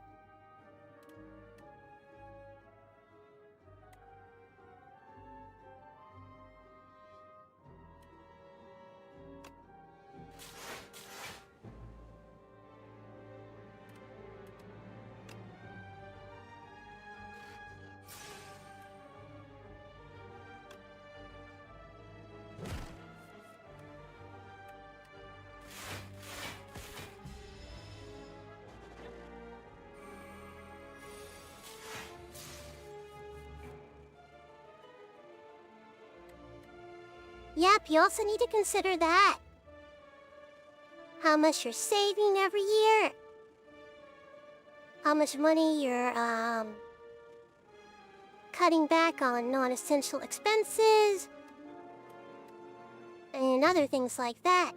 Yep, you also need to consider that. How much you're saving every year. How much money you're, cutting back on non-essential expenses. And other things like that.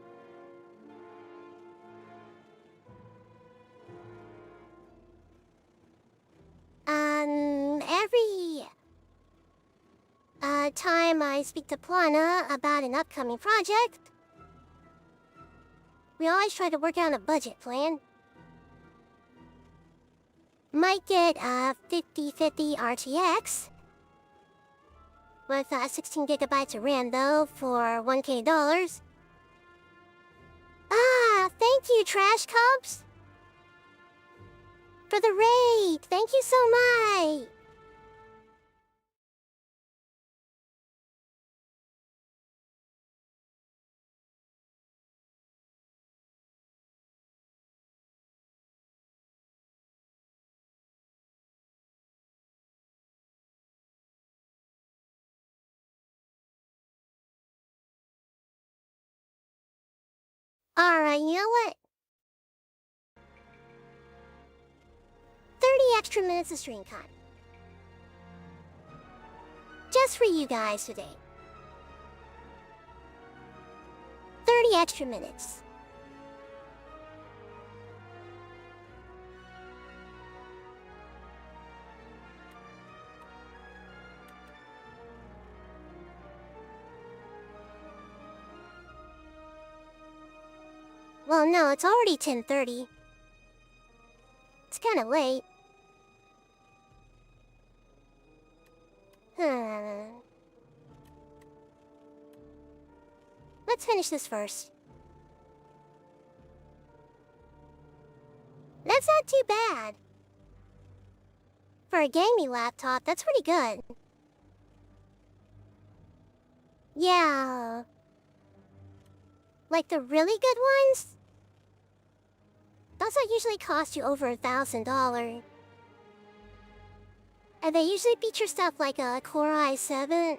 Every time I speak to Plana about an upcoming project, we always try to work out a budget plan. Might get a 5050 RTX with 16 gigabytes of RAM though for $1K. Ah, thank you, Trash Cubs, for the raid. Thank you so much. Alright, you know what? 30 extra minutes of stream time. Just for you guys today. 30 extra minutes. Well, no, it's already 10:30. It's kinda late. Let's finish this first. That's not too bad. For a gaming laptop, that's pretty good. Yeah. Like the really good ones? Those that usually cost you over $1,000. And they usually feature stuff like a Core i7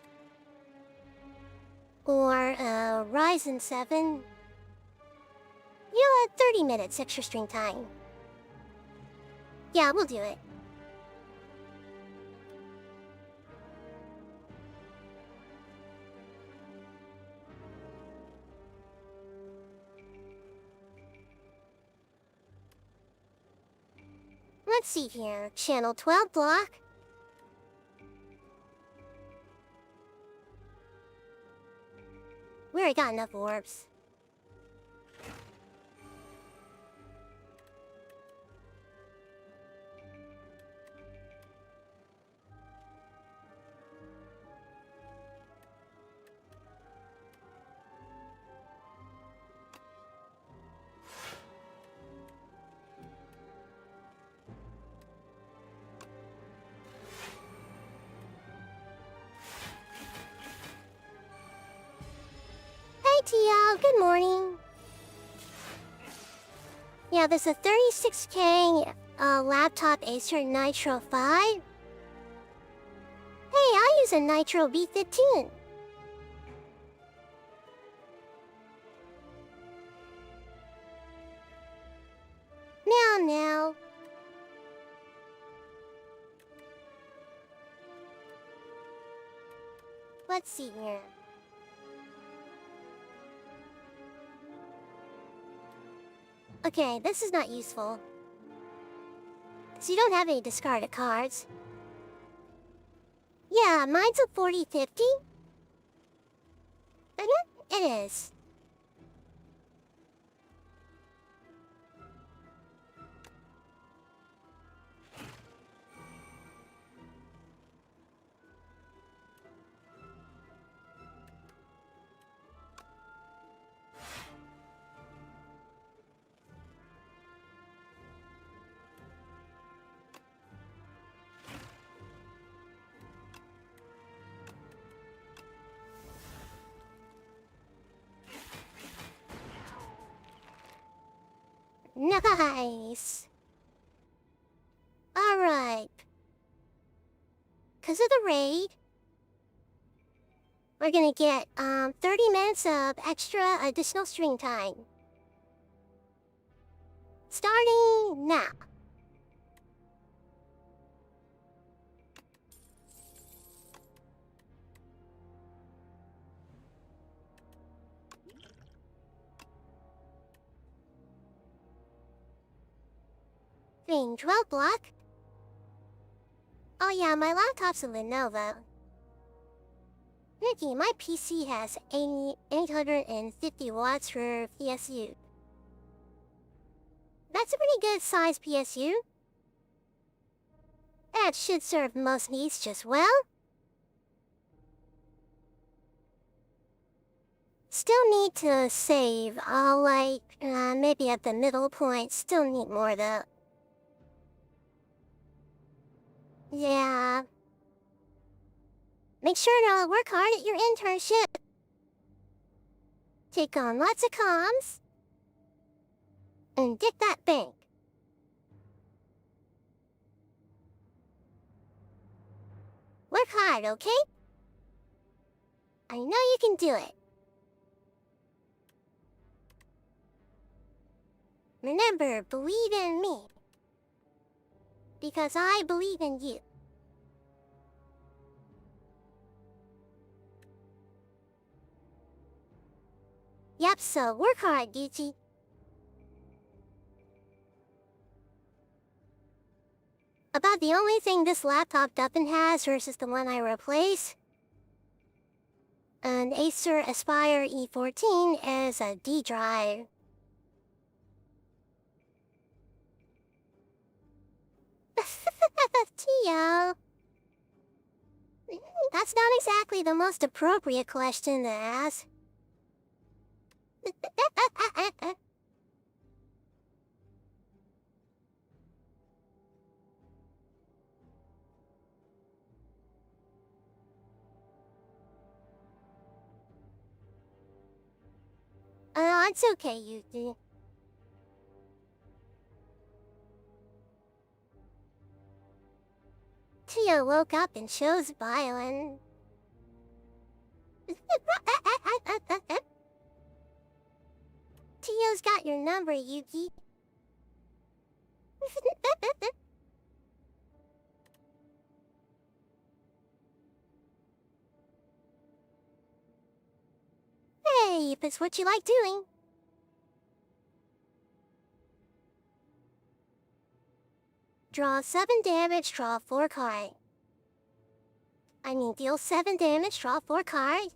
or a Ryzen 7. You know, 30 minutes extra stream time. Yeah, we'll do it. Let's see here. Channel 12 block. We already got enough orbs. TL, good morning. Yeah, there's a 36K laptop Acer Nitro 5. Hey, I use a Nitro B15. Now. Let's see here. Okay, this is not useful. So you don't have any discarded cards. Yeah, mine's a 4050. It is. Nice. Alright. Because of the raid, we're gonna get 30 minutes of extra additional stream time. Starting now. Thing 12 block. Oh yeah, my laptop's a Lenovo. Nikki, my PC has 850 watts for PSU. That's a pretty good size PSU. That should serve most needs just well. Still need to save, maybe at the middle point. Still need more though. Yeah. Make sure to work hard at your internship. Take on lots of comms. And get that bank. Work hard, okay? I know you can do it. Remember, believe in me. Because I believe in you. Yep, so work hard, Gucci. About the only thing this laptop doesn't has versus the one I replace. An Acer Aspire E14 is a D drive. Tio. That's not exactly the most appropriate question to ask. It's okay, Yuki. Tio woke up and chose violin. Tio's got your number, Yuki. Hey, if it's what you like doing. Draw 7 damage, draw 4 card. Deal 7 damage, draw 4 card.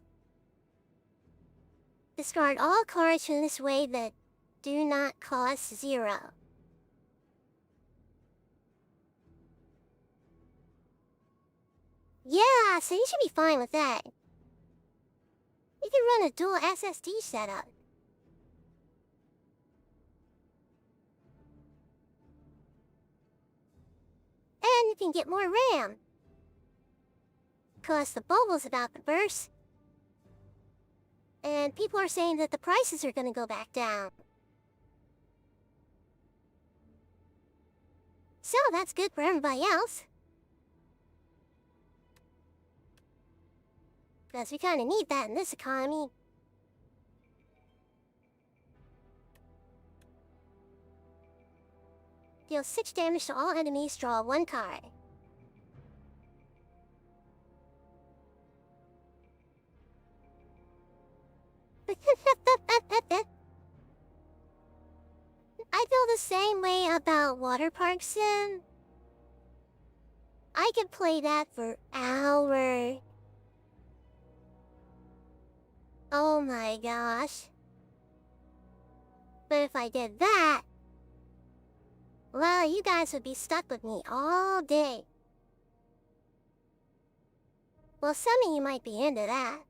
Discard all cards from this way that do not cost 0. Yeah, so you should be fine with that. You can run a dual SSD setup. And you can get more RAM. Cause the bubble's about to burst. And people are saying that the prices are gonna go back down. So that's good for everybody else. Because we kinda need that in this economy. Deal 6 damage to all enemies, draw 1 card. I feel the same way about Water Park Sim. I could play that for hours. Oh my gosh. But if I did that, well, you guys would be stuck with me all day. Well, some of you might be into that.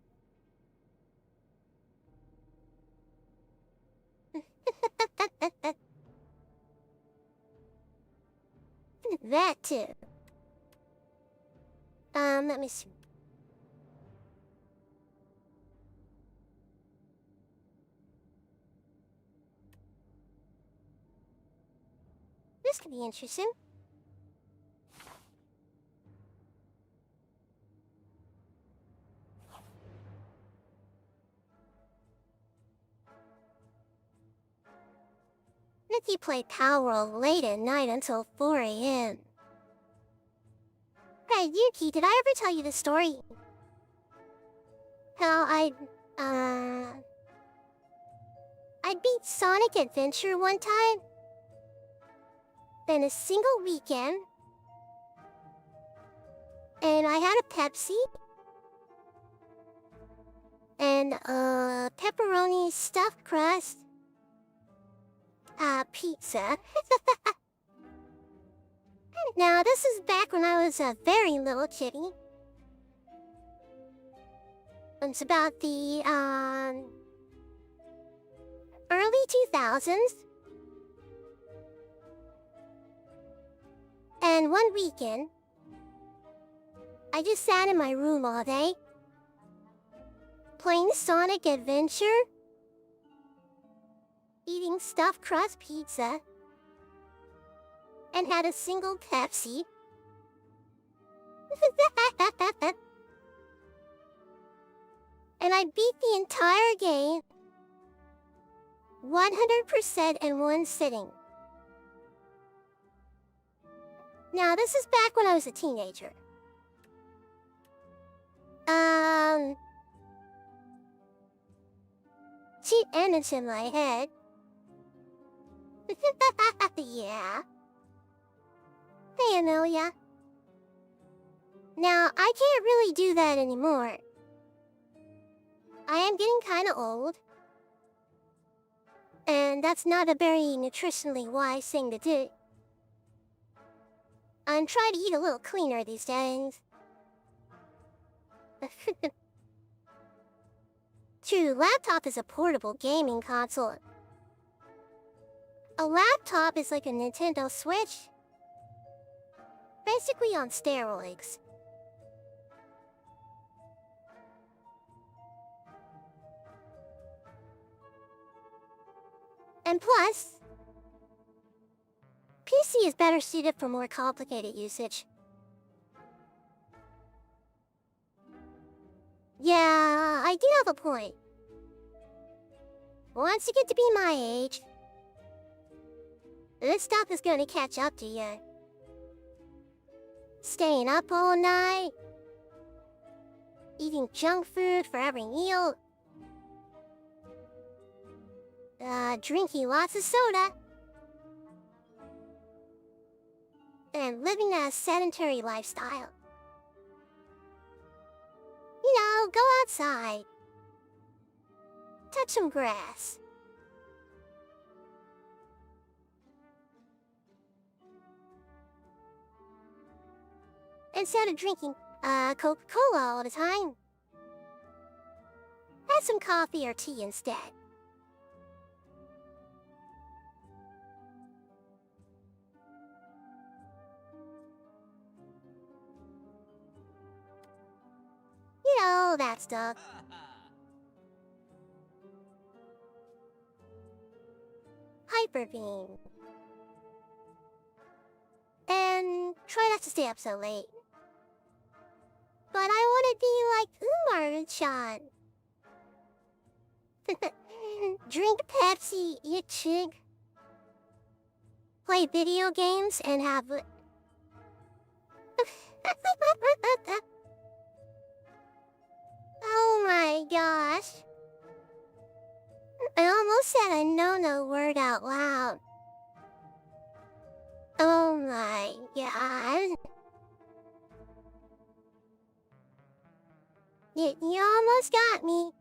That too. Let me see. this could be interesting. Nikki played Power World late at night until 4 a.m. Hey, Yuki, did I ever tell you the story? How I beat Sonic Adventure one time? In a single weekend. And I had a Pepsi. And pepperoni stuffed crust. Pizza. Now, this is back when I was a very little kitty. It's about the, early 2000s. And one weekend, I just sat in my room all day, playing Sonic Adventure, eating stuffed crust pizza, and had a single Pepsi. And I beat the entire game 100% in one sitting. Now, this is back when I was a teenager. Cheat ended in my head. Yeah. Hey, Amelia. Now, I can't really do that anymore. I am getting kinda old. And that's not a very nutritionally wise thing to do. I'm trying to eat a little cleaner these days. True, laptop is a portable gaming console. A laptop is like a Nintendo Switch. Basically on steroids. And plus, PC is better suited for more complicated usage. Yeah, I do have a point. Once you get to be my age, this stuff is gonna catch up to you. Staying up all night, eating junk food for every meal, drinking lots of soda, and living a sedentary lifestyle. You know, go outside, touch some grass. Instead of drinking Coca-Cola all the time, have some coffee or tea instead. You know, that stuff. Hyper Beam. And try not to stay up so late. But I want to be like Umaru-chan. Drink Pepsi, eat chig. Play video games and have... Oh my gosh. I almost said a no-no word out loud. Oh my god. You almost got me.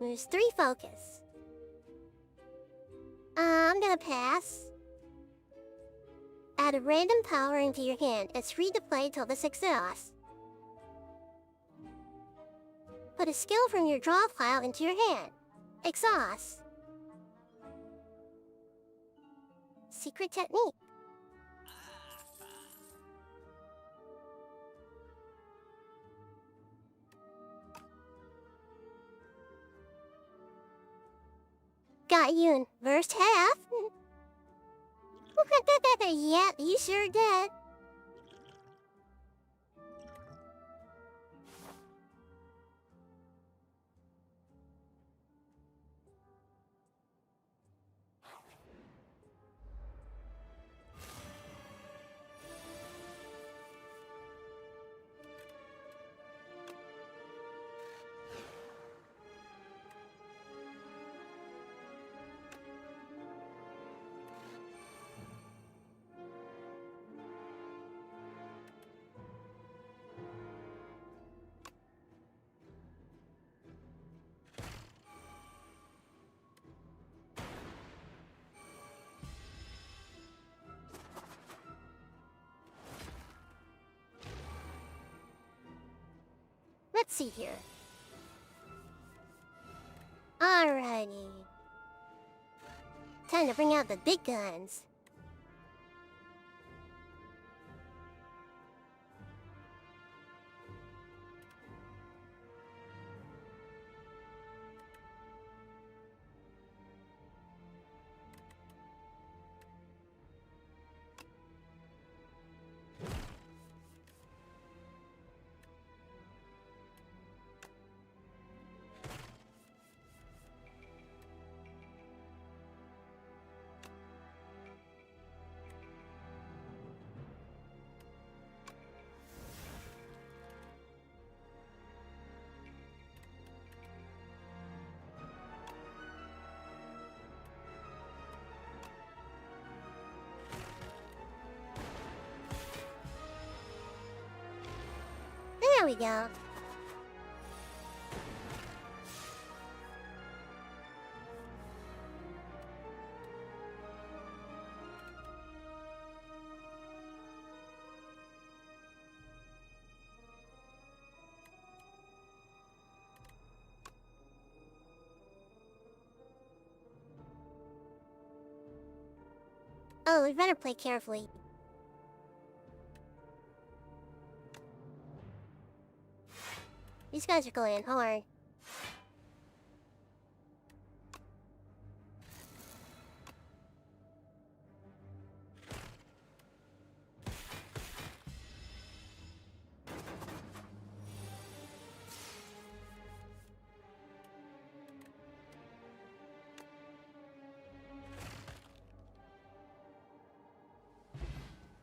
There's 3 focus. I'm gonna pass. Add a random power into your hand. It's free to play till this exhausts. Put a skill from your draw pile into your hand. Exhaust. Secret technique. got you in first half. Yeah, you sure did. Let's see here. Alrighty. Time to bring out the big guns. There we go. Oh, we better play carefully. These guys are going hard.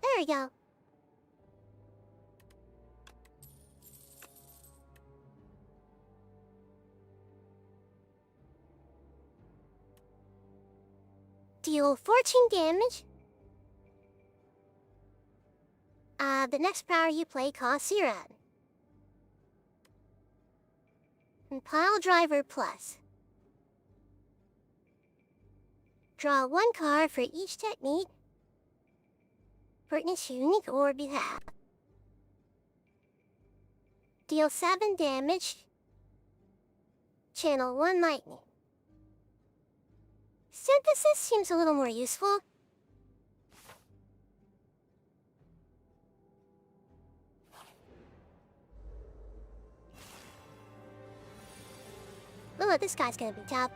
There we go. Deal 14 damage. The next power you play costs 0. And Pile Driver Plus. Draw 1 card for each technique for its unique or behalf. Deal 7 damage. Channel 1 lightning. Synthesis seems a little more useful. Look, this guy's gonna be tough.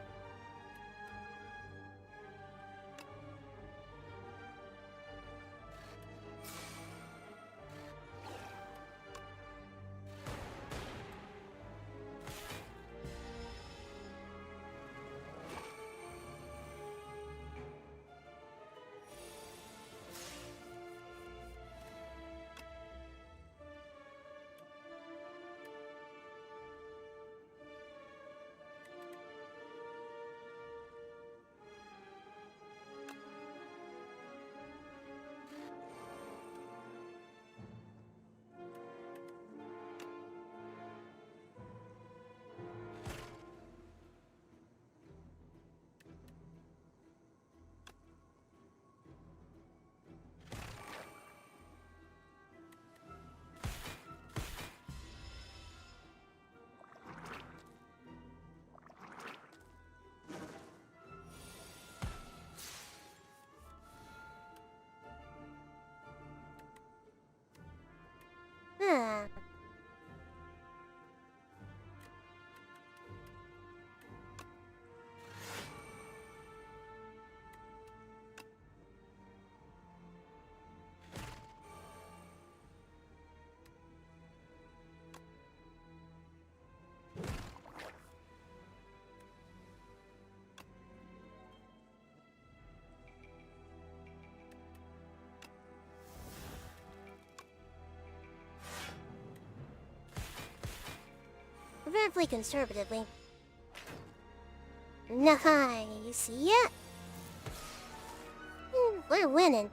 Preferably conservatively. Nice, yeah. We're winning.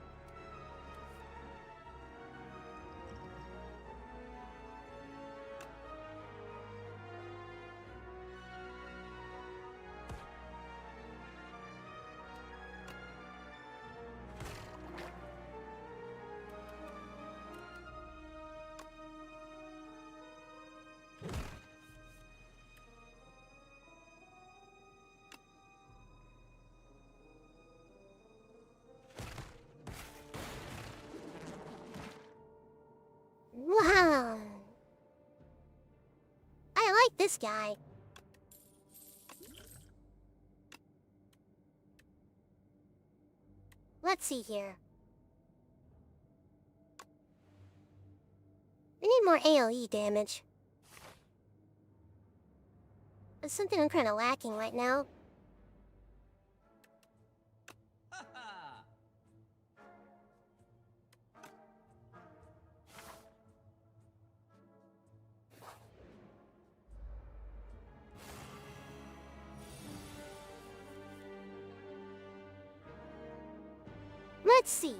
Wow. I like this guy. Let's see here. We need more AoE damage. There's something I'm kinda lacking right now. Let's see.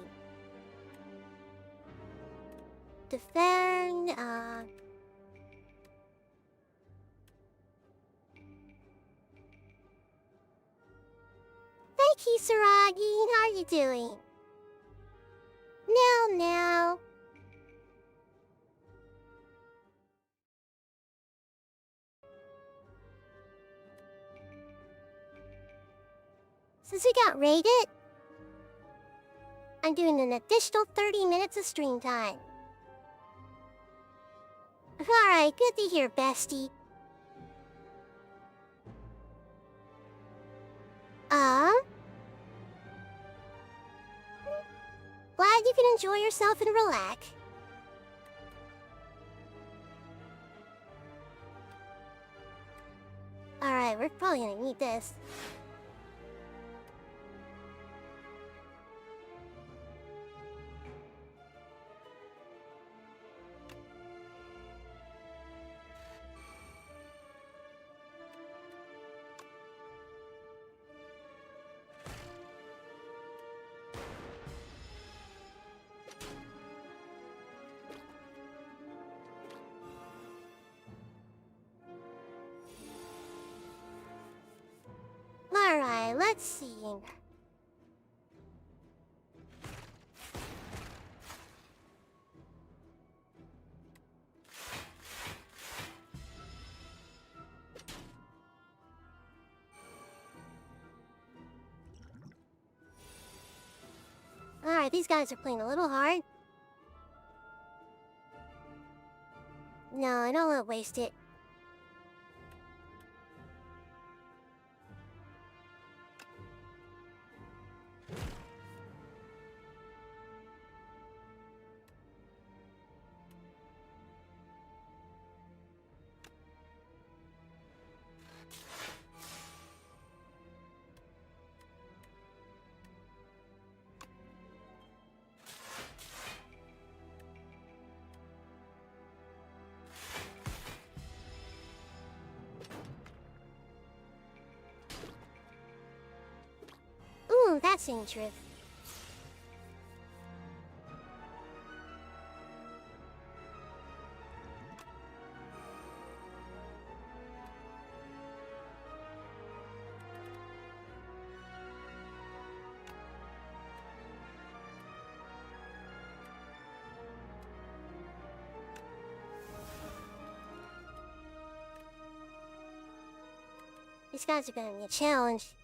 Defend, Hey, Kisaragi, how are you doing? Now. Since we got raided, I'm doing an additional 30 minutes of stream time. Alright, good to hear, bestie. Glad you can enjoy yourself and relax. Alright, we're probably gonna need this. Alright, let's see. Alright, these guys are playing a little hard. No, I don't want to waste it. Ooh, that's dangerous. These guys are gonna be a challenge.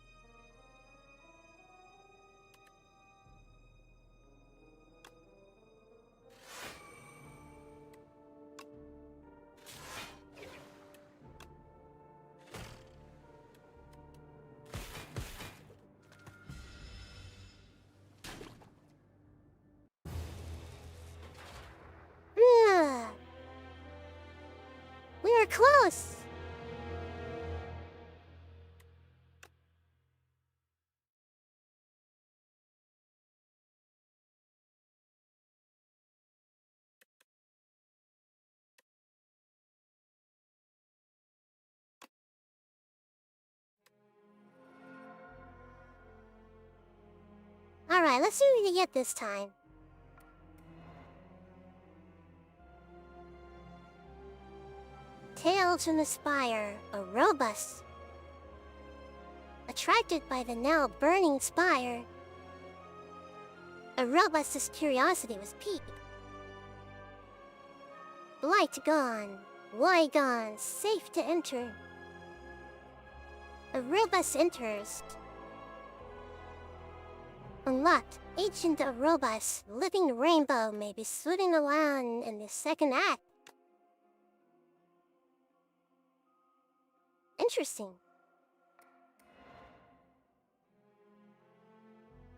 We were close! Alright, let's see what we get this time. Tales from the Spire, a robust. Attracted by the now burning spire, a robust's curiosity was piqued. Light gone, why gone, safe to enter. A robust enters. Unlocked, ancient a robust, living rainbow may be swimming around in the second act. Interesting.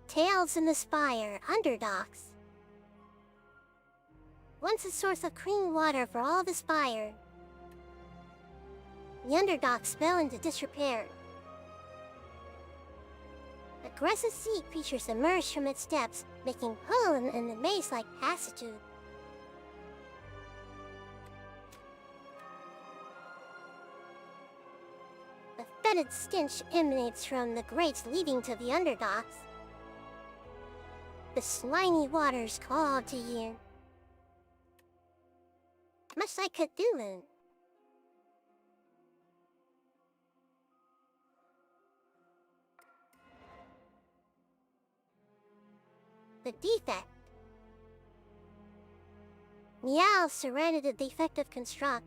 Tales in the Spire, underdogs. Once a source of clean water for all the Spire, the underdogs fell into disrepair. Aggressive sea creatures emerged from its depths, making home in the maze-like passageway. The fetid stench emanates from the grates leading to the underdogs. The slimy waters call to you. Much like Cthulhu. The defect. Meow surrendered the defective construct.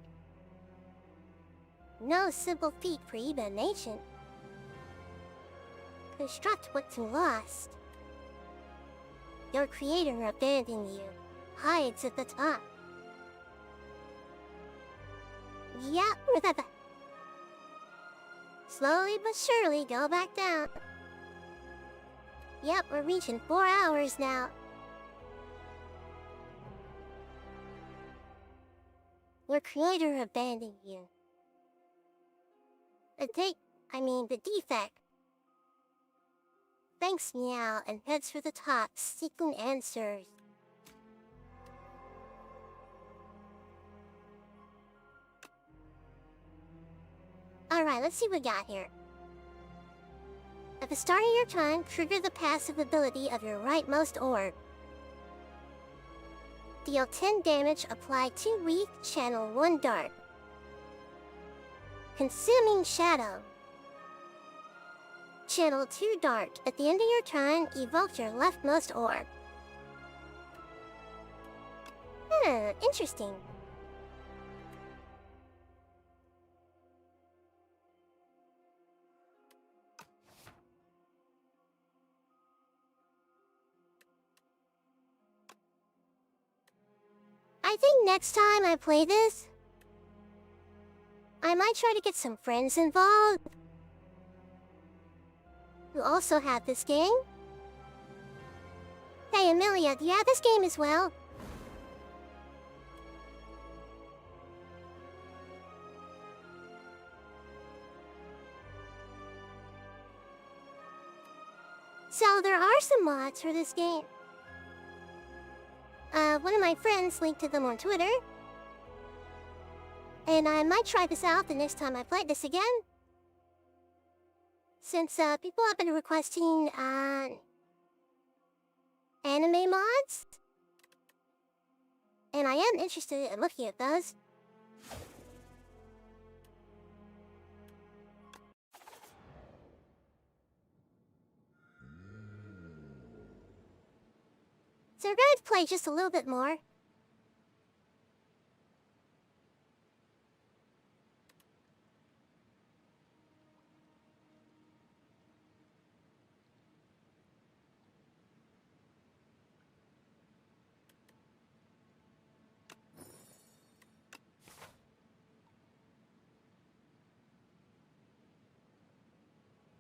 No simple feat for even ancient. Construct what's lost. Your creator abandoned you. Hides at the top. Yeah, slowly but surely go back down. Yep, we're reaching 4 hours now. Your creator abandoned you. The defect. Thanks, Meow, and heads for the top, seeking answers. Alright, let's see what we got here. At the start of your turn, trigger the passive ability of your rightmost orb. Deal 10 damage, apply 2 weak, channel 1 dart. Consuming Shadow. Channel 2 dart. At the end of your turn, evoke your leftmost orb. Interesting. I think next time I play this, I might try to get some friends involved who also have this game. Hey Amelia, do you have this game as well? So there are some mods for this game. One of my friends linked to them on Twitter. And I might try this out the next time I play this again. Since people have been requesting anime mods. And I am interested in looking at those. So we're going to play just a little bit more.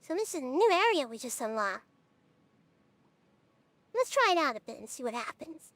So this is a new area we just unlocked. Let's try it out a bit and see what happens.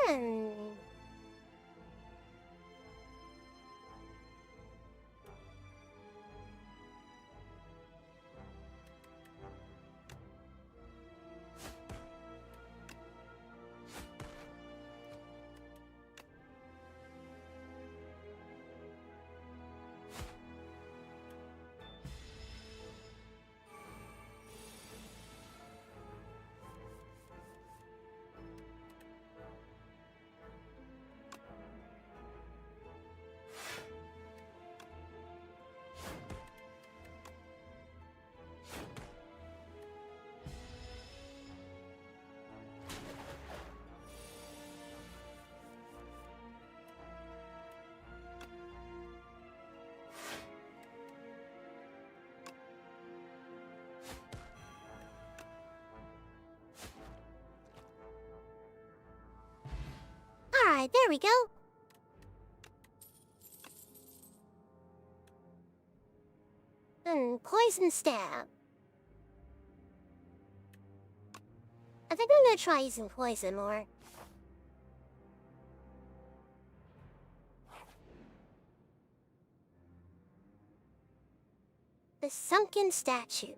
Hmm. Alright, there we go. Poison stab. I think I'm gonna try using poison more. The sunken statue.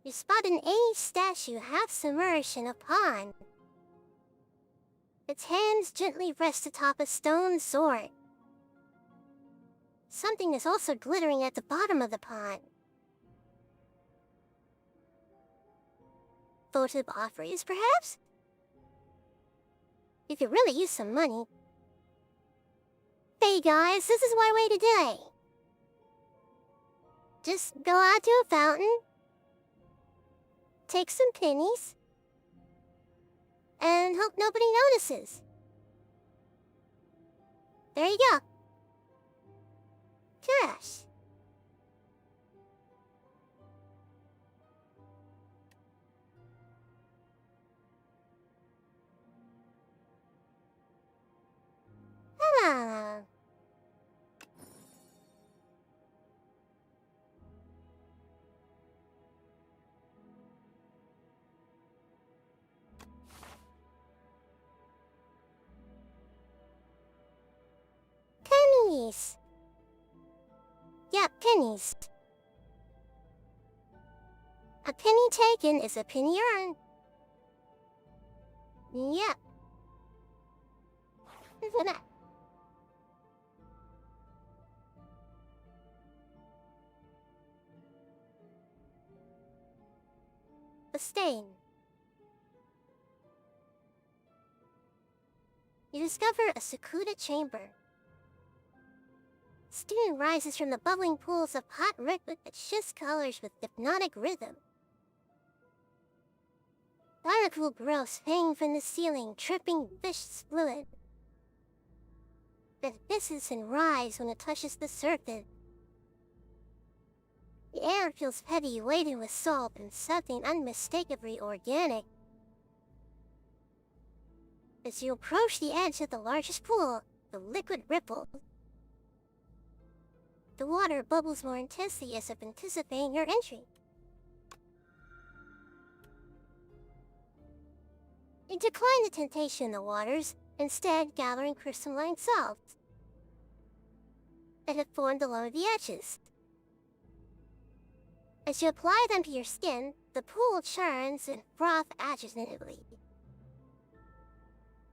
You spot an aged statue half submerged in a pond. Its hands gently rest atop a stone sword. Something is also glittering at the bottom of the pond. Votive offerings, perhaps? You could really use some money. Hey guys, this is my way today. Just go out to a fountain, take some pennies, and hope nobody notices. There you go. Cash. Ah. Pennies. Yeah, pennies. A penny taken is a penny earned. Yep. A stain. You discover a secluded chamber. Steam rises from the bubbling pools of hot liquid that shifts colors with hypnotic rhythm. Barnacle growths hang from the ceiling, dripping viscous fluid. It hisses and rise when it touches the surface. The air feels heavy, laden with salt and something unmistakably organic. As you approach the edge of the largest pool, the liquid ripples. The water bubbles more intensely as if anticipating your entry. You decline the temptation in the waters, instead gathering crystalline salts that have formed along the edges. As you apply them to your skin, the pool churns and froth agitatively.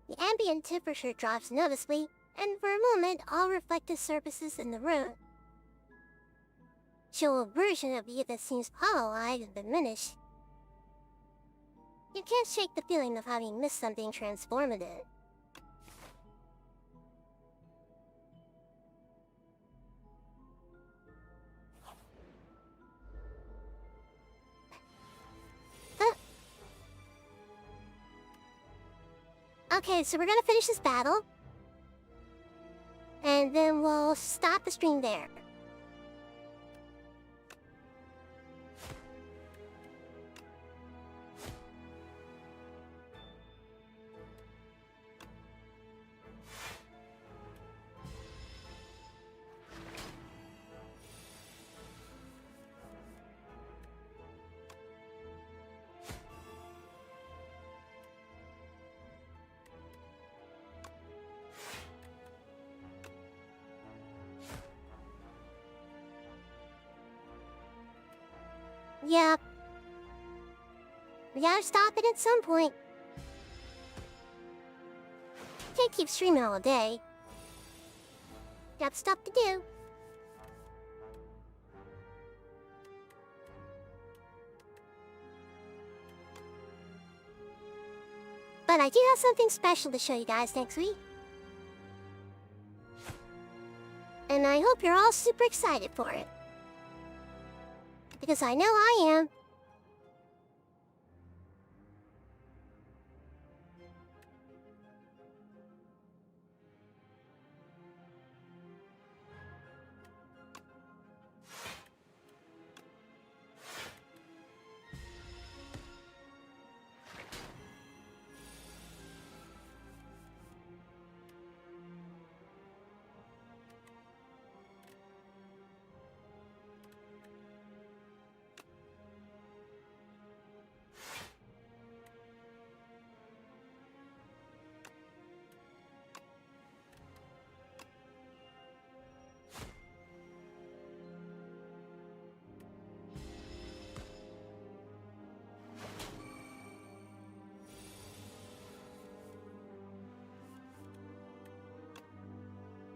The ambient temperature drops noticeably, and for a moment all reflective surfaces in the room show a version of you that seems hollow-eyed and diminished. You can't shake the feeling of having missed something transformative. Okay, so we're gonna finish this battle. And then we'll stop the stream there. Yep. We gotta stop it at some point. Can't keep streaming all day. Got stuff to do. But I do have something special to show you guys next week. And I hope you're all super excited for it. Because I know I am.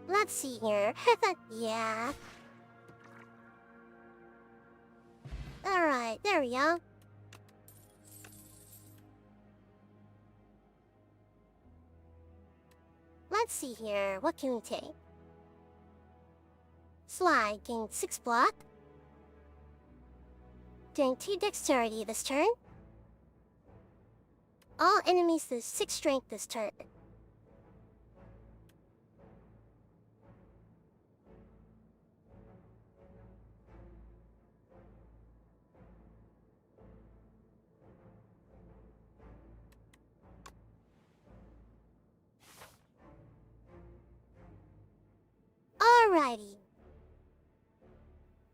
Let's see here. Yeah. Alright, there we go. Let's see here. What can we take? Slide gained 6 block. Gain 2 dexterity this turn. All enemies lose 6 strength this turn. Alrighty.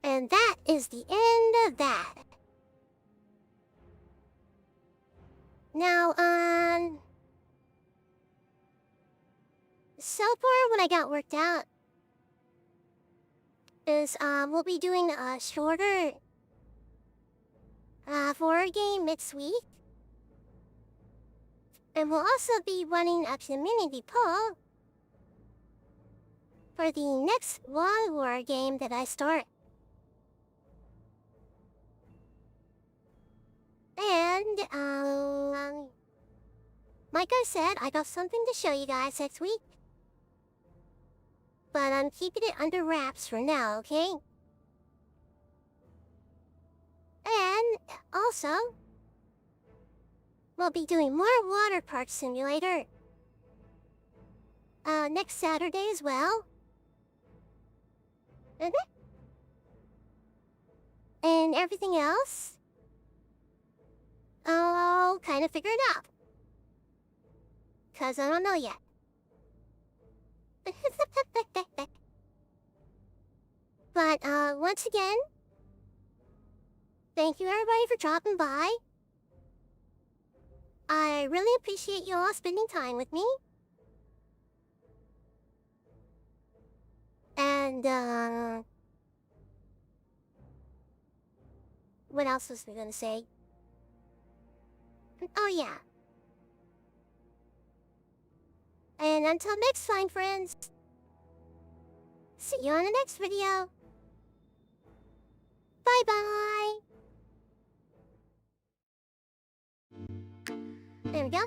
And that is the end of that. Now, so far what I got worked out is, we'll be doing a shorter, horror game next week. And we'll also be running a community poll for the next long horror game that I start. And, like I said, I got something to show you guys next week. But I'm keeping it under wraps for now, okay? And, also, we'll be doing more Water Park Simulator. Next Saturday as well. And everything else, I'll kind of figure it out. 'Cause I don't know yet. But, once again, thank you everybody for dropping by. I really appreciate you all spending time with me. And, what else was I gonna say? Oh yeah. And until next time, friends. See you on the next video. Bye-bye. There we go.